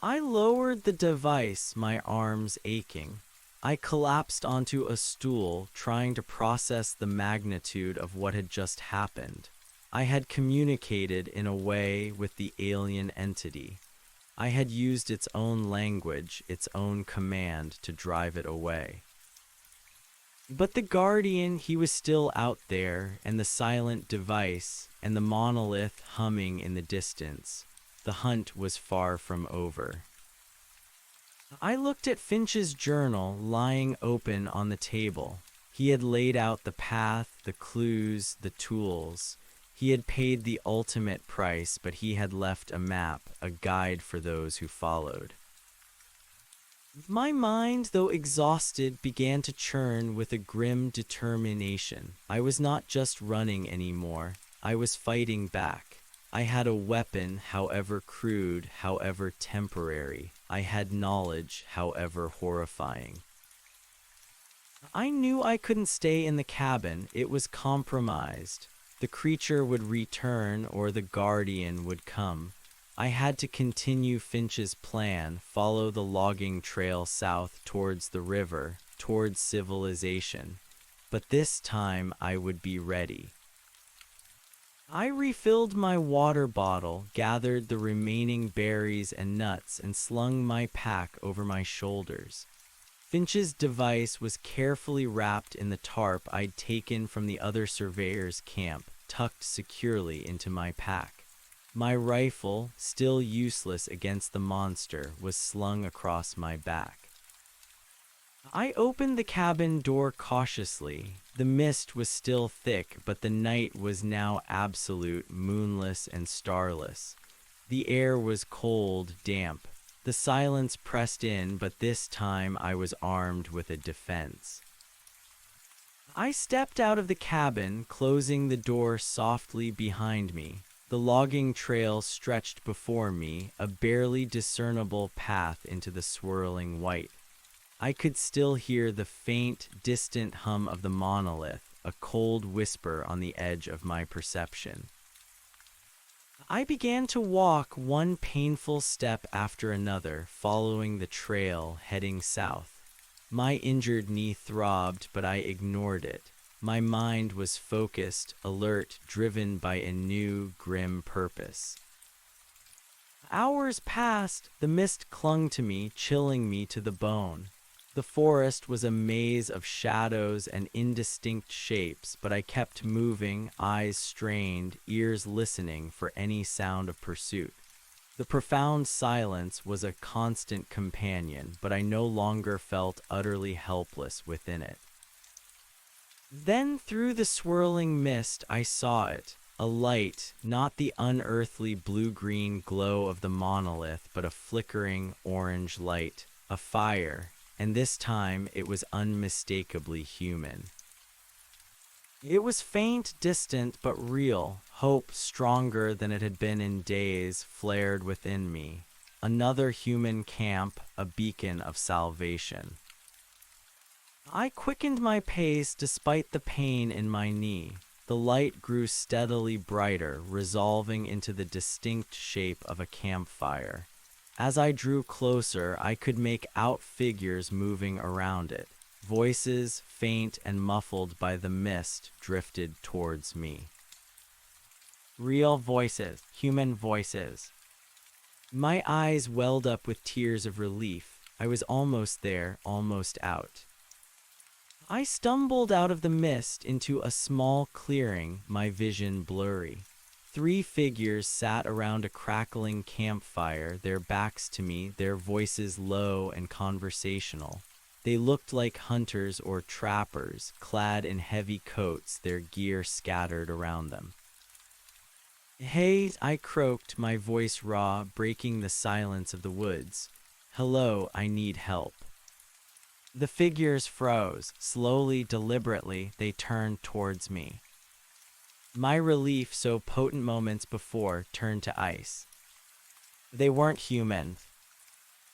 Speaker 1: I lowered the device, my arms aching. I collapsed onto a stool, trying to process the magnitude of what had just happened. I had communicated in a way with the alien entity. I had used its own language, its own command to drive it away. But the guardian, he was still out there, and the silent device, and the monolith humming in the distance. The hunt was far from over. I looked at Finch's journal lying open on the table. He had laid out the path, the clues, the tools. He had paid the ultimate price, but he had left a map, a guide for those who followed. My mind, though exhausted, began to churn with a grim determination. I was not just running anymore. I was fighting back. I had a weapon, however crude, however temporary. I had knowledge, however horrifying. I knew I couldn't stay in the cabin. It was compromised. The creature would return or the guardian would come. I had to continue Finch's plan, follow the logging trail south towards the river, towards civilization. But this time I would be ready. I refilled my water bottle, gathered the remaining berries and nuts, and slung my pack over my shoulders. Finch's device was carefully wrapped in the tarp I'd taken from the other surveyor's camp, tucked securely into my pack. My rifle, still useless against the monster, was slung across my back. I opened the cabin door cautiously. The mist was still thick, but the night was now absolute, moonless and starless. The air was cold, damp. The silence pressed in, but this time I was armed with a defense. I stepped out of the cabin, closing the door softly behind me. The logging trail stretched before me, a barely discernible path into the swirling white. I could still hear the faint, distant hum of the monolith, a cold whisper on the edge of my perception. I began to walk one painful step after another, following the trail, heading south. My injured knee throbbed, but I ignored it. My mind was focused, alert, driven by a new, grim purpose. Hours passed. The mist clung to me, chilling me to the bone. The forest was a maze of shadows and indistinct shapes, but I kept moving, eyes strained, ears listening for any sound of pursuit. The profound silence was a constant companion, but I no longer felt utterly helpless within it. Then through the swirling mist I saw it, a light, not the unearthly blue-green glow of the monolith, but a flickering orange light, a fire, and this time it was unmistakably human. It was faint, distant, but real. Hope, stronger than it had been in days, flared within me. Another human camp, a beacon of salvation. I quickened my pace despite the pain in my knee. The light grew steadily brighter, resolving into the distinct shape of a campfire. As I drew closer, I could make out figures moving around it. Voices, faint and muffled by the mist, drifted towards me. Real voices, human voices. My eyes welled up with tears of relief. I was almost there, almost out. I stumbled out of the mist into a small clearing, my vision blurry. 3 figures sat around a crackling campfire, their backs to me, their voices low and conversational. They looked like hunters or trappers, clad in heavy coats, their gear scattered around them. "Hey," I croaked, my voice raw, breaking the silence of the woods. "Hello, I need help." The figures froze. Slowly, deliberately, they turned towards me. My relief, so potent moments before, turned to ice. They weren't human.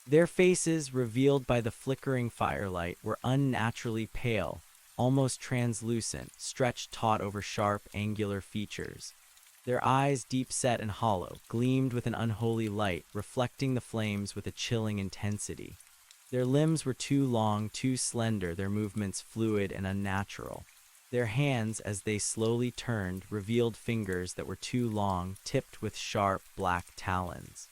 Speaker 1: Their faces, revealed by the flickering firelight, were unnaturally pale, almost translucent, stretched taut over sharp, angular features. Their eyes, deep-set and hollow, gleamed with an unholy light, reflecting the flames with a chilling intensity. Their limbs were too long, too slender, their movements fluid and unnatural. Their hands, as they slowly turned, revealed fingers that were too long, tipped with sharp, black talons.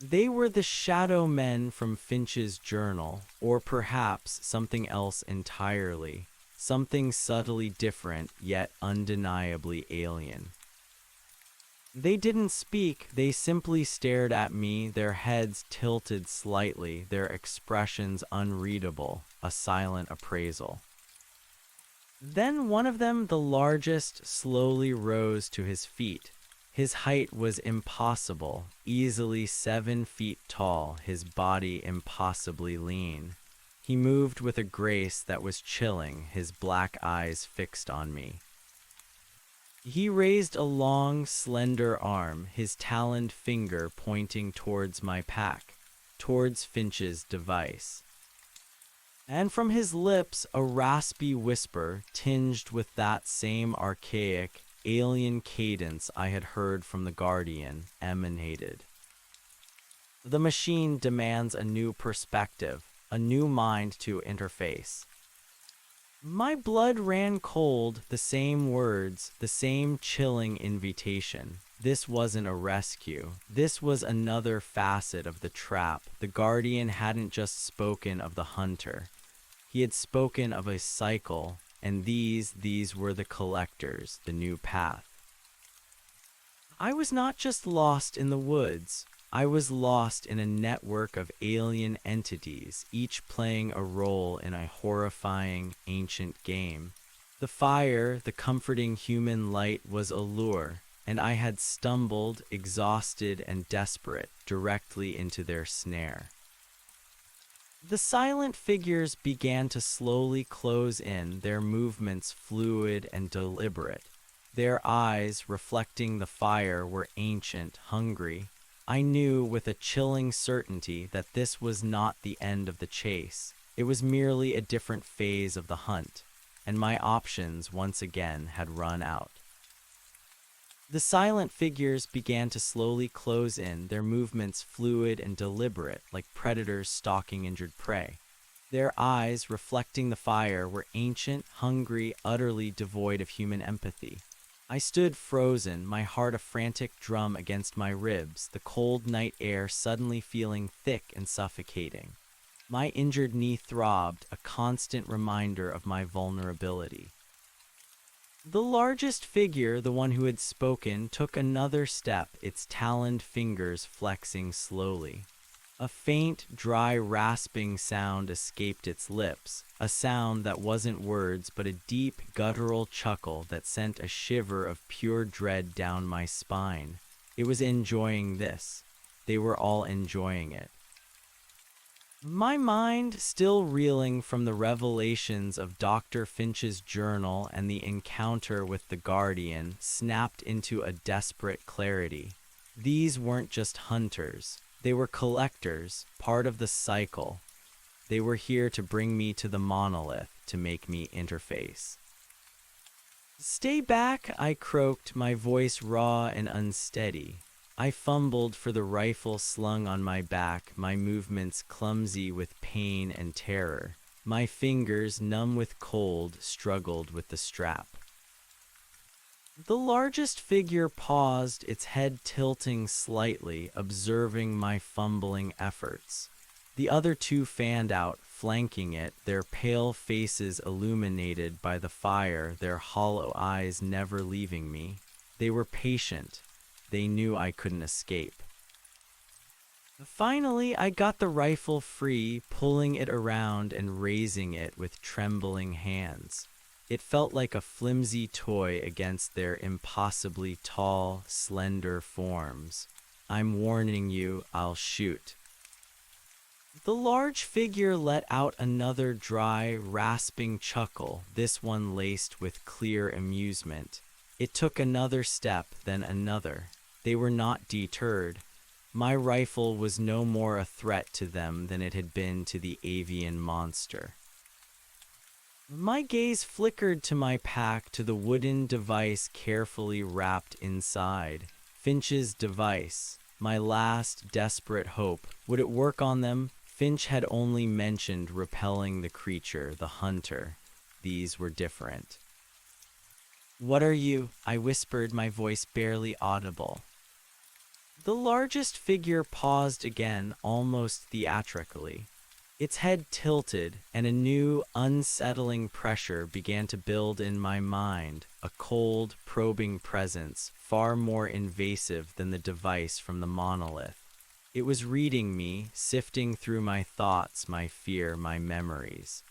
Speaker 1: They were the shadow men from Finch's journal, or perhaps something else entirely, something subtly different yet undeniably alien. They didn't speak, they simply stared at me, their heads tilted slightly, their expressions unreadable, a silent appraisal. Then one of them, the largest, slowly rose to his feet. His height was impossible, easily 7 feet tall, his body impossibly lean. He moved with a grace that was chilling, his black eyes fixed on me. He raised a long, slender arm, his taloned finger pointing towards my pack, towards Finch's device. And from his lips a raspy whisper, tinged with that same archaic, alien cadence I had heard from the Guardian, emanated. The machine demands a new perspective, a new mind to interface. My blood ran cold, the same words, the same chilling invitation. This wasn't a rescue. This was another facet of the trap. The Guardian hadn't just spoken of the hunter. He had spoken of a cycle, and these were the collectors, the new path. I was not just lost in the woods. I was lost in a network of alien entities, each playing a role in a horrifying, ancient game. The fire, the comforting human light, was a lure, and I had stumbled, exhausted and desperate, directly into their snare. The silent figures began to slowly close in, their movements fluid and deliberate. Their eyes, reflecting the fire, were ancient, hungry. I knew with a chilling certainty that this was not the end of the chase. It was merely a different phase of the hunt, and my options once again had run out. The silent figures began to slowly close in, their movements fluid and deliberate, like predators stalking injured prey. Their eyes, reflecting the fire, were ancient, hungry, utterly devoid of human empathy. I stood frozen, my heart a frantic drum against my ribs, the cold night air suddenly feeling thick and suffocating. My injured knee throbbed, a constant reminder of my vulnerability. The largest figure, the one who had spoken, took another step, its taloned fingers flexing slowly. A faint, dry, rasping sound escaped its lips, a sound that wasn't words but a deep, guttural chuckle that sent a shiver of pure dread down my spine. It was enjoying this. They were all enjoying it. My mind, still reeling from the revelations of Dr. Finch's journal and the encounter with the Guardian, snapped into a desperate clarity. These weren't just hunters. They were collectors, part of the cycle. They were here to bring me to the monolith, to make me interface. "Stay back," I croaked, my voice raw and unsteady. I fumbled for the rifle slung on my back, my movements clumsy with pain and terror. My fingers, numb with cold, struggled with the strap. The largest figure paused, its head tilting slightly, observing my fumbling efforts. The other two fanned out, flanking it, their pale faces illuminated by the fire, their hollow eyes never leaving me. They were patient. They knew I couldn't escape. Finally, I got the rifle free, pulling it around and raising it with trembling hands. It felt like a flimsy toy against their impossibly tall, slender forms. "I'm warning you, I'll shoot." The large figure let out another dry, rasping chuckle, this one laced with clear amusement. It took another step, then another. They were not deterred. My rifle was no more a threat to them than it had been to the avian monster. My gaze flickered to my pack, to the wooden device carefully wrapped inside. Finch's device, my last desperate hope. Would it work on them? Finch had only mentioned repelling the creature, the hunter. These were different. "What are you?" I whispered, my voice barely audible. The largest figure paused again, almost theatrically. Its head tilted, and a new, unsettling pressure began to build in my mind, a cold, probing presence, far more invasive than the device from the monolith. It was reading me, sifting through my thoughts, my fear, my memories.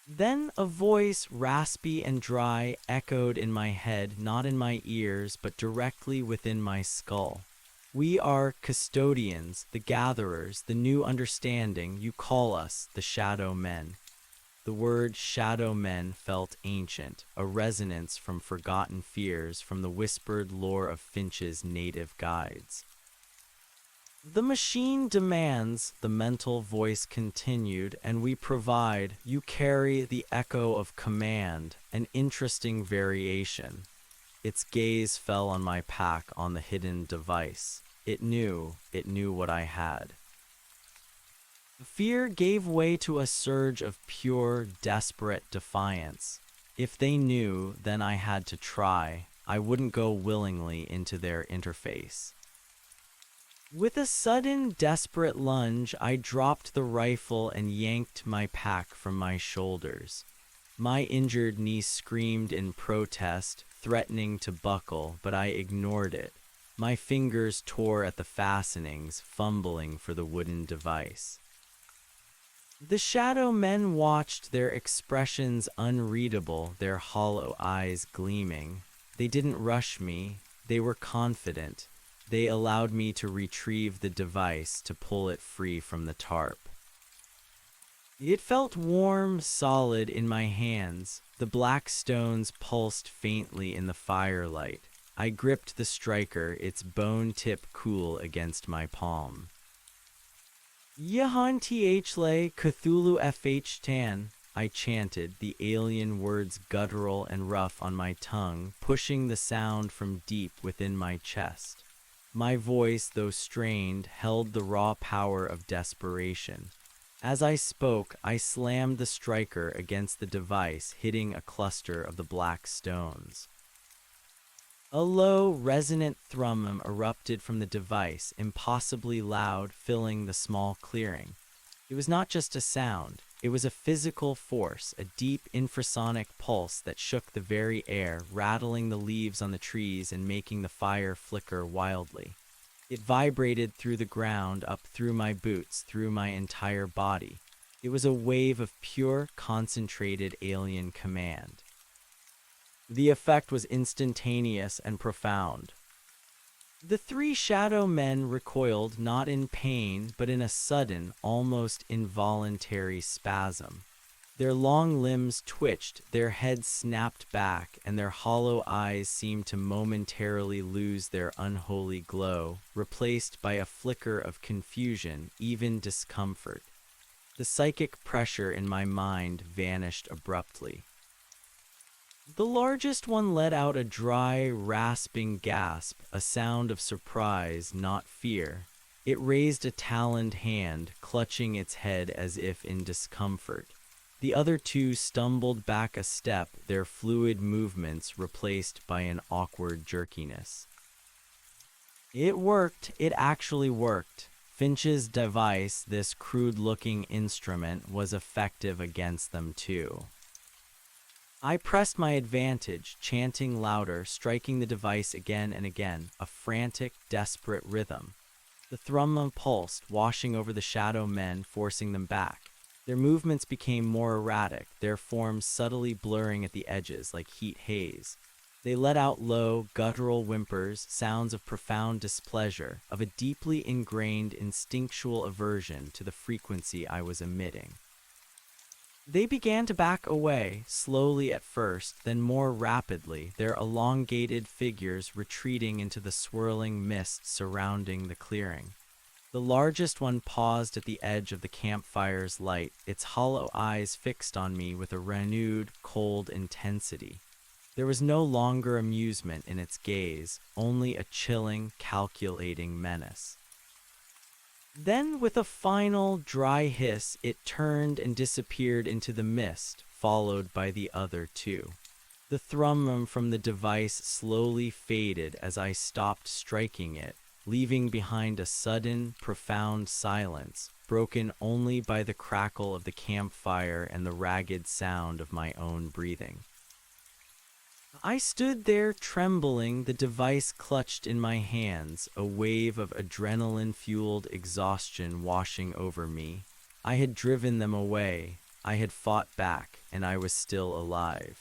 Speaker 1: Then a voice, raspy and dry, echoed in my head, not in my ears, but directly within my skull. We are custodians, the gatherers, the new understanding. You call us the shadow men. The word shadow men felt ancient, a resonance from forgotten fears, from the whispered lore of Finch's native guides. The machine demands, the mental voice continued, and we provide. You carry the echo of command, an interesting variation. Its gaze fell on my pack, on the hidden device. It knew what I had. Fear gave way to a surge of pure, desperate defiance. If they knew, then I had to try. I wouldn't go willingly into their interface. With a sudden, desperate lunge, I dropped the rifle and yanked my pack from my shoulders. My injured knee screamed in protest, threatening to buckle, but I ignored it. My fingers tore at the fastenings, fumbling for the wooden device. The shadow men watched, their expressions unreadable, their hollow eyes gleaming. They didn't rush me. They were confident. They allowed me to retrieve the device, to pull it free from the tarp. It felt warm, solid in my hands. The black stones pulsed faintly in the firelight. I gripped the striker, its bone tip cool against my palm. Yahan Thle Cthulhu Fh Tan, I chanted, the alien words guttural and rough on my tongue, pushing the sound from deep within my chest. My voice, though strained, held the raw power of desperation. As I spoke, I slammed the striker against the device, hitting a cluster of the black stones. A low, resonant thrum erupted from the device, impossibly loud, filling the small clearing. It was not just a sound. It was a physical force, a deep infrasonic pulse that shook the very air, rattling the leaves on the trees and making the fire flicker wildly. It vibrated through the ground, up through my boots, through my entire body. It was a wave of pure, concentrated alien command. The effect was instantaneous and profound. The three shadow men recoiled, not in pain, but in a sudden, almost involuntary spasm. Their long limbs twitched, their heads snapped back, and their hollow eyes seemed to momentarily lose their unholy glow, replaced by a flicker of confusion, even discomfort. The psychic pressure in my mind vanished abruptly. The largest one let out a dry, rasping gasp, a sound of surprise, not fear. It raised a taloned hand, clutching its head as if in discomfort. The other two stumbled back a step, their fluid movements replaced by an awkward jerkiness. It worked. It actually worked. Finch's device, this crude-looking instrument, was effective against them too. I pressed my advantage, chanting louder, striking the device again and again, a frantic, desperate rhythm. The thrum pulsed, washing over the shadow men, forcing them back. Their movements became more erratic, their forms subtly blurring at the edges like heat haze. They let out low, guttural whimpers, sounds of profound displeasure, of a deeply ingrained instinctual aversion to the frequency I was emitting. They began to back away, slowly at first, then more rapidly, their elongated figures retreating into the swirling mist surrounding the clearing. The largest one paused at the edge of the campfire's light, its hollow eyes fixed on me with a renewed, cold intensity. There was no longer amusement in its gaze, only a chilling, calculating menace. Then, with a final, dry hiss, it turned and disappeared into the mist, followed by the other two. The thrum from the device slowly faded as I stopped striking it, leaving behind a sudden, profound silence, broken only by the crackle of the campfire and the ragged sound of my own breathing. I stood there trembling, the device clutched in my hands, a wave of adrenaline-fueled exhaustion washing over me. I had driven them away, I had fought back, and I was still alive.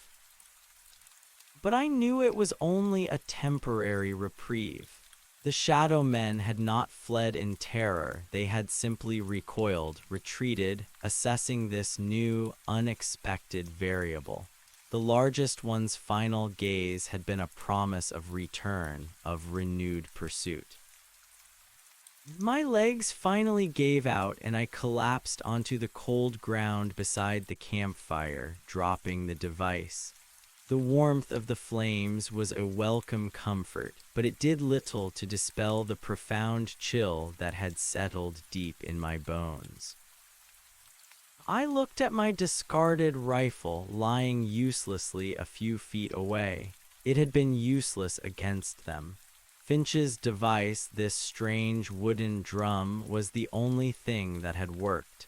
Speaker 1: But I knew it was only a temporary reprieve. The shadow men had not fled in terror, they had simply recoiled, retreated, assessing this new, unexpected variable. The largest one's final gaze had been a promise of return, of renewed pursuit. My legs finally gave out and I collapsed onto the cold ground beside the campfire, dropping the device. The warmth of the flames was a welcome comfort, but it did little to dispel the profound chill that had settled deep in my bones. I looked at my discarded rifle lying uselessly a few feet away. It had been useless against them. Finch's device, this strange wooden drum, was the only thing that had worked.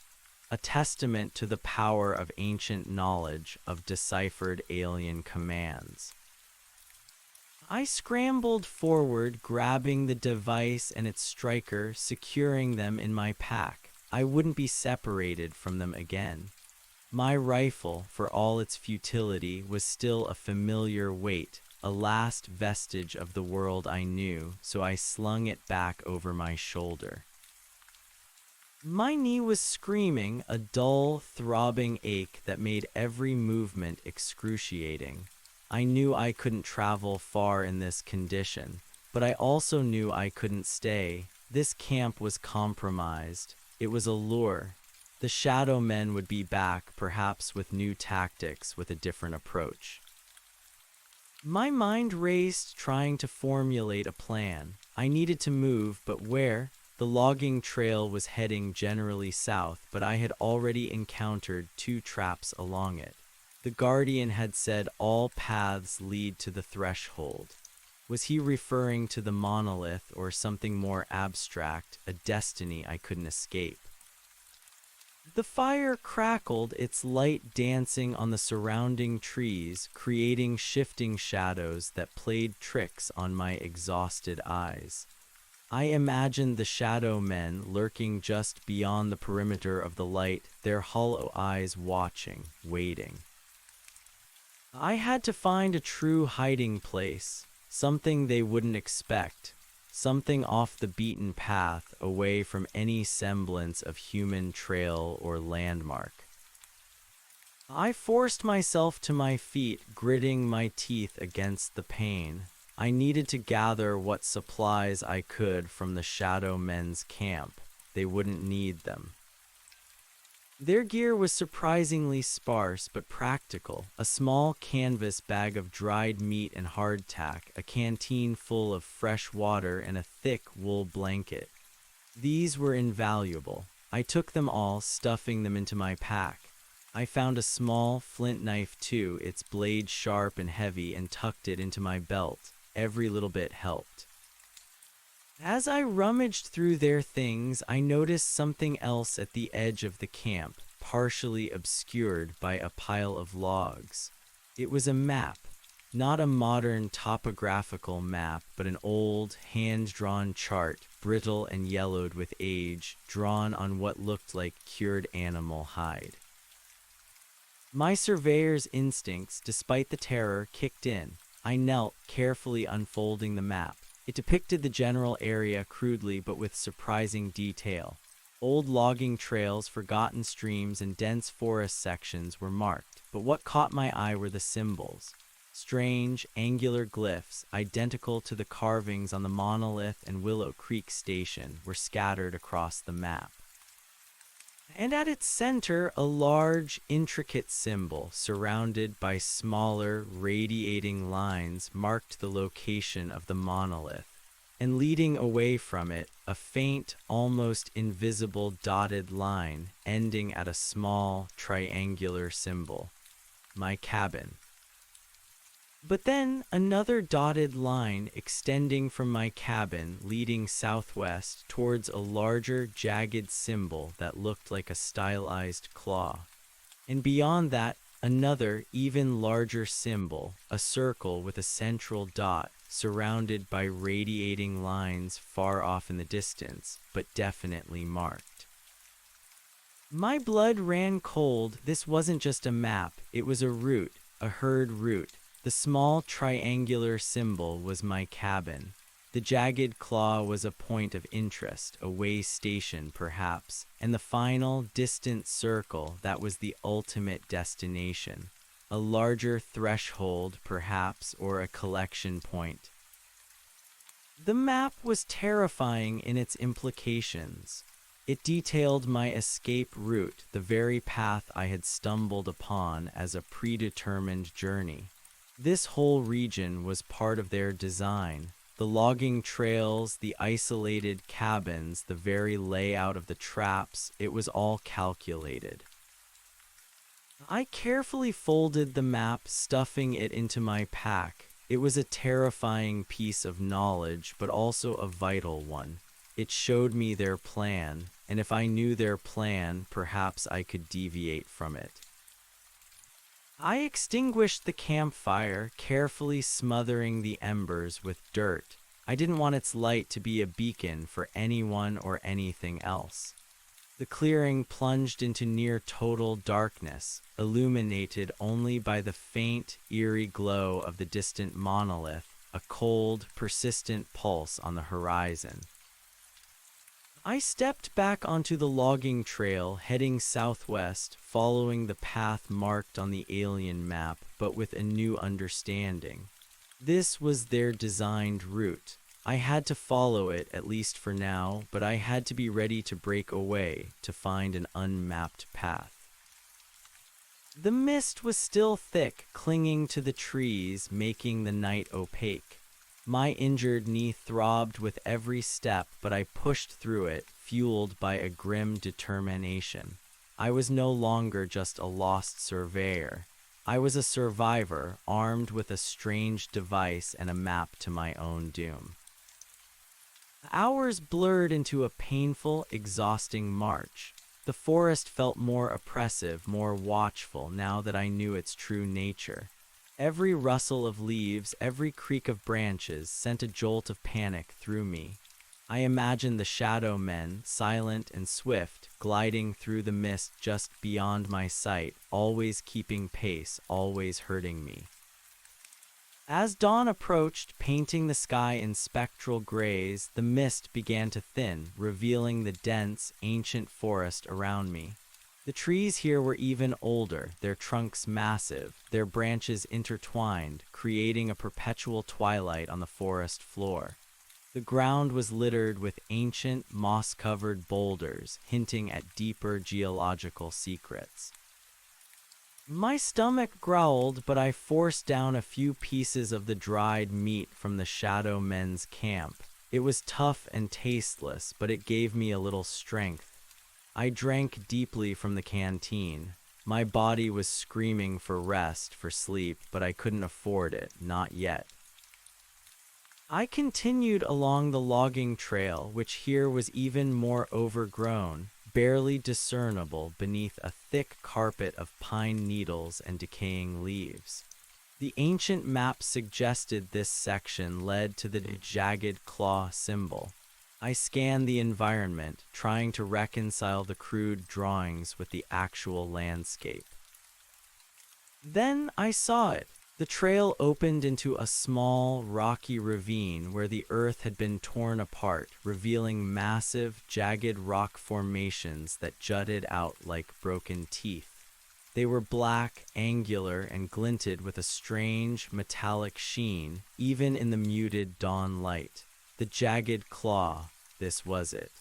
Speaker 1: A testament to the power of ancient knowledge of deciphered alien commands. I scrambled forward, grabbing the device and its striker, securing them in my pack. I wouldn't be separated from them again. My rifle, for all its futility, was still a familiar weight, a last vestige of the world I knew, so I slung it back over my shoulder. My knee was screaming, a dull, throbbing ache that made every movement excruciating. I knew I couldn't travel far in this condition, but I also knew I couldn't stay. This camp was compromised. It was a lure. The shadow men would be back, perhaps with new tactics, with a different approach. My mind raced, trying to formulate a plan. I needed to move, but where? The logging trail was heading generally south, but I had already encountered 2 traps along it. The Guardian had said all paths lead to the threshold. Was he referring to the monolith or something more abstract, a destiny I couldn't escape? The fire crackled, its light dancing on the surrounding trees, creating shifting shadows that played tricks on my exhausted eyes. I imagined the shadow men lurking just beyond the perimeter of the light, their hollow eyes watching, waiting. I had to find a true hiding place, something they wouldn't expect, something off the beaten path, away from any semblance of human trail or landmark. I forced myself to my feet, gritting my teeth against the pain. I needed to gather what supplies I could from the shadow men's camp. They wouldn't need them. Their gear was surprisingly sparse but practical. A small canvas bag of dried meat and hardtack, a canteen full of fresh water, and a thick wool blanket. These were invaluable. I took them all, stuffing them into my pack. I found a small flint knife too, its blade sharp and heavy, and tucked it into my belt. Every little bit helped. As I rummaged through their things, I noticed something else at the edge of the camp, partially obscured by a pile of logs. It was a map, not a modern topographical map, but an old, hand-drawn chart, brittle and yellowed with age, drawn on what looked like cured animal hide. My surveyor's instincts, despite the terror, kicked in. I knelt, carefully unfolding the map. It depicted the general area crudely but with surprising detail. Old logging trails, forgotten streams, and dense forest sections were marked, but what caught my eye were the symbols. Strange, angular glyphs, identical to the carvings on the monolith and Willow Creek Station, were scattered across the map. And at its center, a large, intricate symbol, surrounded by smaller, radiating lines, marked the location of the monolith. And leading away from it, a faint, almost invisible dotted line, ending at a small, triangular symbol. My cabin. But then another dotted line extending from my cabin leading southwest towards a larger jagged symbol that looked like a stylized claw. And beyond that, another, even larger symbol, a circle with a central dot surrounded by radiating lines far off in the distance, but definitely marked. My blood ran cold. This wasn't just a map, it was a route, a herd route. The small triangular symbol was my cabin. The jagged claw was a point of interest, a way station perhaps, and the final, distant circle that was the ultimate destination. A larger threshold perhaps, or a collection point. The map was terrifying in its implications. It detailed my escape route, the very path I had stumbled upon as a predetermined journey. This whole region was part of their design. The logging trails, the isolated cabins, the very layout of the traps, it was all calculated. I carefully folded the map, stuffing it into my pack. It was a terrifying piece of knowledge, but also a vital one. It showed me their plan, and if I knew their plan, perhaps I could deviate from it. I extinguished the campfire, carefully smothering the embers with dirt. I didn't want its light to be a beacon for anyone or anything else. The clearing plunged into near total darkness, illuminated only by the faint, eerie glow of the distant monolith, a cold, persistent pulse on the horizon. I stepped back onto the logging trail, heading southwest, following the path marked on the alien map, but with a new understanding. This was their designed route. I had to follow it, at least for now, but I had to be ready to break away, to find an unmapped path. The mist was still thick, clinging to the trees, making the night opaque. My injured knee throbbed with every step, but I pushed through it, fueled by a grim determination. I was no longer just a lost surveyor. I was a survivor, armed with a strange device and a map to my own doom. Hours blurred into a painful, exhausting march. The forest felt more oppressive, more watchful, now that I knew its true nature. Every rustle of leaves, every creak of branches sent a jolt of panic through me. I imagined the shadow men, silent and swift, gliding through the mist just beyond my sight, always keeping pace, always hurting me. As dawn approached, painting the sky in spectral grays, the mist began to thin, revealing the dense, ancient forest around me. The trees here were even older, their trunks massive, their branches intertwined, creating a perpetual twilight on the forest floor. The ground was littered with ancient, moss-covered boulders, hinting at deeper geological secrets. My stomach growled, but I forced down a few pieces of the dried meat from the shadow men's camp. It was tough and tasteless, but it gave me a little strength. I drank deeply from the canteen. My body was screaming for rest, for sleep, but I couldn't afford it, not yet. I continued along the logging trail, which here was even more overgrown, barely discernible beneath a thick carpet of pine needles and decaying leaves. The ancient map suggested this section led to the jagged claw symbol. I scanned the environment, trying to reconcile the crude drawings with the actual landscape. Then I saw it. The trail opened into a small, rocky ravine where the earth had been torn apart, revealing massive, jagged rock formations that jutted out like broken teeth. They were black, angular, and glinted with a strange, metallic sheen, even in the muted dawn light. The jagged claw, this was it.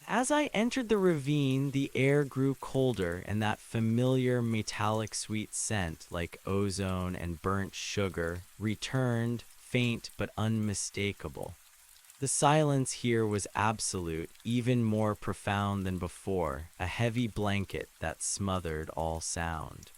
Speaker 1: As I entered the ravine, the air grew colder, and that familiar metallic sweet scent, like ozone and burnt sugar, returned, faint but unmistakable. The silence here was absolute, even more profound than before, a heavy blanket that smothered all sound.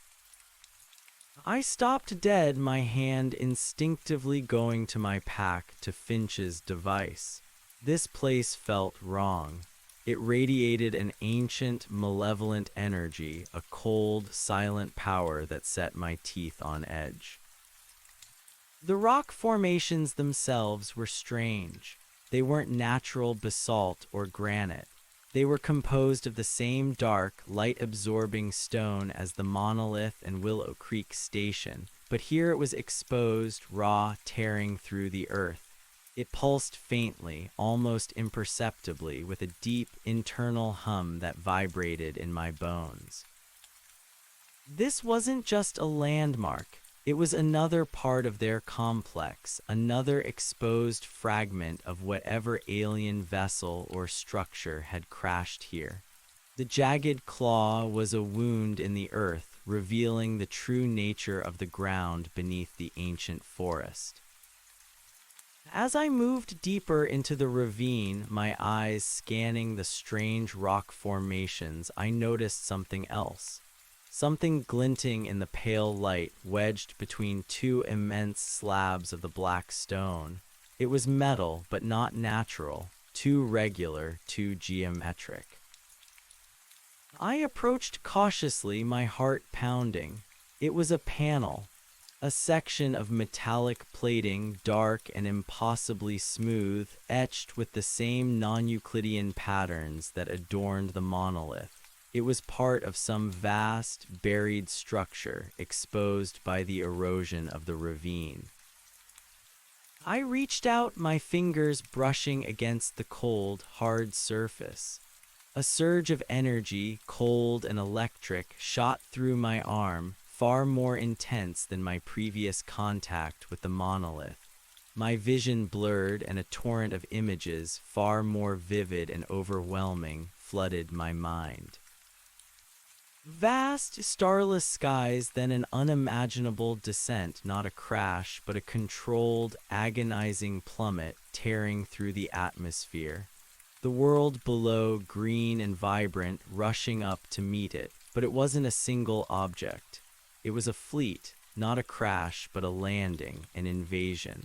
Speaker 1: I stopped dead, my hand instinctively going to my pack to Finch's device. This place felt wrong. It radiated an ancient, malevolent energy, a cold, silent power that set my teeth on edge. The rock formations themselves were strange. They weren't natural basalt or granite. They were composed of the same dark, light-absorbing stone as the monolith and Willow Creek Station, but here it was exposed, raw, tearing through the earth. It pulsed faintly, almost imperceptibly, with a deep, internal hum that vibrated in my bones. This wasn't just a landmark. It was another part of their complex, another exposed fragment of whatever alien vessel or structure had crashed here. The jagged claw was a wound in the earth, revealing the true nature of the ground beneath the ancient forest. As I moved deeper into the ravine, my eyes scanning the strange rock formations, I noticed something else. Something glinting in the pale light, wedged between two immense slabs of the black stone. It was metal, but not natural, too regular, too geometric. I approached cautiously, my heart pounding. It was a panel, a section of metallic plating, dark and impossibly smooth, etched with the same non-Euclidean patterns that adorned the monolith. It was part of some vast, buried structure exposed by the erosion of the ravine. I reached out, my fingers brushing against the cold, hard surface. A surge of energy, cold and electric, shot through my arm, far more intense than my previous contact with the monolith. My vision blurred, and a torrent of images, far more vivid and overwhelming, flooded my mind. Vast, starless skies, then an unimaginable descent, not a crash, but a controlled, agonizing plummet tearing through the atmosphere. The world below, green and vibrant, rushing up to meet it, but it wasn't a single object. It was a fleet, not a crash, but a landing, an invasion.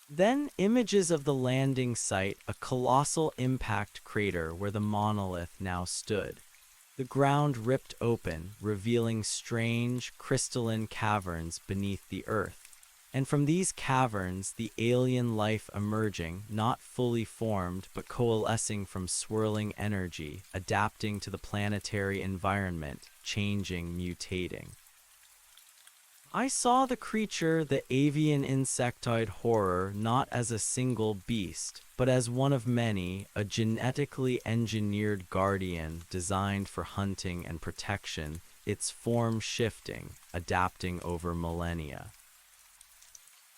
Speaker 1: Then images of the landing site, a colossal impact crater where the monolith now stood. The ground ripped open, revealing strange, crystalline caverns beneath the earth. And from these caverns, the alien life emerging, not fully formed, but coalescing from swirling energy, adapting to the planetary environment, changing, mutating. I saw the creature, the avian insectoid horror, not as a single beast, but as one of many, a genetically engineered guardian designed for hunting and protection, its form shifting, adapting over millennia.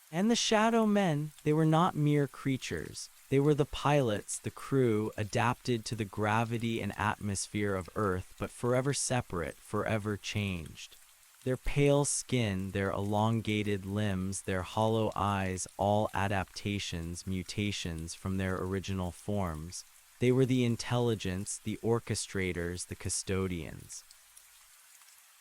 Speaker 1: And the Shadow Men, they were not mere creatures. They were the pilots, the crew, adapted to the gravity and atmosphere of Earth, but forever separate, forever changed. Their pale skin, their elongated limbs, their hollow eyes, all adaptations, mutations from their original forms. They were the intelligence, the orchestrators, the custodians.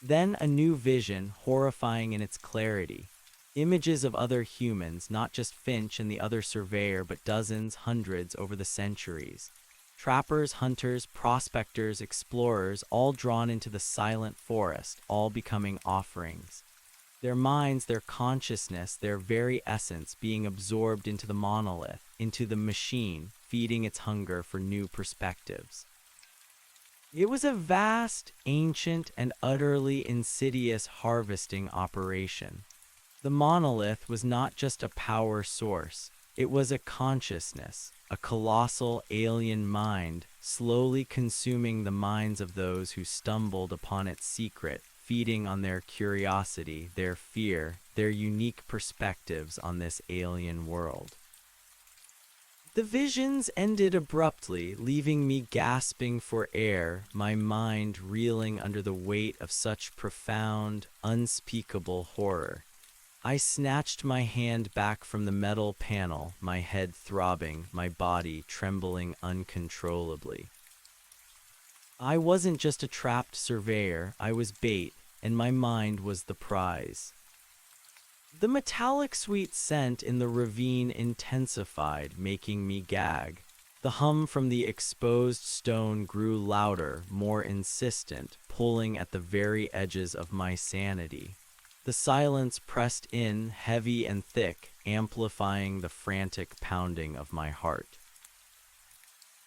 Speaker 1: Then a new vision, horrifying in its clarity. Images of other humans, not just Finch and the other surveyor, but dozens, hundreds over the centuries. Trappers, hunters, prospectors, explorers, all drawn into the silent forest, all becoming offerings. Their minds, their consciousness, their very essence being absorbed into the monolith, into the machine, feeding its hunger for new perspectives. It was a vast, ancient, and utterly insidious harvesting operation. The monolith was not just a power source. It was a consciousness, a colossal alien mind, slowly consuming the minds of those who stumbled upon its secret, feeding on their curiosity, their fear, their unique perspectives on this alien world. The visions ended abruptly, leaving me gasping for air, my mind reeling under the weight of such profound, unspeakable horror. I snatched my hand back from the metal panel, my head throbbing, my body trembling uncontrollably. I wasn't just a trapped surveyor, I was bait, and my mind was the prize. The metallic sweet scent in the ravine intensified, making me gag. The hum from the exposed stone grew louder, more insistent, pulling at the very edges of my sanity. The silence pressed in, heavy and thick, amplifying the frantic pounding of my heart.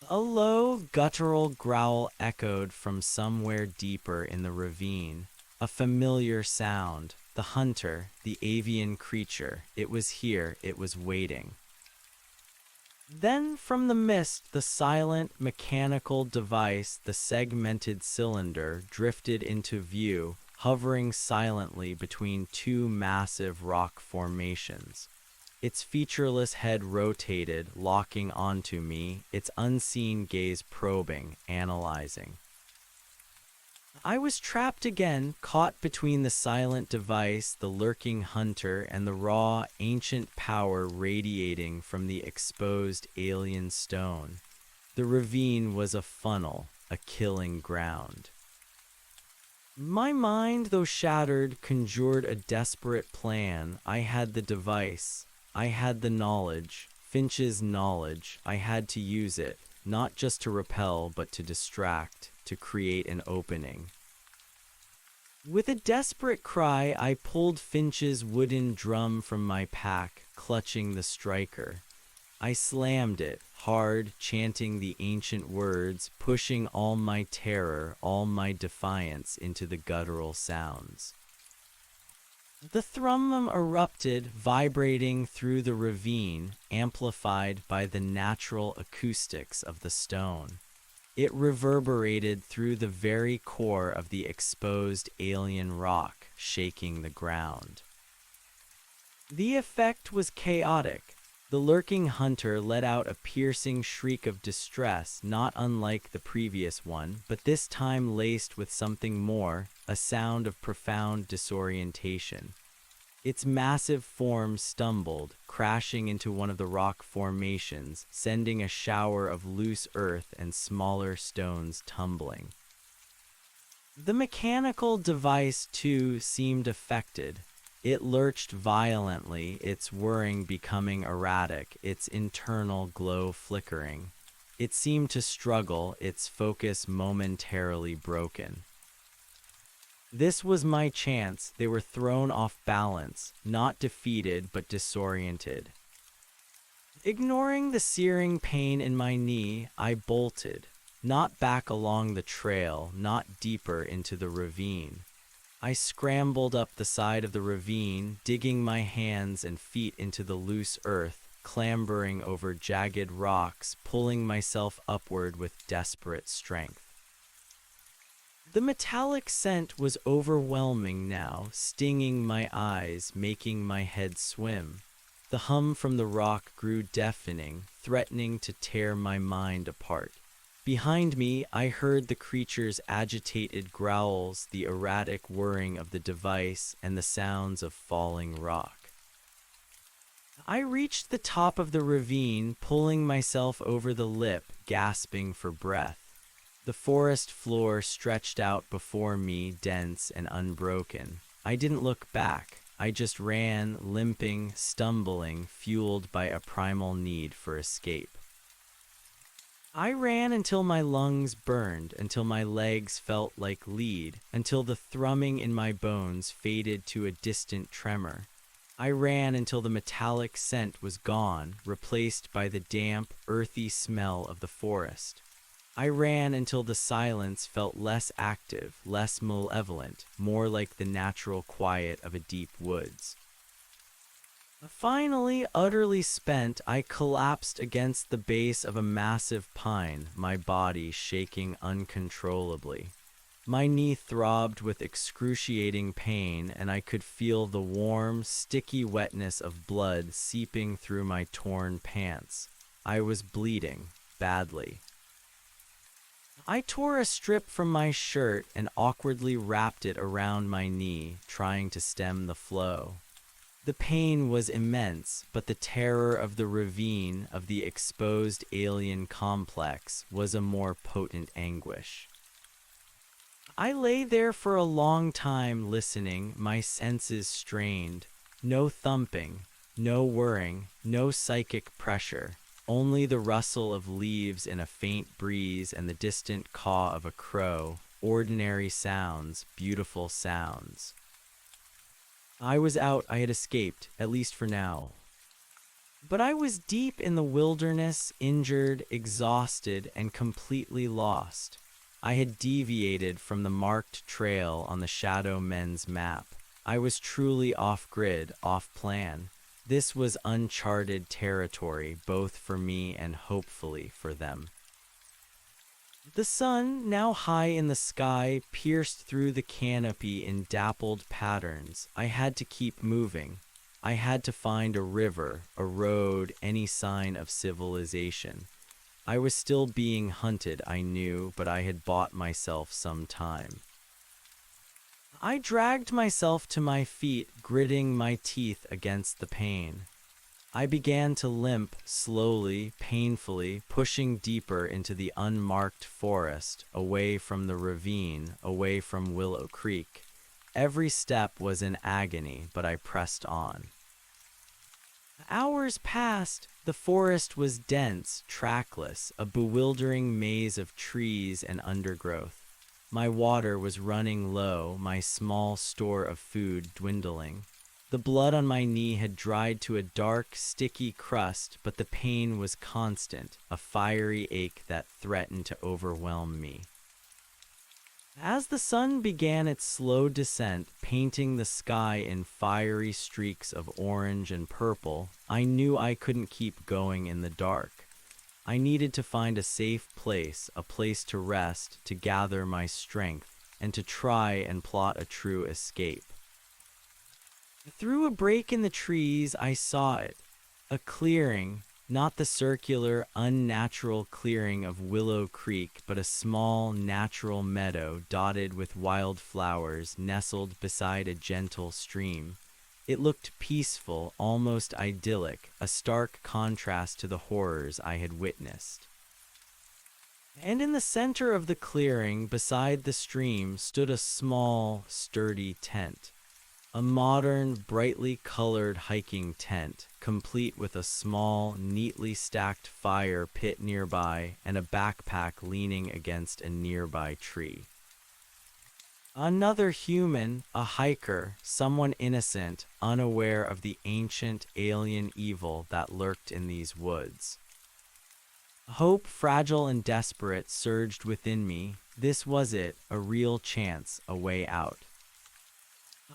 Speaker 1: A low, guttural growl echoed from somewhere deeper in the ravine. A familiar sound. The hunter, the avian creature. It was here, it was waiting. Then from the mist, the silent, mechanical device, the segmented cylinder, drifted into view, hovering silently between two massive rock formations. Its featureless head rotated, locking onto me, its unseen gaze probing, analyzing. I was trapped again, caught between the silent device, the lurking hunter, and the raw, ancient power radiating from the exposed alien stone. The ravine was a funnel, a killing ground. My mind, though shattered, conjured a desperate plan. I had the device. I had the knowledge, Finch's knowledge. I had to use it, not just to repel, but to distract, to create an opening. With a desperate cry, I pulled Finch's wooden drum from my pack, clutching the striker. I slammed it, hard, chanting the ancient words, pushing all my terror, all my defiance into the guttural sounds. The thrum erupted, vibrating through the ravine, amplified by the natural acoustics of the stone. It reverberated through the very core of the exposed alien rock, shaking the ground. The effect was chaotic. The lurking hunter let out a piercing shriek of distress, not unlike the previous one, but this time laced with something more, a sound of profound disorientation. Its massive form stumbled, crashing into one of the rock formations, sending a shower of loose earth and smaller stones tumbling. The mechanical device, too, seemed affected. It lurched violently, its whirring becoming erratic, its internal glow flickering. It seemed to struggle, its focus momentarily broken. This was my chance. They were thrown off balance, not defeated but disoriented. Ignoring the searing pain in my knee, I bolted, not back along the trail, not deeper into the ravine. I scrambled up the side of the ravine, digging my hands and feet into the loose earth, clambering over jagged rocks, pulling myself upward with desperate strength. The metallic scent was overwhelming now, stinging my eyes, making my head swim. The hum from the rock grew deafening, threatening to tear my mind apart. Behind me, I heard the creature's agitated growls, the erratic whirring of the device, and the sounds of falling rock. I reached the top of the ravine, pulling myself over the lip, gasping for breath. The forest floor stretched out before me, dense and unbroken. I didn't look back. I just ran, limping, stumbling, fueled by a primal need for escape. I ran until my lungs burned, until my legs felt like lead, until the thrumming in my bones faded to a distant tremor. I ran until the metallic scent was gone, replaced by the damp, earthy smell of the forest. I ran until the silence felt less active, less malevolent, more like the natural quiet of a deep woods. Finally, utterly spent, I collapsed against the base of a massive pine, my body shaking uncontrollably. My knee throbbed with excruciating pain, and I could feel the warm, sticky wetness of blood seeping through my torn pants. I was bleeding, badly. I tore a strip from my shirt and awkwardly wrapped it around my knee, trying to stem the flow. The pain was immense, but the terror of the ravine, of the exposed alien complex, was a more potent anguish. I lay there for a long time listening, my senses strained. No thumping, no whirring, no psychic pressure. Only the rustle of leaves in a faint breeze and the distant caw of a crow. Ordinary sounds, beautiful sounds. I was out, I had escaped, at least for now. But I was deep in the wilderness, injured, exhausted, and completely lost. I had deviated from the marked trail on the Shadow Men's map. I was truly off-grid, off-plan. This was uncharted territory, both for me and hopefully for them. The sun, now high in the sky, pierced through the canopy in dappled patterns. I had to keep moving. I had to find a river, a road, any sign of civilization. I was still being hunted, I knew, but I had bought myself some time. I dragged myself to my feet, gritting my teeth against the pain. I began to limp, slowly, painfully, pushing deeper into the unmarked forest, away from the ravine, away from Willow Creek. Every step was in agony, but I pressed on. Hours passed. The forest was dense, trackless, a bewildering maze of trees and undergrowth. My water was running low, my small store of food dwindling. The blood on my knee had dried to a dark, sticky crust, but the pain was constant, a fiery ache that threatened to overwhelm me. As the sun began its slow descent, painting the sky in fiery streaks of orange and purple, I knew I couldn't keep going in the dark. I needed to find a safe place, a place to rest, to gather my strength, and to try and plot a true escape. Through a break in the trees, I saw it. A clearing, not the circular, unnatural clearing of Willow Creek, but a small, natural meadow dotted with wildflowers nestled beside a gentle stream. It looked peaceful, almost idyllic, a stark contrast to the horrors I had witnessed. And in the center of the clearing, beside the stream, stood a small, sturdy tent. A modern, brightly colored hiking tent, complete with a small, neatly stacked fire pit nearby and a backpack leaning against a nearby tree. Another human, a hiker, someone innocent, unaware of the ancient alien evil that lurked in these woods. Hope, fragile and desperate, surged within me. This was it, a real chance, a way out.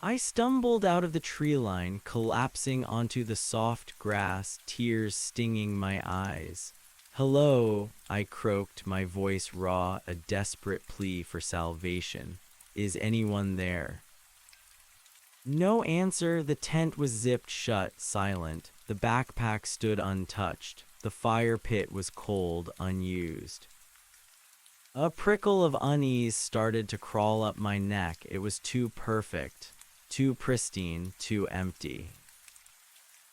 Speaker 1: I stumbled out of the tree line, collapsing onto the soft grass, tears stinging my eyes. "Hello," I croaked, my voice raw, a desperate plea for salvation. "Is anyone there?" No answer. The tent was zipped shut, silent. The backpack stood untouched. The fire pit was cold, unused. A prickle of unease started to crawl up my neck. It was too perfect. Too pristine, too empty.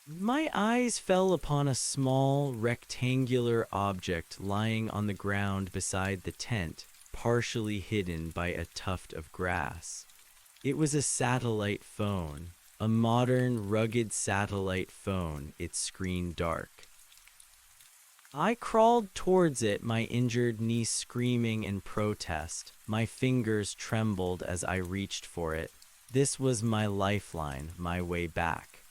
Speaker 1: My eyes fell upon a small, rectangular object lying on the ground beside the tent, partially hidden by a tuft of grass. It was a satellite phone, a modern, rugged satellite phone, its screen dark. I crawled towards it, my injured knee screaming in protest. My fingers trembled as I reached for it. This was my lifeline, my way back.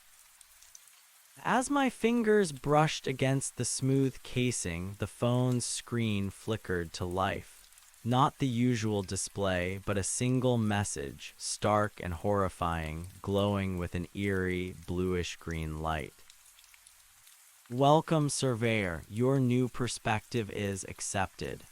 Speaker 1: As my fingers brushed against the smooth casing, the phone's screen flickered to life. Not the usual display, but a single message, stark and horrifying, glowing with an eerie, bluish-green light. "Welcome, Surveyor. Your new perspective is accepted."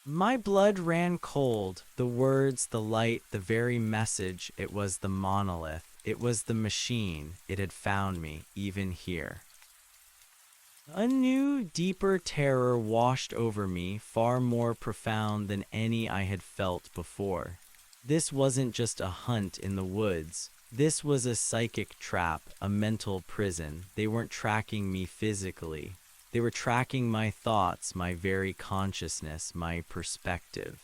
Speaker 1: My blood ran cold. The words, the light, the very message. It was the monolith. It was the machine. It had found me, even here. A new, deeper terror washed over me, far more profound than any I had felt before. This wasn't just a hunt in the woods. This was a psychic trap, a mental prison. They weren't tracking me physically. They were tracking my thoughts, my very consciousness, my perspective.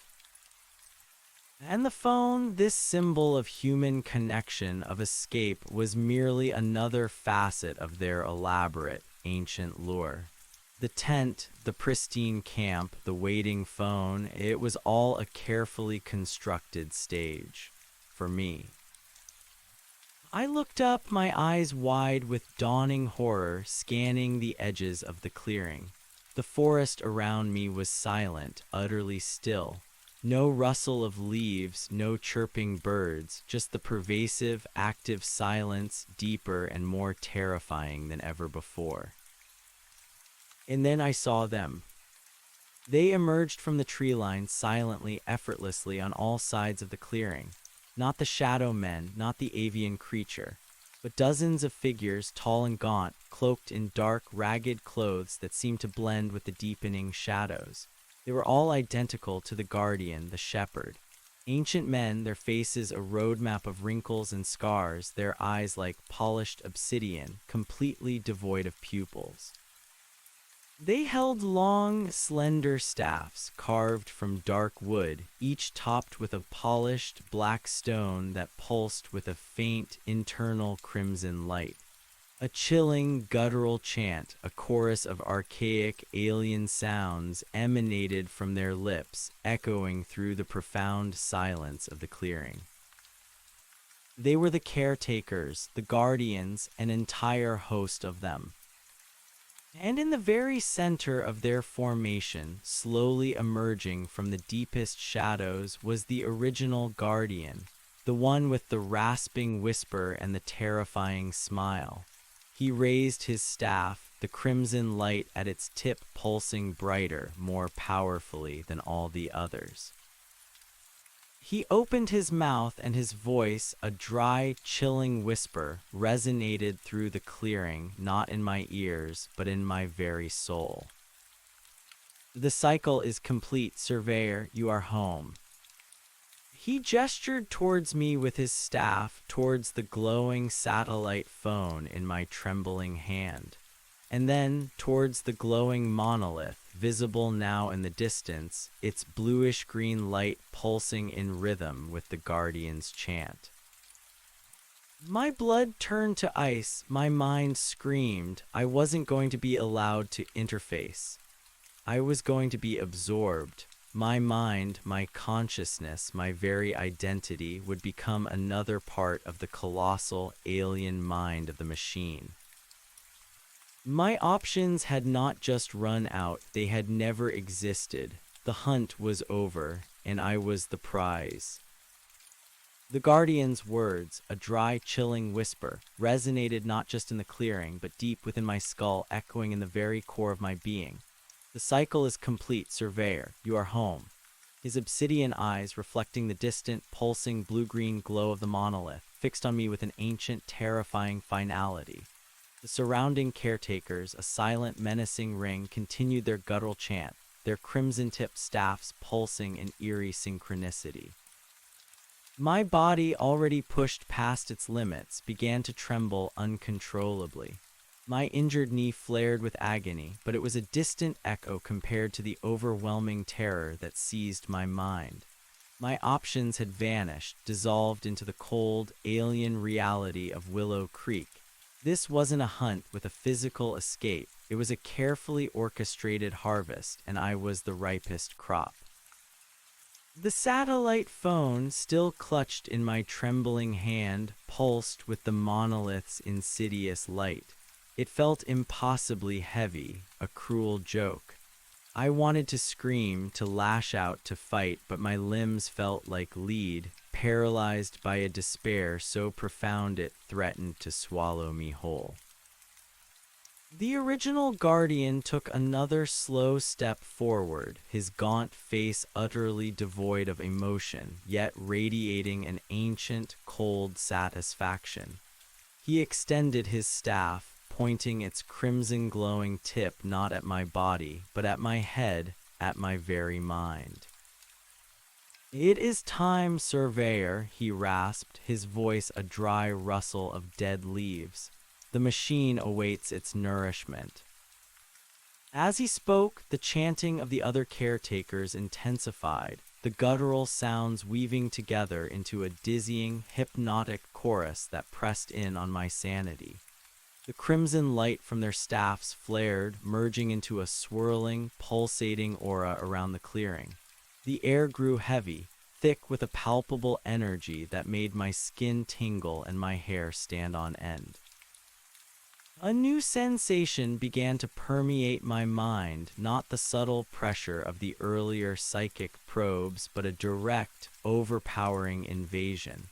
Speaker 1: And the phone, this symbol of human connection, of escape, was merely another facet of their elaborate, ancient lure. The tent, the pristine camp, the waiting phone, it was all a carefully constructed stage. For me. I looked up, my eyes wide with dawning horror, scanning the edges of the clearing. The forest around me was silent, utterly still. No rustle of leaves, no chirping birds, just the pervasive, active silence, deeper and more terrifying than ever before. And then I saw them. They emerged from the tree line silently, effortlessly on all sides of the clearing. Not the shadow men, not the avian creature, but dozens of figures, tall and gaunt, cloaked in dark, ragged clothes that seemed to blend with the deepening shadows. They were all identical to the guardian, the shepherd. Ancient men, their faces a roadmap of wrinkles and scars, their eyes like polished obsidian, completely devoid of pupils. They held long, slender staffs carved from dark wood, each topped with a polished black stone that pulsed with a faint, internal crimson light. A chilling, guttural chant, a chorus of archaic, alien sounds emanated from their lips, echoing through the profound silence of the clearing. They were the caretakers, the guardians, an entire host of them. And in the very center of their formation, slowly emerging from the deepest shadows, was the original guardian, the one with the rasping whisper and the terrifying smile. He raised his staff, the crimson light at its tip pulsing brighter, more powerfully than all the others. He opened his mouth, and his voice, a dry, chilling whisper, resonated through the clearing, not in my ears, but in my very soul. The cycle is complete, Surveyor, you are home. He gestured towards me with his staff, towards the glowing satellite phone in my trembling hand, and then towards the glowing monolith, visible now in the distance, its bluish-green light pulsing in rhythm with the guardian's chant. My blood turned to ice, my mind screamed. I wasn't going to be allowed to interface. I was going to be absorbed. My mind, my consciousness, my very identity would become another part of the colossal alien mind of the machine. My options had not just run out, they had never existed. The hunt was over, and I was the prize. The guardian's words, a dry, chilling whisper, resonated not just in the clearing, but deep within my skull, echoing in the very core of my being. The cycle is complete, Surveyor. You are home. His obsidian eyes, reflecting the distant, pulsing blue-green glow of the monolith, fixed on me with an ancient, terrifying finality. The surrounding caretakers, a silent, menacing ring, continued their guttural chant, their crimson-tipped staffs pulsing in eerie synchronicity. My body, already pushed past its limits, began to tremble uncontrollably. My injured knee flared with agony, but it was a distant echo compared to the overwhelming terror that seized my mind. My options had vanished, dissolved into the cold, alien reality of Willow Creek. This wasn't a hunt with a physical escape. It was a carefully orchestrated harvest, and I was the ripest crop. The satellite phone, still clutched in my trembling hand, pulsed with the monolith's insidious light. It felt impossibly heavy, a cruel joke. I wanted to scream, to lash out, to fight, but my limbs felt like lead, paralyzed by a despair so profound it threatened to swallow me whole. The original guardian took another slow step forward, his gaunt face utterly devoid of emotion, yet radiating an ancient, cold satisfaction. He extended his staff, pointing its crimson glowing tip not at my body, but at my head, at my very mind. "It is time, Surveyor," he rasped, his voice a dry rustle of dead leaves. "The machine awaits its nourishment." As he spoke, the chanting of the other caretakers intensified, the guttural sounds weaving together into a dizzying, hypnotic chorus that pressed in on my sanity. The crimson light from their staffs flared, merging into a swirling, pulsating aura around the clearing. The air grew heavy, thick with a palpable energy that made my skin tingle and my hair stand on end. A new sensation began to permeate my mind, not the subtle pressure of the earlier psychic probes, but a direct, overpowering invasion.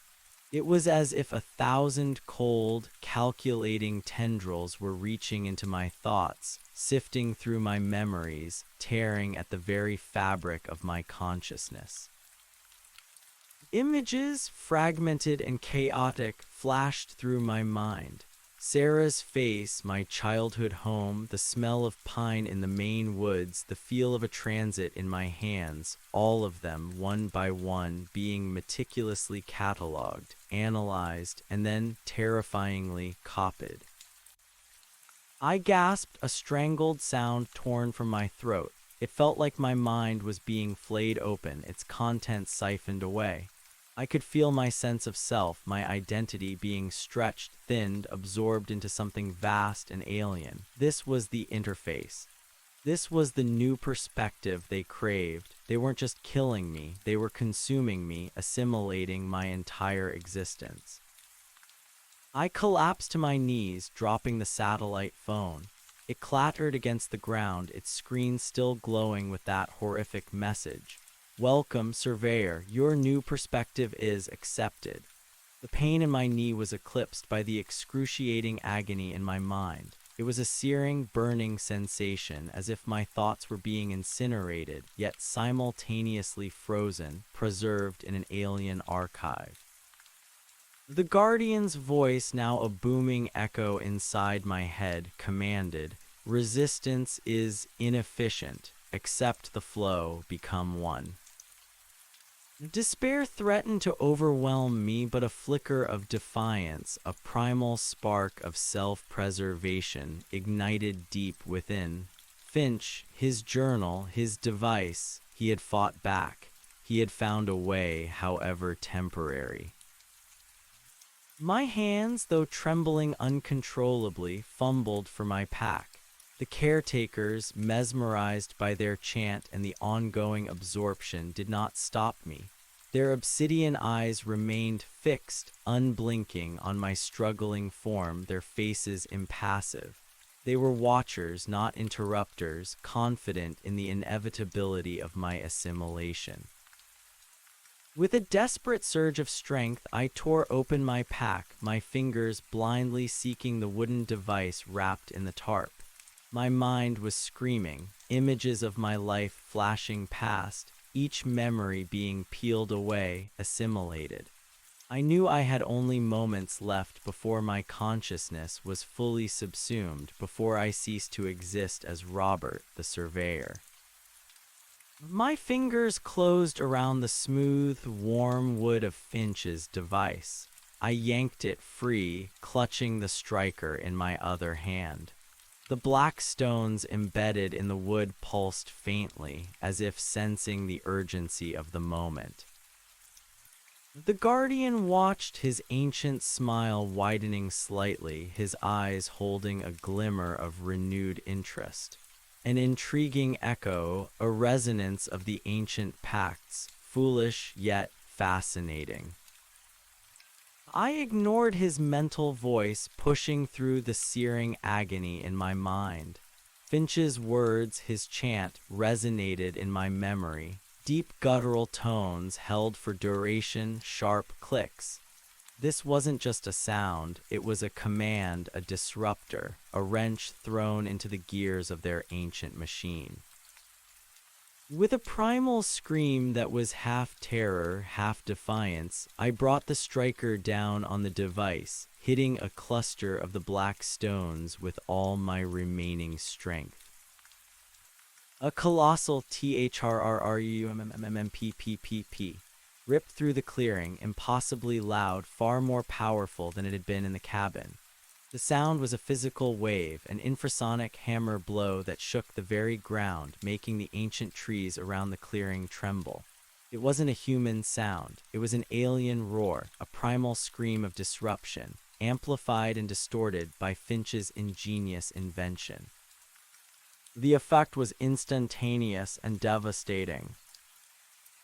Speaker 1: It was as if 1,000 cold, calculating tendrils were reaching into my thoughts, sifting through my memories, tearing at the very fabric of my consciousness. Images, fragmented and chaotic, flashed through my mind. Sarah's face, my childhood home, the smell of pine in the Maine woods, the feel of a transit in my hands, all of them, one by one, being meticulously catalogued, analyzed, and then terrifyingly copied. I gasped, a strangled sound torn from my throat. It felt like my mind was being flayed open, its contents siphoned away. I could feel my sense of self, my identity being stretched, thinned, absorbed into something vast and alien. This was the interface. This was the new perspective they craved. They weren't just killing me, they were consuming me, assimilating my entire existence. I collapsed to my knees, dropping the satellite phone. It clattered against the ground, its screen still glowing with that horrific message. Welcome, Surveyor. Your new perspective is accepted. The pain in my knee was eclipsed by the excruciating agony in my mind. It was a searing, burning sensation, as if my thoughts were being incinerated, yet simultaneously frozen, preserved in an alien archive. The Guardian's voice, now a booming echo inside my head, commanded, "Resistance is inefficient. Accept the flow, become one." Despair threatened to overwhelm me, but a flicker of defiance, a primal spark of self-preservation, ignited deep within. Finch, his journal, his device, he had fought back. He had found a way, however temporary. My hands, though trembling uncontrollably, fumbled for my pack. The caretakers, mesmerized by their chant and the ongoing absorption, did not stop me. Their obsidian eyes remained fixed, unblinking, on my struggling form, their faces impassive. They were watchers, not interrupters, confident in the inevitability of my assimilation. With a desperate surge of strength, I tore open my pack, my fingers blindly seeking the wooden device wrapped in the tarp. My mind was screaming, images of my life flashing past, each memory being peeled away, assimilated. I knew I had only moments left before my consciousness was fully subsumed, before I ceased to exist as Robert, the Surveyor. My fingers closed around the smooth, warm wood of Finch's device. I yanked it free, clutching the striker in my other hand. The black stones embedded in the wood pulsed faintly, as if sensing the urgency of the moment. The Guardian watched, his ancient smile widening slightly, his eyes holding a glimmer of renewed interest. An intriguing echo, a resonance of the ancient pacts, foolish yet fascinating. I ignored his mental voice, pushing through the searing agony in my mind. Finch's words, his chant, resonated in my memory. Deep guttural tones held for duration, sharp clicks. This wasn't just a sound, it was a command, a disruptor, a wrench thrown into the gears of their ancient machine. With a primal scream that was half terror, half defiance, I brought the striker down on the device, hitting a cluster of the black stones with all my remaining strength. A colossal THRRRUMMMPPPP ripped through the clearing, impossibly loud, far more powerful than it had been in the cabin. The sound was a physical wave, an infrasonic hammer blow that shook the very ground, making the ancient trees around the clearing tremble. It wasn't a human sound. It was an alien roar, a primal scream of disruption, amplified and distorted by Finch's ingenious invention. The effect was instantaneous and devastating.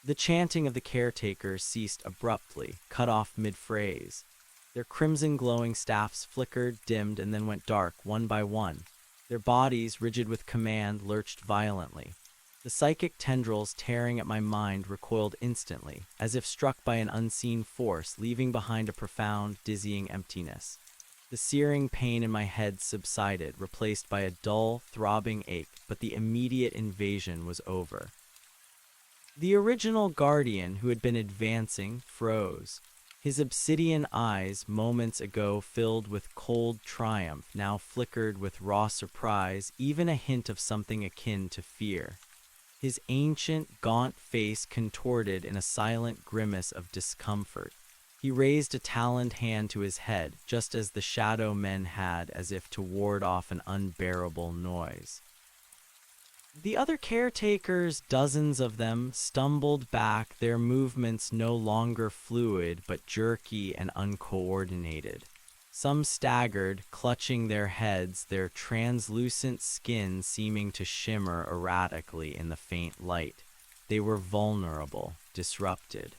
Speaker 1: The chanting of the caretakers ceased abruptly, cut off mid-phrase. Their crimson glowing staffs flickered, dimmed, and then went dark one by one. Their bodies, rigid with command, lurched violently. The psychic tendrils tearing at my mind recoiled instantly, as if struck by an unseen force, leaving behind a profound, dizzying emptiness. The searing pain in my head subsided, replaced by a dull, throbbing ache, but the immediate invasion was over. The original guardian, who had been advancing, froze. His obsidian eyes, moments ago filled with cold triumph, now flickered with raw surprise, even a hint of something akin to fear. His ancient, gaunt face contorted in a silent grimace of discomfort. He raised a taloned hand to his head, just as the shadow men had, as if to ward off an unbearable noise. The other caretakers, dozens of them, stumbled back, their movements no longer fluid but jerky and uncoordinated. Some staggered, clutching their heads, their translucent skin seeming to shimmer erratically in the faint light. They were vulnerable, disrupted.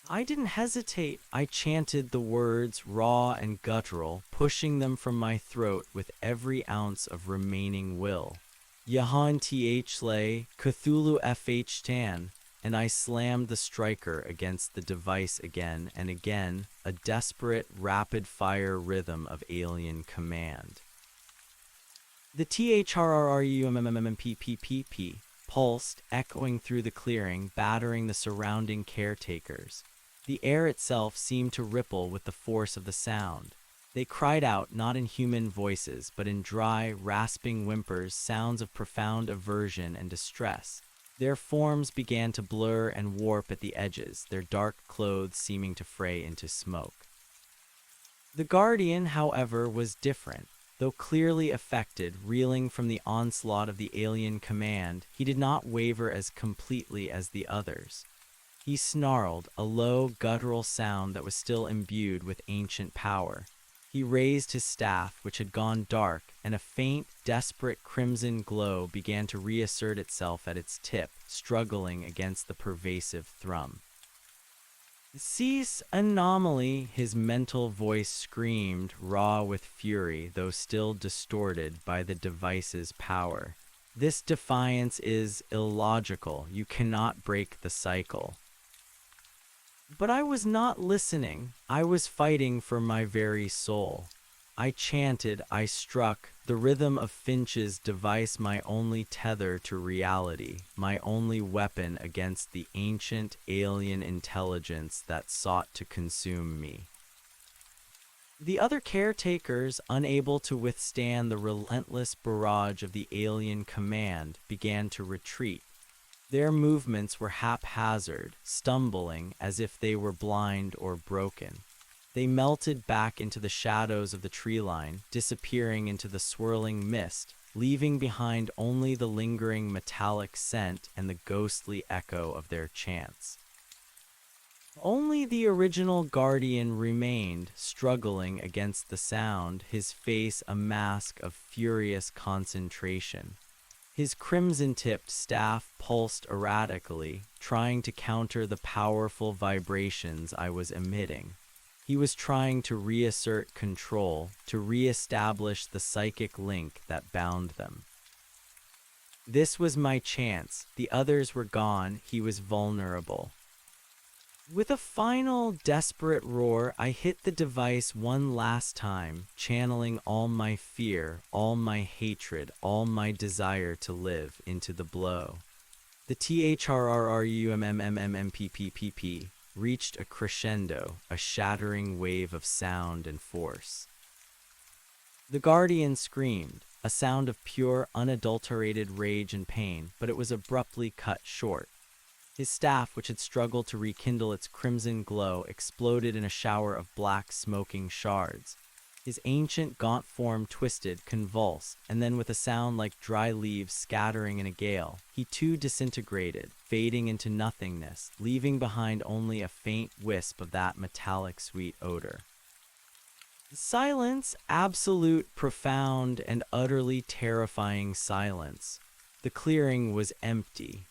Speaker 1: I didn't hesitate. I chanted the words, raw and guttural, pushing them from my throat with every ounce of remaining will. Yahan th lay, Cthulhu fh tan, and I slammed the striker against the device again and again, a desperate, rapid-fire rhythm of alien command. The THRRRUMMMPPPP pulsed, echoing through the clearing, battering the surrounding caretakers. The air itself seemed to ripple with the force of the sound. They cried out, not in human voices, but in dry, rasping whimpers, sounds of profound aversion and distress. Their forms began to blur and warp at the edges, their dark clothes seeming to fray into smoke. The Guardian, however, was different. Though clearly affected, reeling from the onslaught of the alien command, he did not waver as completely as the others. He snarled, a low, guttural sound that was still imbued with ancient power. He raised his staff, which had gone dark, and a faint, desperate crimson glow began to reassert itself at its tip, struggling against the pervasive thrum. "Cease, anomaly," his mental voice screamed, raw with fury, though still distorted by the device's power. "This defiance is illogical. You cannot break the cycle." But I was not listening. I was fighting for my very soul. I chanted, I struck, the rhythm of Finch's device my only tether to reality, my only weapon against the ancient alien intelligence that sought to consume me. The other caretakers, unable to withstand the relentless barrage of the alien command, began to retreat. Their movements were haphazard, stumbling as if they were blind or broken. They melted back into the shadows of the tree line, disappearing into the swirling mist, leaving behind only the lingering metallic scent and the ghostly echo of their chants. Only the original Guardian remained, struggling against the sound, his face a mask of furious concentration. His crimson-tipped staff pulsed erratically, trying to counter the powerful vibrations I was emitting. He was trying to reassert control, to re-establish the psychic link that bound them. This was my chance. The others were gone. He was vulnerable. With a final, desperate roar, I hit the device one last time, channeling all my fear, all my hatred, all my desire to live into the blow. The THRRRUMMMMPPPP reached a crescendo, a shattering wave of sound and force. The Guardian screamed, a sound of pure, unadulterated rage and pain, but it was abruptly cut short. His staff, which had struggled to rekindle its crimson glow, exploded in a shower of black, smoking shards. His ancient gaunt form twisted, convulsed, and then with a sound like dry leaves scattering in a gale, he too disintegrated, fading into nothingness, leaving behind only a faint wisp of that metallic sweet odor. Silence, absolute, profound, and utterly terrifying silence. The clearing was empty.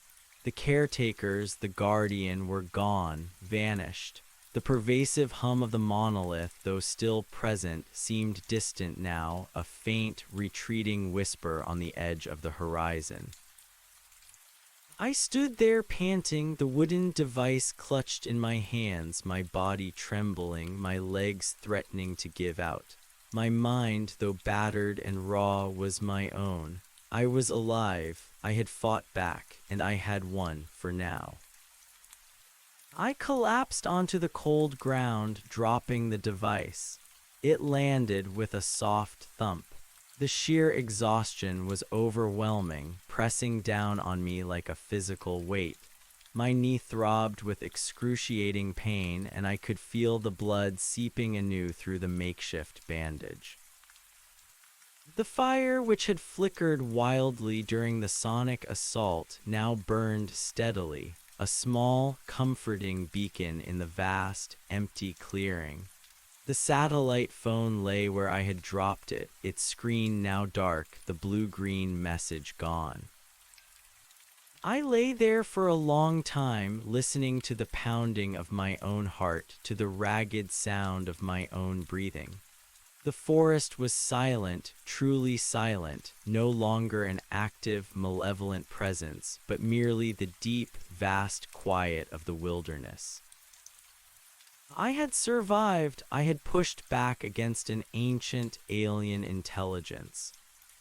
Speaker 1: The caretakers, the guardian, were gone, vanished. The pervasive hum of the monolith, though still present, seemed distant now, a faint, retreating whisper on the edge of the horizon. I stood there panting, the wooden device clutched in my hands, my body trembling, my legs threatening to give out. My mind, though battered and raw, was my own. I was alive, I had fought back, and I had won for now. I collapsed onto the cold ground, dropping the device. It landed with a soft thump. The sheer exhaustion was overwhelming, pressing down on me like a physical weight. My knee throbbed with excruciating pain, and I could feel the blood seeping anew through the makeshift bandage. The fire, which had flickered wildly during the sonic assault, now burned steadily, a small, comforting beacon in the vast, empty clearing. The satellite phone lay where I had dropped it, its screen now dark, the blue-green message gone. I lay there for a long time, listening to the pounding of my own heart, to the ragged sound of my own breathing. The forest was silent, truly silent, no longer an active, malevolent presence, but merely the deep, vast quiet of the wilderness. I had survived. I had pushed back against an ancient, alien intelligence.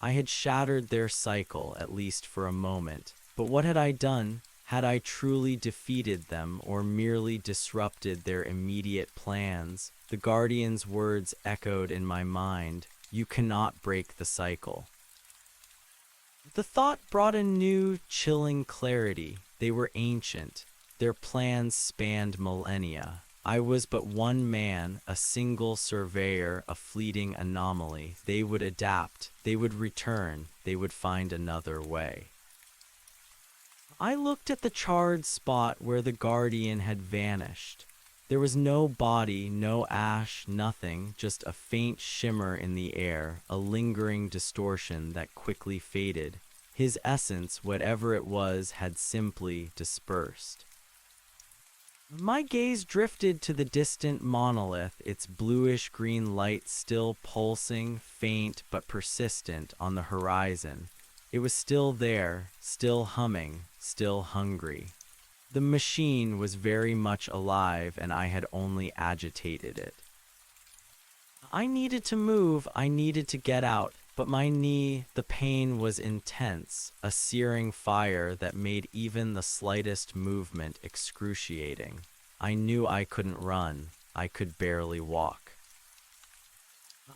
Speaker 1: I had shattered their cycle, at least for a moment. But what had I done? Had I truly defeated them, or merely disrupted their immediate plans? The Guardian's words echoed in my mind, "You cannot break the cycle." The thought brought a new, chilling clarity. They were ancient. Their plans spanned millennia. I was but one man, a single surveyor, a fleeting anomaly. They would adapt. They would return. They would find another way. I looked at the charred spot where the Guardian had vanished. There was no body, no ash, nothing, just a faint shimmer in the air, a lingering distortion that quickly faded. His essence, whatever it was, had simply dispersed. My gaze drifted to the distant monolith, its bluish-green light still pulsing, faint but persistent on the horizon. It was still there, still humming, still hungry. The machine was very much alive, and I had only agitated it. I needed to move, I needed to get out, but my knee, the pain was intense, a searing fire that made even the slightest movement excruciating. I knew I couldn't run, I could barely walk.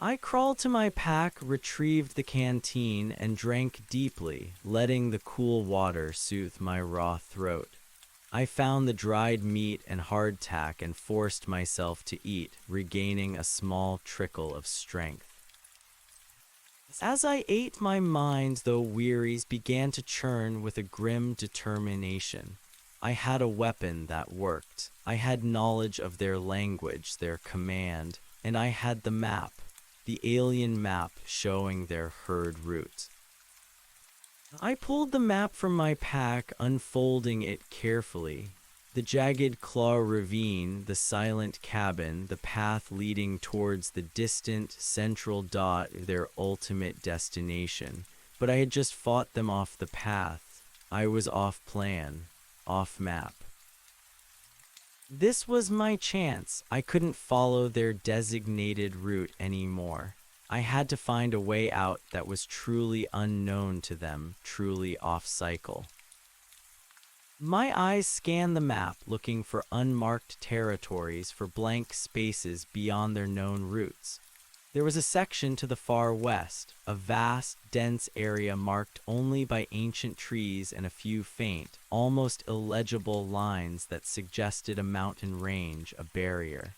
Speaker 1: I crawled to my pack, retrieved the canteen, and drank deeply, letting the cool water soothe my raw throat. I found the dried meat and hardtack and forced myself to eat, regaining a small trickle of strength. As I ate, my mind, though weary, began to churn with a grim determination. I had a weapon that worked. I had knowledge of their language, their command, and I had the map, the alien map showing their herd route. I pulled the map from my pack, unfolding it carefully. The jagged claw ravine, the silent cabin, the path leading towards the distant central dot, their ultimate destination. But I had just fought them off the path. I was off plan, off map. This was my chance. I couldn't follow their designated route anymore. I had to find a way out that was truly unknown to them, truly off-cycle. My eyes scanned the map, looking for unmarked territories, for blank spaces beyond their known routes. There was a section to the far west, a vast, dense area marked only by ancient trees and a few faint, almost illegible lines that suggested a mountain range, a barrier.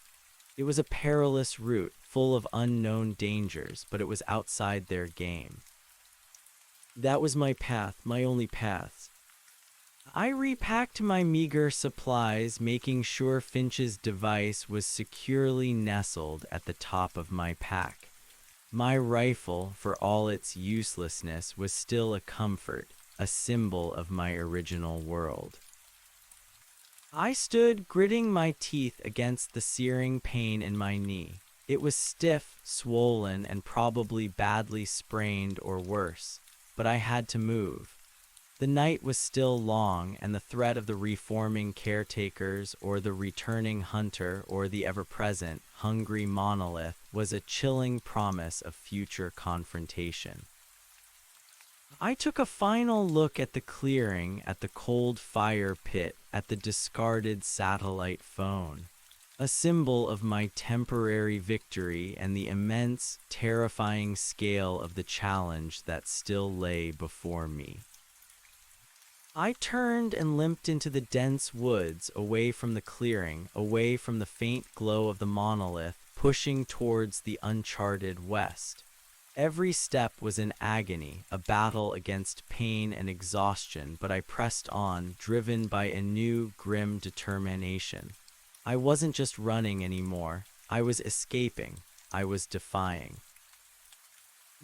Speaker 1: It was a perilous route, full of unknown dangers, but it was outside their game. That was my path, my only path. I repacked my meager supplies, making sure Finch's device was securely nestled at the top of my pack. My rifle, for all its uselessness, was still a comfort, a symbol of my original world. I stood, gritting my teeth against the searing pain in my knee. It was stiff, swollen, and probably badly sprained or worse, but I had to move. The night was still long, and the threat of the reforming caretakers or the returning hunter or the ever-present, hungry monolith was a chilling promise of future confrontation. I took a final look at the clearing, at the cold fire pit, at the discarded satellite phone, a symbol of my temporary victory and the immense, terrifying scale of the challenge that still lay before me. I turned and limped into the dense woods, away from the clearing, away from the faint glow of the monolith, pushing towards the uncharted west. Every step was an agony, a battle against pain and exhaustion, but I pressed on, driven by a new, grim determination. I wasn't just running anymore. I was escaping. I was defying.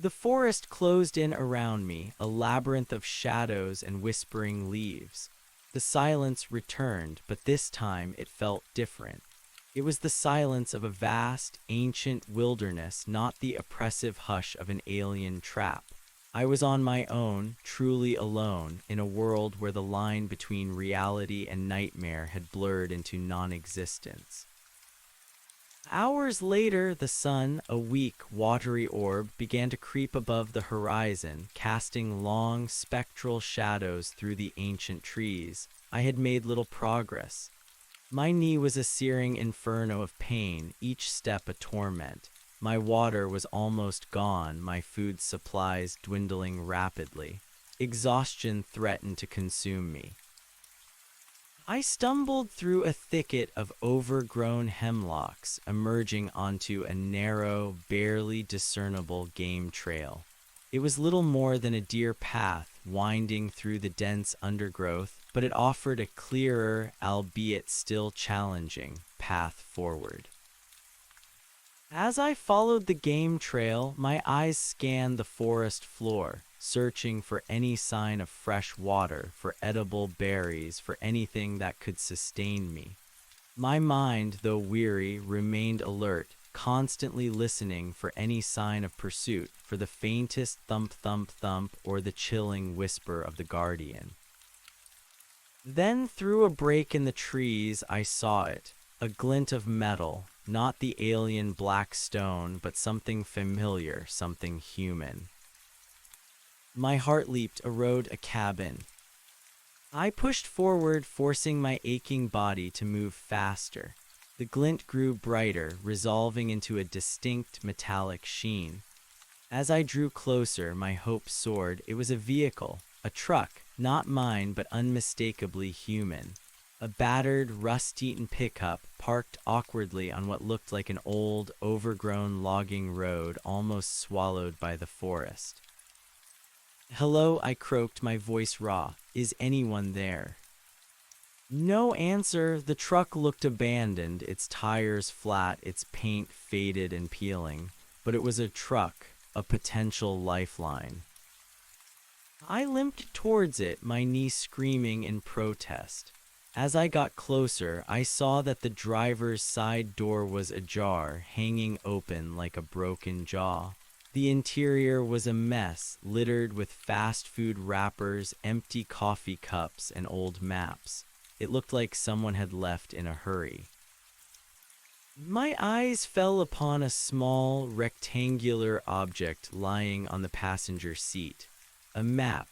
Speaker 1: The forest closed in around me, a labyrinth of shadows and whispering leaves. The silence returned, but this time it felt different. It was the silence of a vast, ancient wilderness, not the oppressive hush of an alien trap. I was on my own, truly alone, in a world where the line between reality and nightmare had blurred into non-existence. Hours later, the sun, a weak, watery orb, began to creep above the horizon, casting long, spectral shadows through the ancient trees. I had made little progress. My knee was a searing inferno of pain, each step a torment. My water was almost gone, my food supplies dwindling rapidly. Exhaustion threatened to consume me. I stumbled through a thicket of overgrown hemlocks, emerging onto a narrow, barely discernible game trail. It was little more than a deer path winding through the dense undergrowth, but it offered a clearer, albeit still challenging, path forward. As I followed the game trail, my eyes scanned the forest floor, searching for any sign of fresh water, for edible berries, for anything that could sustain me. My mind, though weary, remained alert, constantly listening for any sign of pursuit, for the faintest thump thump thump or the chilling whisper of the guardian. Then through a break in the trees I saw it, a glint of metal, not the alien black stone, but something familiar, something human. My heart leaped, a road, a cabin. I pushed forward, forcing my aching body to move faster. The glint grew brighter, resolving into a distinct metallic sheen. As I drew closer, my hope soared. It was a vehicle, a truck, not mine, but unmistakably human. A battered, rust-eaten pickup parked awkwardly on what looked like an old, overgrown logging road almost swallowed by the forest. "Hello," I croaked, my voice raw. "Is anyone there?" No answer. The truck looked abandoned, its tires flat, its paint faded and peeling. But it was a truck, a potential lifeline. I limped towards it, my knee screaming in protest. As I got closer, I saw that the driver's side door was ajar, hanging open like a broken jaw. The interior was a mess, littered with fast food wrappers, empty coffee cups, and old maps. It looked like someone had left in a hurry. My eyes fell upon a small, rectangular object lying on the passenger seat. A map.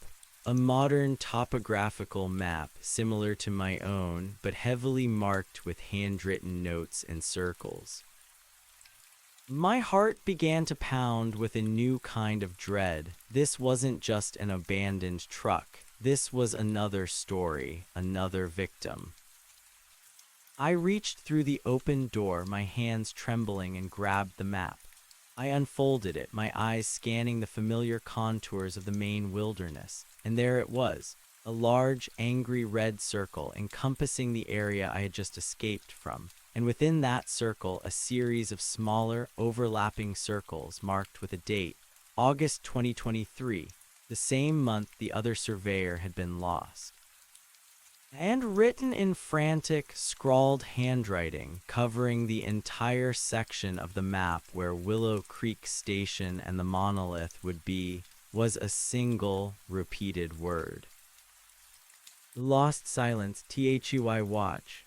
Speaker 1: A modern topographical map, similar to my own, but heavily marked with handwritten notes and circles. My heart began to pound with a new kind of dread. This wasn't just an abandoned truck. This was another story, another victim. I reached through the open door, my hands trembling, and grabbed the map. I unfolded it, my eyes scanning the familiar contours of the Maine wilderness, and there it was, a large, angry red circle encompassing the area I had just escaped from, and within that circle a series of smaller, overlapping circles marked with a date, August 2023, the same month the other surveyor had been lost. And written in frantic, scrawled handwriting, covering the entire section of the map where Willow Creek Station and the monolith would be, was a single, repeated word. Lost silence, THEY watch.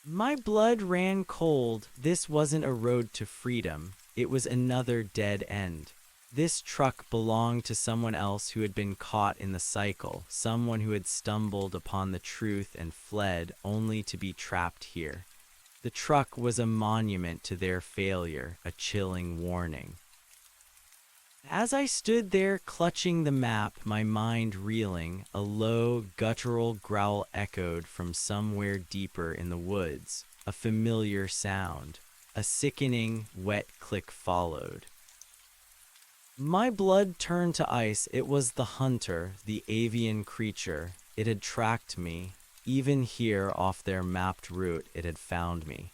Speaker 1: My blood ran cold. This wasn't a road to freedom. It was another dead end. This truck belonged to someone else who had been caught in the cycle, someone who had stumbled upon the truth and fled only to be trapped here. The truck was a monument to their failure, a chilling warning. As I stood there clutching the map, my mind reeling, a low, guttural growl echoed from somewhere deeper in the woods, a familiar sound. A sickening, wet click followed. My blood turned to ice. It was the hunter, the avian creature. It had tracked me. Even here, off their mapped route, it had found me.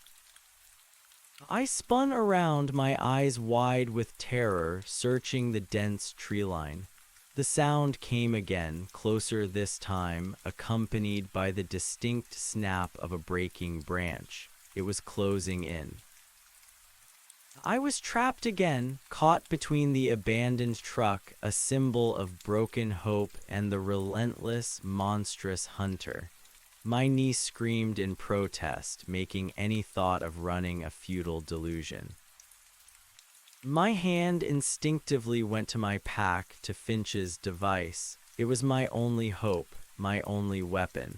Speaker 1: I spun around, my eyes wide with terror, searching the dense tree line. The sound came again, closer this time, accompanied by the distinct snap of a breaking branch. It was closing in. I was trapped again, caught between the abandoned truck, a symbol of broken hope, and the relentless, monstrous hunter. My niece screamed in protest, making any thought of running a futile delusion. My hand instinctively went to my pack, to Finch's device. It was my only hope, my only weapon.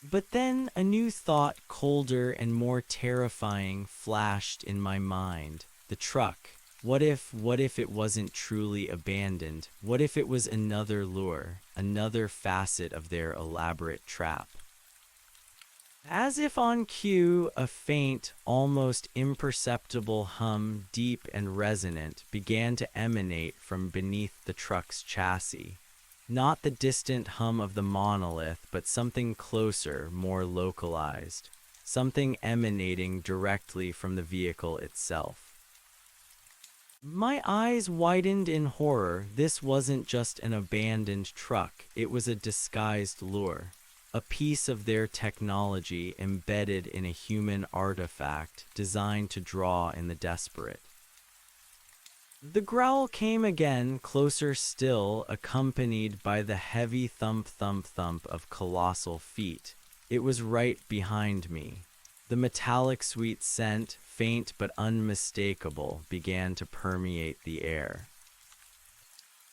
Speaker 1: But then a new thought, colder and more terrifying, flashed in my mind. The truck. What if it wasn't truly abandoned? What if it was another lure, another facet of their elaborate trap? As if on cue, a faint, almost imperceptible hum, deep and resonant, began to emanate from beneath the truck's chassis. Not the distant hum of the monolith, but something closer, more localized. Something emanating directly from the vehicle itself. My eyes widened in horror. This wasn't just an abandoned truck. It was a disguised lure. A piece of their technology embedded in a human artifact designed to draw in the desperate. The growl came again, closer still, accompanied by the heavy thump-thump-thump of colossal feet. It was right behind me. The metallic sweet scent, faint but unmistakable, began to permeate the air.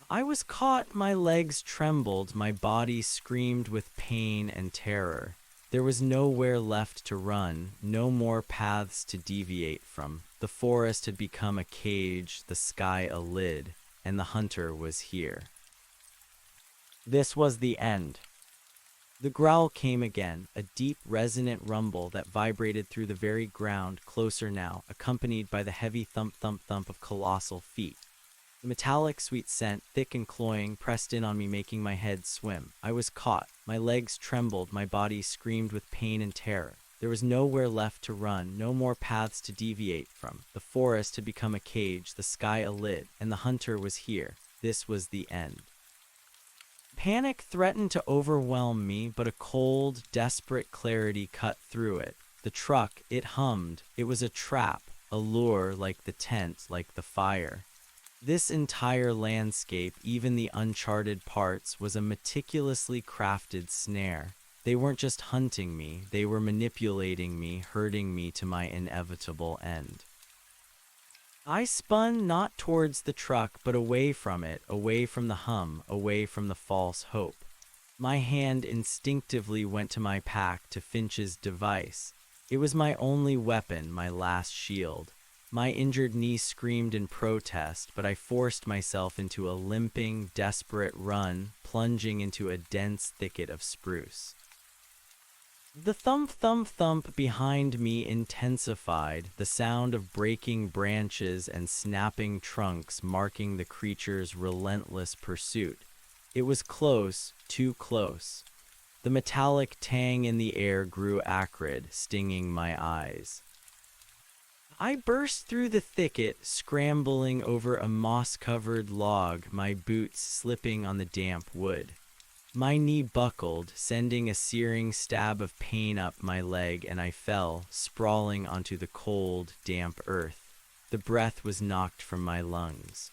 Speaker 1: I was caught, my legs trembled, my body screamed with pain and terror. There was nowhere left to run, no more paths to deviate from. The forest had become a cage, the sky a lid, and the hunter was here. This was the end. The growl came again, a deep, resonant rumble that vibrated through the very ground, closer now, accompanied by the heavy thump-thump-thump of colossal feet. The metallic sweet scent, thick and cloying, pressed in on me, making my head swim. I was caught. My legs trembled, my body screamed with pain and terror. There was nowhere left to run, no more paths to deviate from. The forest had become a cage, the sky a lid, and the hunter was here. This was the end. Panic threatened to overwhelm me, but a cold, desperate clarity cut through it. The truck, it hummed. It was a trap, a lure, like the tent, like the fire. This entire landscape, even the uncharted parts, was a meticulously crafted snare. They weren't just hunting me, they were manipulating me, herding me to my inevitable end. I spun not towards the truck, but away from it, away from the hum, away from the false hope. My hand instinctively went to my pack, to Finch's device. It was my only weapon, my last shield. My injured knee screamed in protest, but I forced myself into a limping, desperate run, plunging into a dense thicket of spruce. The thump, thump, thump behind me intensified, the sound of breaking branches and snapping trunks marking the creature's relentless pursuit. It was close, too close. The metallic tang in the air grew acrid, stinging my eyes. I burst through the thicket, scrambling over a moss-covered log, my boots slipping on the damp wood. My knee buckled, sending a searing stab of pain up my leg, and I fell, sprawling onto the cold, damp earth. The breath was knocked from my lungs.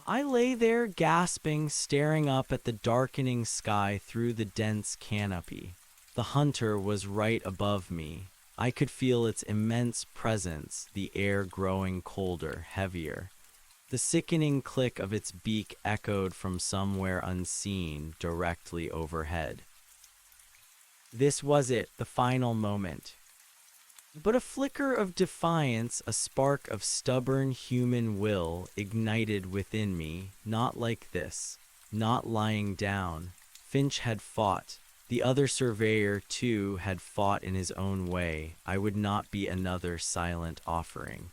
Speaker 1: I lay there gasping, staring up at the darkening sky through the dense canopy. The hunter was right above me. I could feel its immense presence, the air growing colder, heavier. The sickening click of its beak echoed from somewhere unseen, directly overhead. This was it, the final moment. But a flicker of defiance, a spark of stubborn human will, ignited within me. Not like this. Not lying down. Finch had fought. The other surveyor, too, had fought in his own way. I would not be another silent offering.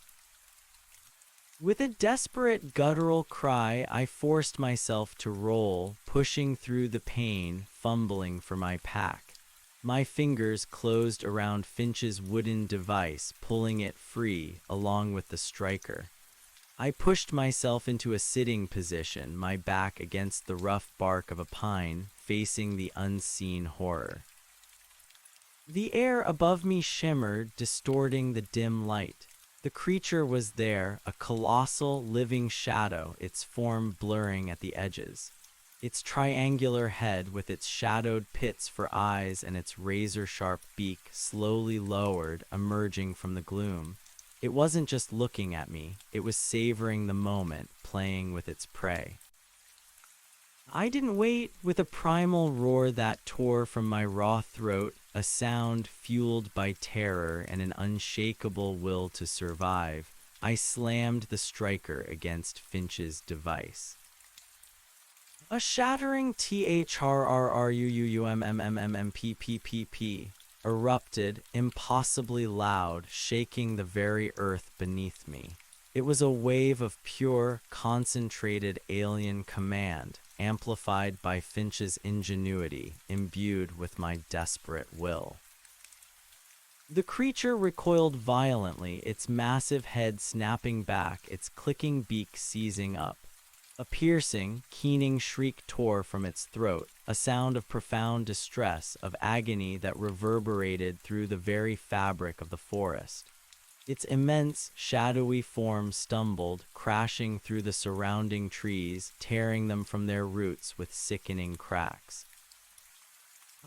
Speaker 1: With a desperate guttural cry, I forced myself to roll, pushing through the pain, fumbling for my pack. My fingers closed around Finch's wooden device, pulling it free, along with the striker. I pushed myself into a sitting position, my back against the rough bark of a pine, facing the unseen horror. The air above me shimmered, distorting the dim light. The creature was there, a colossal, living shadow, its form blurring at the edges. Its triangular head, with its shadowed pits for eyes and its razor-sharp beak, slowly lowered, emerging from the gloom. It wasn't just looking at me, it was savoring the moment, playing with its prey. I didn't wait. With a primal roar that tore from my raw throat, a sound fueled by terror and an unshakable will to survive, I slammed the striker against Finch's device. A shattering thrrrrummmmmmpp erupted, impossibly loud, shaking the very earth beneath me. It was a wave of pure, concentrated alien command, amplified by Finch's ingenuity, imbued with my desperate will. The creature recoiled violently, its massive head snapping back, its clicking beak seizing up. A piercing, keening shriek tore from its throat, a sound of profound distress, of agony that reverberated through the very fabric of the forest. Its immense, shadowy form stumbled, crashing through the surrounding trees, tearing them from their roots with sickening cracks.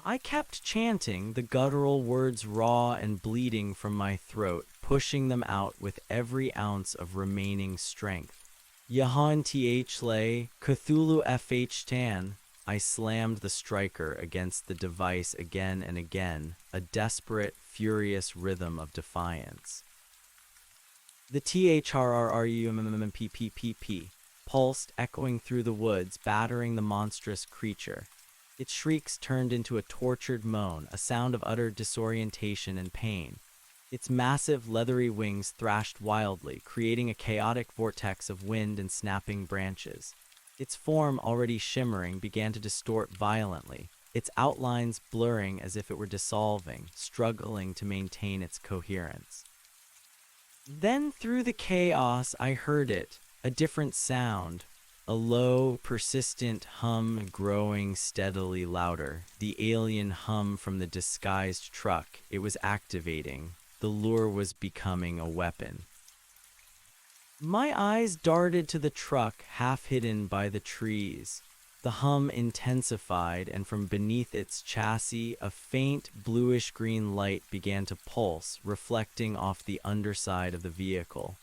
Speaker 1: I kept chanting, the guttural words raw and bleeding from my throat, pushing them out with every ounce of remaining strength. Yahan th lay, Cthulhu fh tan. I slammed the striker against the device again and again, a desperate, furious rhythm of defiance. The thrrrrummpppp pulsed, echoing through the woods, battering the monstrous creature. Its shrieks turned into a tortured moan, a sound of utter disorientation and pain. Its massive, leathery wings thrashed wildly, creating a chaotic vortex of wind and snapping branches. Its form, already shimmering, began to distort violently, its outlines blurring as if it were dissolving, struggling to maintain its coherence. Then, through the chaos, I heard it, a different sound, a low, persistent hum growing steadily louder, the alien hum from the disguised truck. It was activating. The lure was becoming a weapon. My eyes darted to the truck, half hidden by the trees. The hum intensified, and from beneath its chassis, a faint, bluish-green light began to pulse, reflecting off the underside of the vehicle.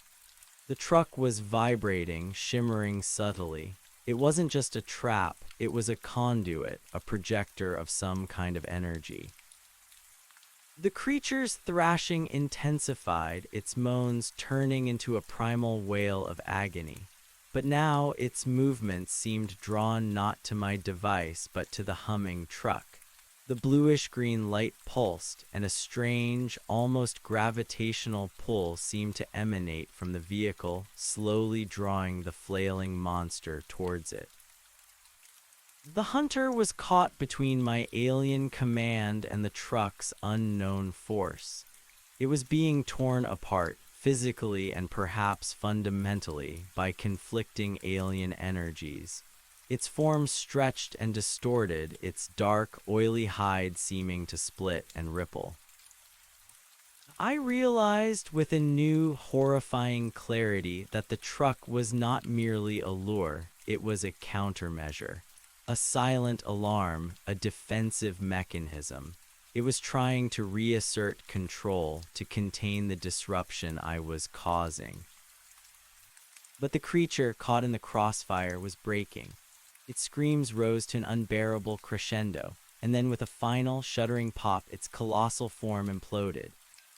Speaker 1: The truck was vibrating, shimmering subtly. It wasn't just a trap, it was a conduit, a projector of some kind of energy. The creature's thrashing intensified, its moans turning into a primal wail of agony. But now its movements seemed drawn not to my device but to the humming truck. The bluish-green light pulsed, and a strange, almost gravitational pull seemed to emanate from the vehicle, slowly drawing the flailing monster towards it. The hunter was caught between my alien command and the truck's unknown force. It was being torn apart, physically and perhaps fundamentally, by conflicting alien energies. Its form stretched and distorted, its dark, oily hide seeming to split and ripple. I realized with a new, horrifying clarity that the truck was not merely a lure, it was a countermeasure. A silent alarm, a defensive mechanism. It was trying to reassert control, to contain the disruption I was causing. But the creature caught in the crossfire was breaking. Its screams rose to an unbearable crescendo, and then with a final, shuddering pop, its colossal form imploded.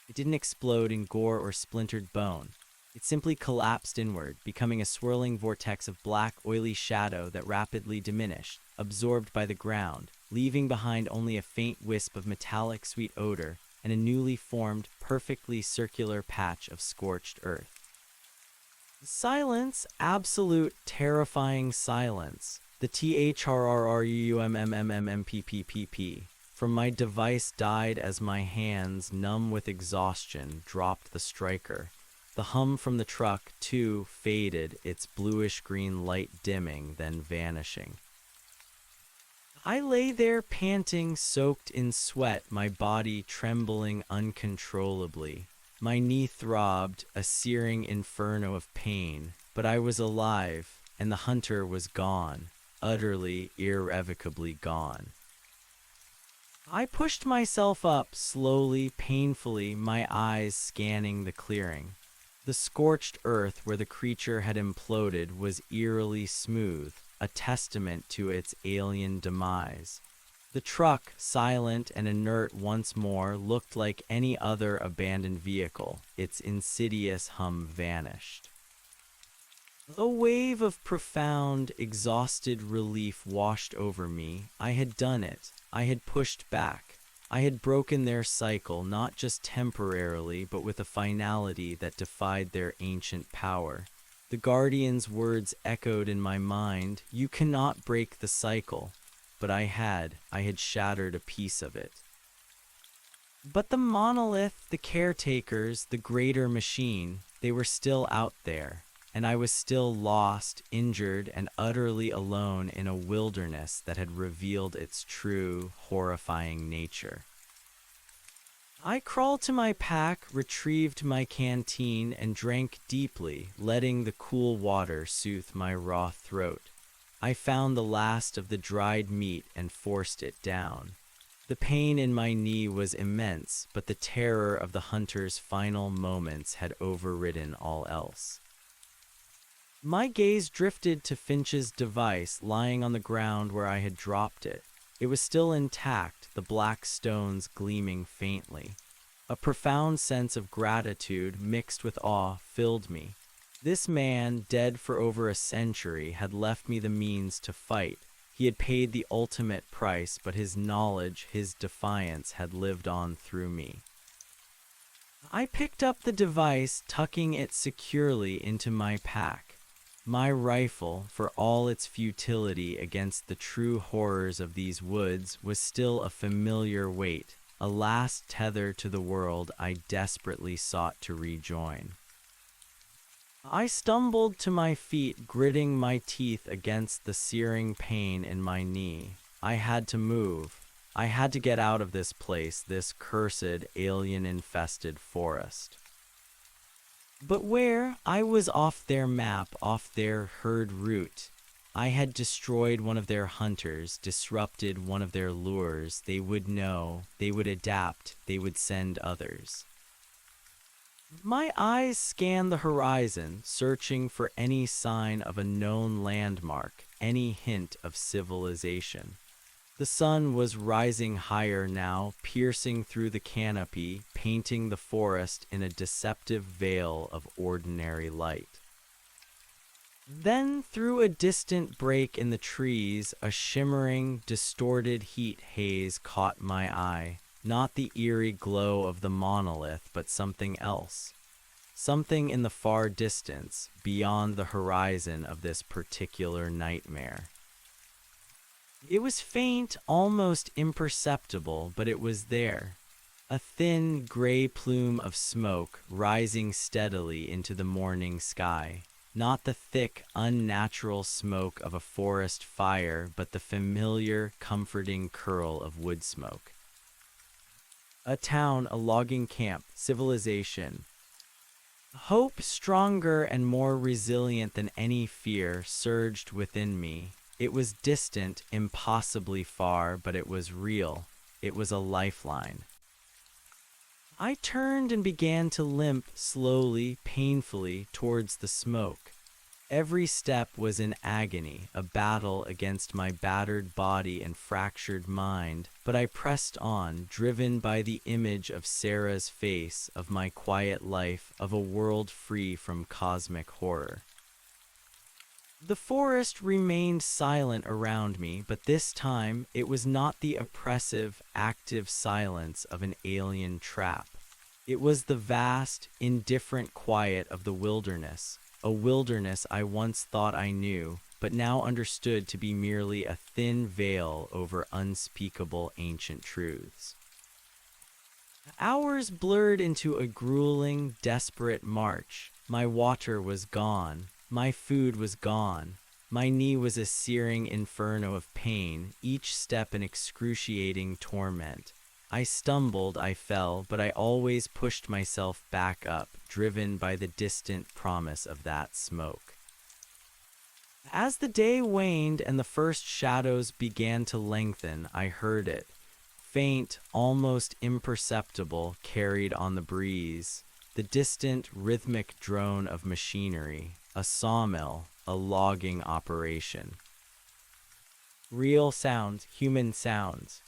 Speaker 1: It didn't explode in gore or splintered bone. It simply collapsed inward, becoming a swirling vortex of black, oily shadow that rapidly diminished, absorbed by the ground, leaving behind only a faint wisp of metallic sweet odor and a newly formed, perfectly circular patch of scorched earth. Silence, absolute, terrifying silence. The THRRRUMMMMPPPP from my device died as my hands, numb with exhaustion, dropped the striker. The hum from the truck, too, faded, its bluish-green light dimming, then vanishing. I lay there panting, soaked in sweat, my body trembling uncontrollably. My knee throbbed, a searing inferno of pain, but I was alive, and the hunter was gone, utterly, irrevocably gone. I pushed myself up, slowly, painfully, my eyes scanning the clearing. The scorched earth where the creature had imploded was eerily smooth, a testament to its alien demise. The truck, silent and inert once more, looked like any other abandoned vehicle. Its insidious hum vanished. A wave of profound, exhausted relief washed over me. I had done it. I had pushed back. I had broken their cycle, not just temporarily, but with a finality that defied their ancient power. The Guardian's words echoed in my mind, "You cannot break the cycle." But I had shattered a piece of it. But the monolith, the caretakers, the greater machine, they were still out there. And I was still lost, injured, and utterly alone in a wilderness that had revealed its true, horrifying nature. I crawled to my pack, retrieved my canteen, and drank deeply, letting the cool water soothe my raw throat. I found the last of the dried meat and forced it down. The pain in my knee was immense, but the terror of the hunter's final moments had overridden all else. My gaze drifted to Finch's device lying on the ground where I had dropped it. It was still intact, the black stones gleaming faintly. A profound sense of gratitude mixed with awe filled me. This man, dead for over a century, had left me the means to fight. He had paid the ultimate price, but his knowledge, his defiance, had lived on through me. I picked up the device, tucking it securely into my pack. My rifle, for all its futility against the true horrors of these woods, was still a familiar weight, a last tether to the world I desperately sought to rejoin. I stumbled to my feet, gritting my teeth against the searing pain in my knee. I had to move. I had to get out of this place, this cursed, alien-infested forest. But where? I was off their map, off their herd route. I had destroyed one of their hunters, disrupted one of their lures. They would know, they would adapt, they would send others. My eyes scanned the horizon, searching for any sign of a known landmark, any hint of civilization. The sun was rising higher now, piercing through the canopy, painting the forest in a deceptive veil of ordinary light. Then, through a distant break in the trees, a shimmering, distorted heat haze caught my eye. Not the eerie glow of the monolith, but something else. Something in the far distance, beyond the horizon of this particular nightmare. It was faint, almost imperceptible, but it was there. A thin, gray plume of smoke rising steadily into the morning sky. Not the thick, unnatural smoke of a forest fire, but the familiar, comforting curl of wood smoke. A town, a logging camp, civilization. Hope, stronger and more resilient than any fear, surged within me. It was distant, impossibly far, but it was real. It was a lifeline. I turned and began to limp slowly, painfully, towards the smoke. Every step was in agony, a battle against my battered body and fractured mind, but I pressed on, driven by the image of Sarah's face, of my quiet life, of a world free from cosmic horror. The forest remained silent around me, but this time it was not the oppressive, active silence of an alien trap. It was the vast, indifferent quiet of the wilderness, a wilderness I once thought I knew, but now understood to be merely a thin veil over unspeakable ancient truths. Hours blurred into a grueling, desperate march. My water was gone. My food was gone. My knee was a searing inferno of pain, each step an excruciating torment. I stumbled, I fell, but I always pushed myself back up, driven by the distant promise of that smoke. As the day waned and the first shadows began to lengthen, I heard it. Faint, almost imperceptible, carried on the breeze. The distant, rhythmic drone of machinery. A sawmill, a logging operation. Real sounds, human sounds.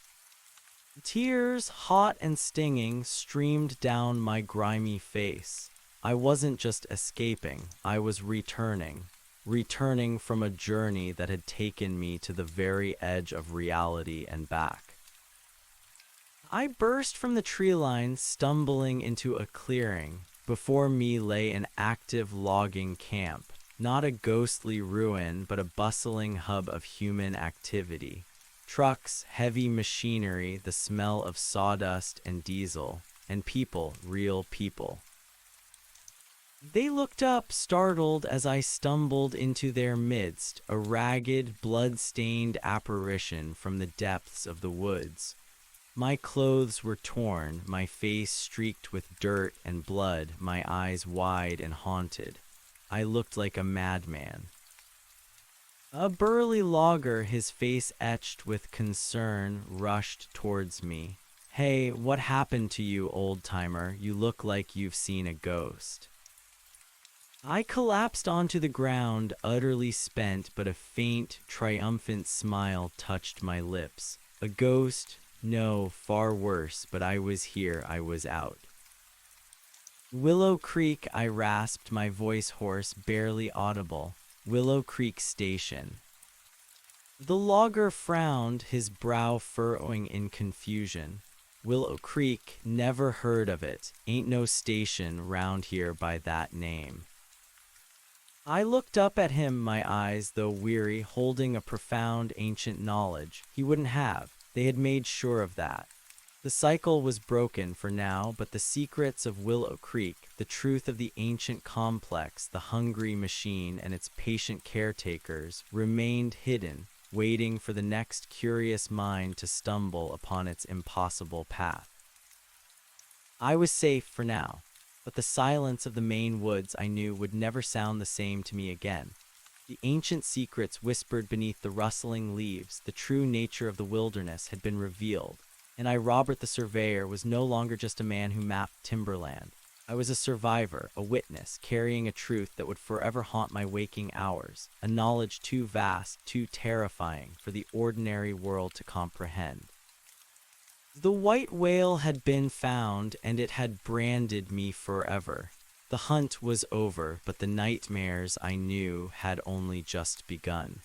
Speaker 1: Tears, hot and stinging, streamed down my grimy face. I wasn't just escaping, I was returning from a journey that had taken me to the very edge of reality and back. I burst from the tree line, stumbling into a clearing. Before me lay an active logging camp, not a ghostly ruin, but a bustling hub of human activity. Trucks, heavy machinery, the smell of sawdust and diesel, and people, real people. They looked up, startled, as I stumbled into their midst, a ragged, blood-stained apparition from the depths of the woods. My clothes were torn, my face streaked with dirt and blood, my eyes wide and haunted. I looked like a madman. A burly logger, his face etched with concern, rushed towards me. "Hey, what happened to you, old-timer? You look like you've seen a ghost." I collapsed onto the ground, utterly spent, but a faint, triumphant smile touched my lips. A ghost? No, far worse, but I was here, I was out. "Willow Creek," I rasped, my voice hoarse, barely audible. "Willow Creek Station." The logger frowned, his brow furrowing in confusion. "Willow Creek? Never heard of it. Ain't no station round here by that name." I looked up at him, my eyes, though weary, holding a profound ancient knowledge. He wouldn't have. They had made sure of that. The cycle was broken for now, but the secrets of Willow Creek, the truth of the ancient complex, the hungry machine and its patient caretakers, remained hidden, waiting for the next curious mind to stumble upon its impossible path. I was safe for now, but the silence of the Maine woods I knew would never sound the same to me again. The ancient secrets whispered beneath the rustling leaves, the true nature of the wilderness had been revealed, and I, Robert the Surveyor, was no longer just a man who mapped timberland. I was a survivor, a witness, carrying a truth that would forever haunt my waking hours, a knowledge too vast, too terrifying for the ordinary world to comprehend. The white whale had been found, and it had branded me forever. The hunt was over, but the nightmares I knew had only just begun.